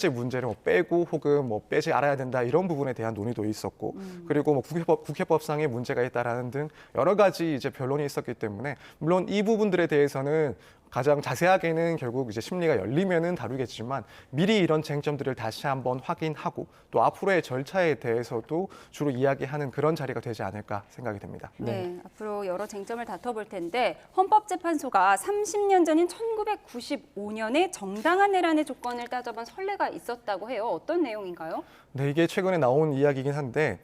E: 문제를 빼고 혹은 뭐 빼지 알아야 된다 이런 부분에 대한 논의도 있었고, 그리고 뭐 국회법상의 문제가 있다라는 등 여러 가지 이제 변론이 있었기 때문에 물론 이 부분들에 대해서는 가장 자세하게는 결국 이제 심리가 열리면은 다루겠지만 미리 이런 쟁점들을 다시 한번 확인하고 또 앞으로의 절차에 대해서도 주로 이야기하는 그런 자리가 되지 않을까 생각이 됩니다.
A: 네, 앞으로 여러 쟁점을 다퉈볼 텐데 헌법재판소가 30년 전인 1995년에 정당한 내란의 조건을 따져본 선례가 있었다고 해요. 어떤 내용인가요?
E: 네, 이게 최근에 나온 이야기이긴 한데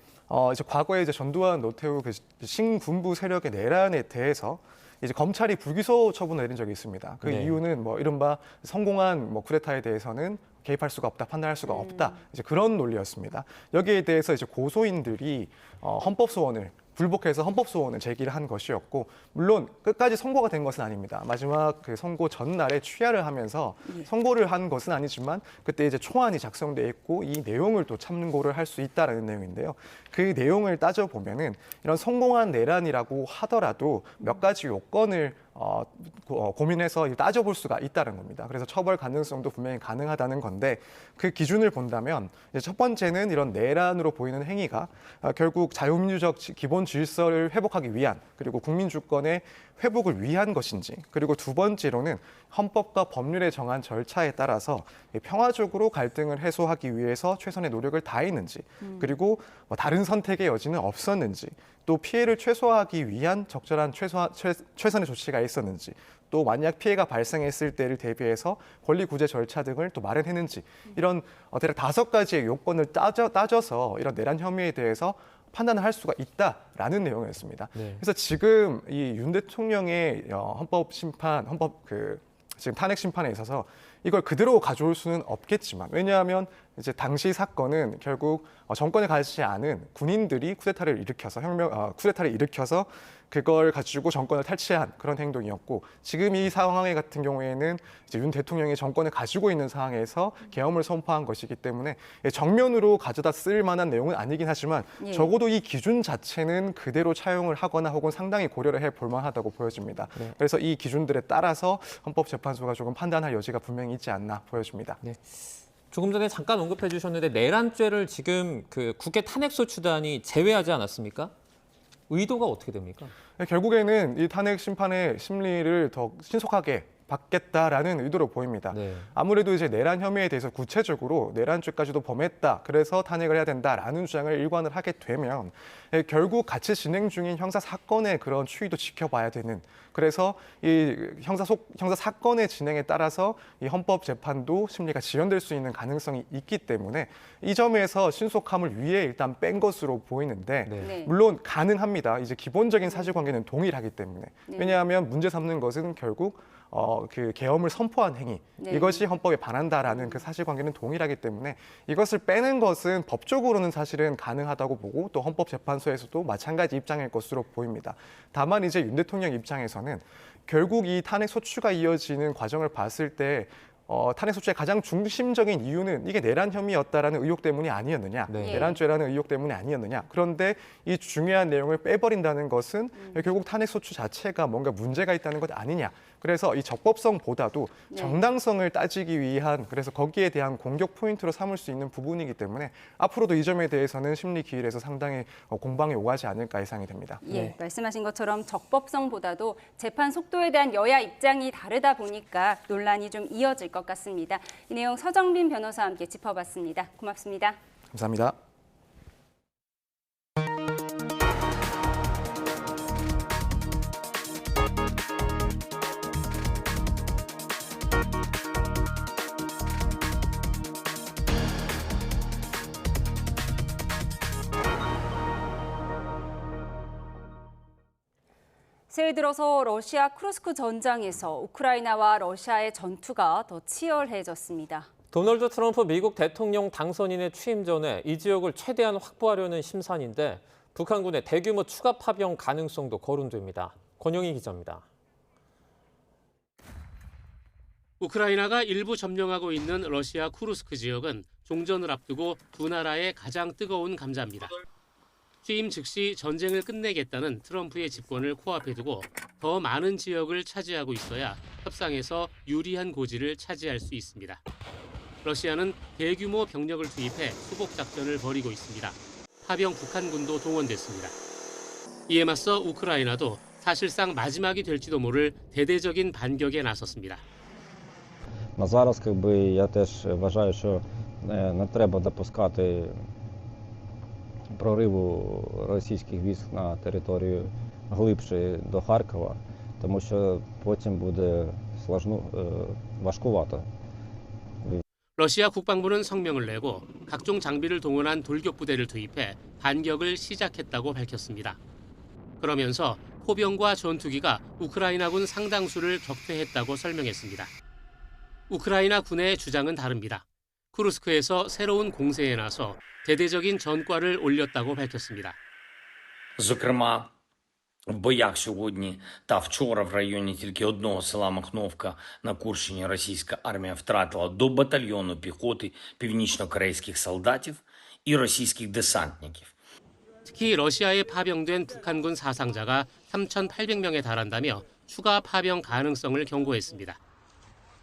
E: 이제 과거에 이제 전두환, 노태우 그 신군부 세력의 내란에 대해서 이제 검찰이 불기소 처분을 내린 적이 있습니다. 그
B: 네.
E: 이유는 뭐 이른바 성공한 쿠데타에 대해서는 개입할 수가 없다, 판단할 수가 없다. 이제 그런 논리였습니다. 여기에 대해서 이제 고소인들이 헌법소원을 불복해서 헌법소원을 제기를 한 것이었고, 물론 끝까지 선고가 된 것은 아닙니다. 마지막 그 선고 전날에 취하를 하면서 선고를 한 것은 아니지만 그때 이제 초안이 작성돼 있고 이 내용을 또 참고를 할 수 있다라는 내용인데요. 그 내용을 따져보면은 이런 성공한 내란이라고 하더라도 몇 가지 요건을 고민해서 따져볼 수가 있다는 겁니다. 그래서 처벌 가능성도 분명히 가능하다는 건데 그 기준을 본다면 이제 첫 번째는 이런 내란으로 보이는 행위가 결국 자유민주적 기본 질서를 회복하기 위한 그리고 국민 주권의 회복을 위한 것인지, 그리고 두 번째로는 헌법과 법률에 정한 절차에 따라서 평화적으로 갈등을 해소하기 위해서 최선의 노력을 다했는지, 그리고 다른 선택의 여지는 없었는지, 또 피해를 최소화하기 위한 적절한 최선의 조치가 있었는지, 또 만약 피해가 발생했을 때를 대비해서 권리 구제 절차 등을 또 마련했는지, 이런 대략 5가지의 요건을 따져서 이런 내란 혐의에 대해서 판단을 할 수가 있다라는 내용이었습니다.
B: 네.
E: 그래서 지금 이 윤 대통령의 지금 탄핵 심판에 있어서 이걸 그대로 가져올 수는 없겠지만, 왜냐하면 이제 당시 사건은 결국 정권을 가지지 않은 군인들이 쿠데타를 일으켜서 그걸 가지고 정권을 탈취한 그런 행동이었고, 지금 이 상황 같은 경우에는 이제 윤 대통령이 정권을 가지고 있는 상황에서 계엄을 선포한 것이기 때문에 정면으로 가져다 쓸 만한 내용은 아니긴 하지만
A: 예.
E: 적어도 이 기준 자체는 그대로 차용을 하거나 혹은 상당히 고려를 해볼 만하다고 보여집니다.
B: 네.
E: 그래서 이 기준들에 따라서 헌법재판소가 조금 판단할 여지가 분명히 있지 않나 보여집니다.
B: 네. 조금 전에 잠깐 언급해 주셨는데 내란죄를 지금 그 국회 탄핵소추단이 제외하지 않았습니까? 의도가 어떻게 됩니까?
E: 결국에는 이 탄핵 심판의 심리를 더 신속하게 받겠다라는 의도로 보입니다. 아무래도 이제 내란 혐의에 대해서 구체적으로 내란죄까지도 범했다. 그래서 탄핵을 해야 된다라는 주장을 일관을 하게 되면 결국 같이 진행 중인 형사 사건의 그런 추이도 지켜봐야 되는. 그래서 이 형사 사건의 진행에 따라서 이 헌법재판도 심리가 지연될 수 있는 가능성이 있기 때문에 이 점에서 신속함을 위해 일단 뺀 것으로 보이는데 물론 가능합니다. 이제 기본적인 사실관계는 동일하기 때문에. 왜냐하면 문제 삼는 것은 결국 그 계엄을 선포한 행위, 이것이 헌법에 반한다라는 그 사실관계는 동일하기 때문에 이것을 빼는 것은 법적으로는 사실은 가능하다고 보고 또 헌법재판소에서도 마찬가지 입장일 것으로 보입니다. 다만 이제 윤 대통령 입장에서는 결국 이 탄핵 소추가 이어지는 과정을 봤을 때 탄핵 소추의 가장 중심적인 이유는 이게 내란 혐의였다라는 의혹 때문이 아니었느냐, 내란죄라는 의혹 때문이 아니었느냐. 그런데 이 중요한 내용을 빼버린다는 것은 결국 탄핵 소추 자체가 뭔가 문제가 있다는 것 아니냐. 그래서 이 적법성보다도 정당성을 따지기 위한, 그래서 거기에 대한 공격 포인트로 삼을 수 있는 부분이기 때문에 앞으로도 이 점에 대해서는 심리 기일에서 상당히 공방이 오가지 않을까 예상이 됩니다.
A: 말씀하신 것처럼 적법성보다도 재판 속도에 대한 여야 입장이 다르다 보니까 논란이 좀 이어질 것 같습니다. 이 내용 서정빈 변호사와 함께 짚어봤습니다. 고맙습니다.
E: 감사합니다.
A: 새해 들어서 러시아 쿠르스크 전장에서 우크라이나와 러시아의 전투가 더 치열해졌습니다.
B: 도널드 트럼프 미국 대통령 당선인의 취임 전에 이 지역을 최대한 확보하려는 심산인데 북한군의 대규모 추가 파병 가능성도 거론됩니다. 권영희 기자입니다.
D: 우크라이나가 일부 점령하고 있는 러시아 쿠르스크 지역은 종전을 앞두고 두 나라의 가장 뜨거운 감자입니다. 취임 즉시 전쟁을 끝내겠다는 트럼프의 집권을 코앞에 두고 더 많은 지역을 차지하고 있어야 협상에서 유리한 고지를 차지할 수 있습니다. 러시아는 대규모 병력을 투입해 수복 작전을 벌이고 있습니다. 파병 북한군도 동원됐습니다. 이에 맞서 우크라이나도 사실상 마지막이 될지도 모를 대대적인 반격에 나섰습니다.
F: Зараз я теж вважаю, що не треба допускати прориву російських військ на територію глибше до Харкова, тому що потім буде важкувато.
D: 러시아 국방부는 성명을 내고 각종 장비를 동원한 돌격 부대를 투입해 반격을 시작했다고 밝혔습니다. 그러면서 포병과 전투기가 우크라이나군 상당수를 격퇴했다고 설명했습니다. 우크라이나 군의 주장은 다릅니다. 쿠르스크에서 새로운 공세에 나서 대대적인 전과를 올렸다고 밝혔습니다.
G: Зокрема, в боях сьогодні та вчора в районі тільки одного села Махновка на Курщині російська армія втратила до батальйону піхоти північно-корейських солдатів і російських десантників.
D: 특히 러시아에 파병된 북한군 사상자가 3,800명에 달한다며 추가 파병 가능성을 경고했습니다.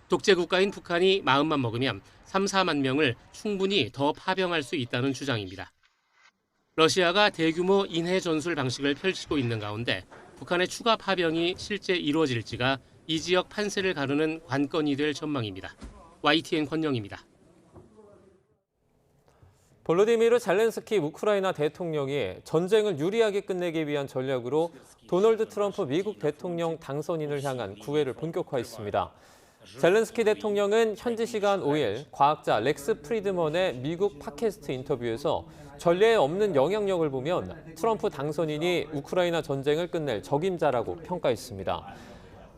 D: 독재 국가인 북한이 마음만 먹으면 3, 4만 명을 충분히 더 파병할 수 있다는 주장입니다. 러시아가 대규모 인해 전술 방식을 펼치고 있는 가운데 북한의 추가 파병이 실제 이루어질지가 이 지역 판세를 가르는 관건이 될 전망입니다. YTN 권영입니다.
B: 볼로디미르 젤렌스키 우크라이나 대통령이 전쟁을 유리하게 끝내기 위한 전략으로 도널드 트럼프 미국 대통령 당선인을 향한 구애를 본격화했습니다. 젤렌스키 대통령은 현지 시간 5일 과학자 렉스 프리드먼의 미국 팟캐스트 인터뷰에서 전례에 없는 영향력을 보면 트럼프 당선인이 우크라이나 전쟁을 끝낼 적임자라고 평가했습니다.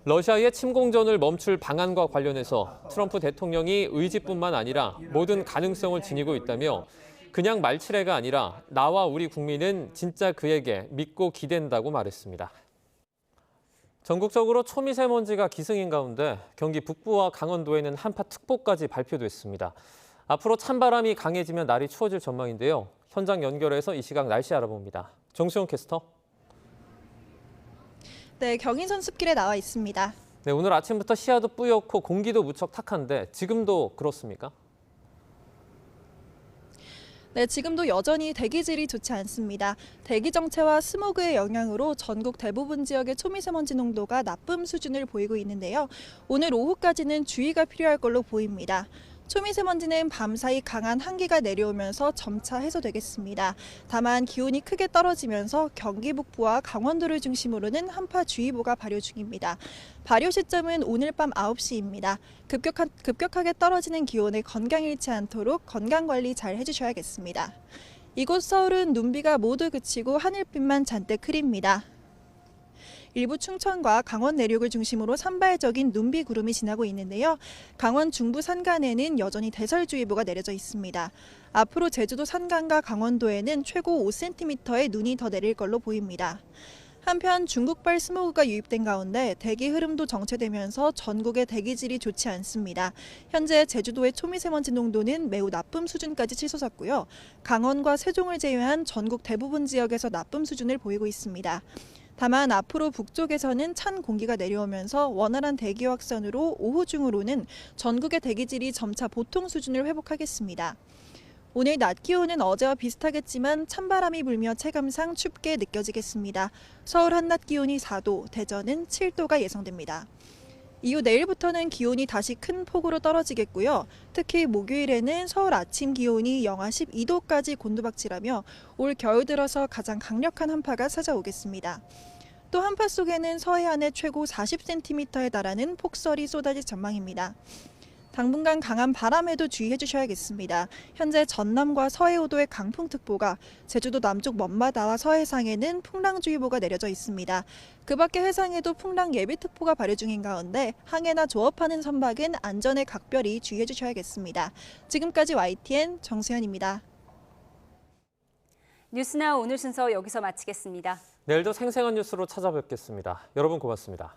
B: 러시아의 침공전을 멈출 방안과 관련해서 트럼프 대통령이 의지뿐만 아니라 모든 가능성을 지니고 있다며 그냥 말치레가 아니라 나와 우리 국민은 진짜 그에게 믿고 기댄다고 말했습니다. 전국적으로 초미세먼지가 기승인 가운데 경기 북부와 강원도에는 한파특보까지 발표됐습니다. 앞으로 찬바람이 강해지면 날이 추워질 전망인데요. 현장 연결해서 이 시각 날씨 알아봅니다. 정수영 캐스터.
X: 네, 경인선 숲길에 나와 있습니다.
B: 네, 오늘 아침부터 시야도 뿌옇고 공기도 무척 탁한데 지금도 그렇습니까?
X: 네, 지금도 여전히 대기질이 좋지 않습니다. 대기 정체와 스모그의 영향으로 전국 대부분 지역의 초미세먼지 농도가 나쁨 수준을 보이고 있는데요. 오늘 오후까지는 주의가 필요할 걸로 보입니다. 초미세먼지는 밤사이 강한 한기가 내려오면서 점차 해소되겠습니다. 다만 기온이 크게 떨어지면서 경기 북부와 강원도를 중심으로는 한파주의보가 발효 중입니다. 발효 시점은 오늘 밤 9시입니다. 급격하게 떨어지는 기온에 건강 잃지 않도록 건강관리 잘 해주셔야겠습니다. 이곳 서울은 눈비가 모두 그치고 하늘빛만 잔뜩 흐립니다. 일부 충청과 강원 내륙을 중심으로 산발적인 눈비 구름이 지나고 있는데요. 강원 중부 산간에는 여전히 대설주의보가 내려져 있습니다. 앞으로 제주도 산간과 강원도에는 최고 5cm의 눈이 더 내릴 걸로 보입니다. 한편 중국발 스모그가 유입된 가운데 대기 흐름도 정체되면서 전국의 대기질이 좋지 않습니다. 현재 제주도의 초미세먼지 농도는 매우 나쁨 수준까지 치솟았고요. 강원과 세종을 제외한 전국 대부분 지역에서 나쁨 수준을 보이고 있습니다. 다만 앞으로 북쪽에서는 찬 공기가 내려오면서 원활한 대기 확산으로 오후 중으로는 전국의 대기질이 점차 보통 수준을 회복하겠습니다. 오늘 낮 기온은 어제와 비슷하겠지만 찬바람이 불며 체감상 춥게 느껴지겠습니다. 서울 한낮 기온이 4도, 대전은 7도가 예상됩니다. 이후 내일부터는 기온이 다시 큰 폭으로 떨어지겠고요. 특히 목요일에는 서울 아침 기온이 영하 12도까지 곤두박질하며 올 겨울 들어서 가장 강력한 한파가 찾아오겠습니다. 또 한파 속에는 서해안에 최고 40cm에 달하는 폭설이 쏟아질 전망입니다. 당분간 강한 바람에도 주의해 주셔야겠습니다. 현재 전남과 서해오도에 강풍특보가, 제주도 남쪽 먼바다와 서해상에는 풍랑주의보가 내려져 있습니다. 그 밖에 해상에도 풍랑 예비특보가 발효 중인 가운데 항해나 조업하는 선박은 안전에 각별히 주의해 주셔야겠습니다. 지금까지 YTN 정수현입니다.
A: 뉴스나우 오늘 순서 여기서 마치겠습니다.
B: 내일도 생생한 뉴스로 찾아뵙겠습니다. 여러분 고맙습니다.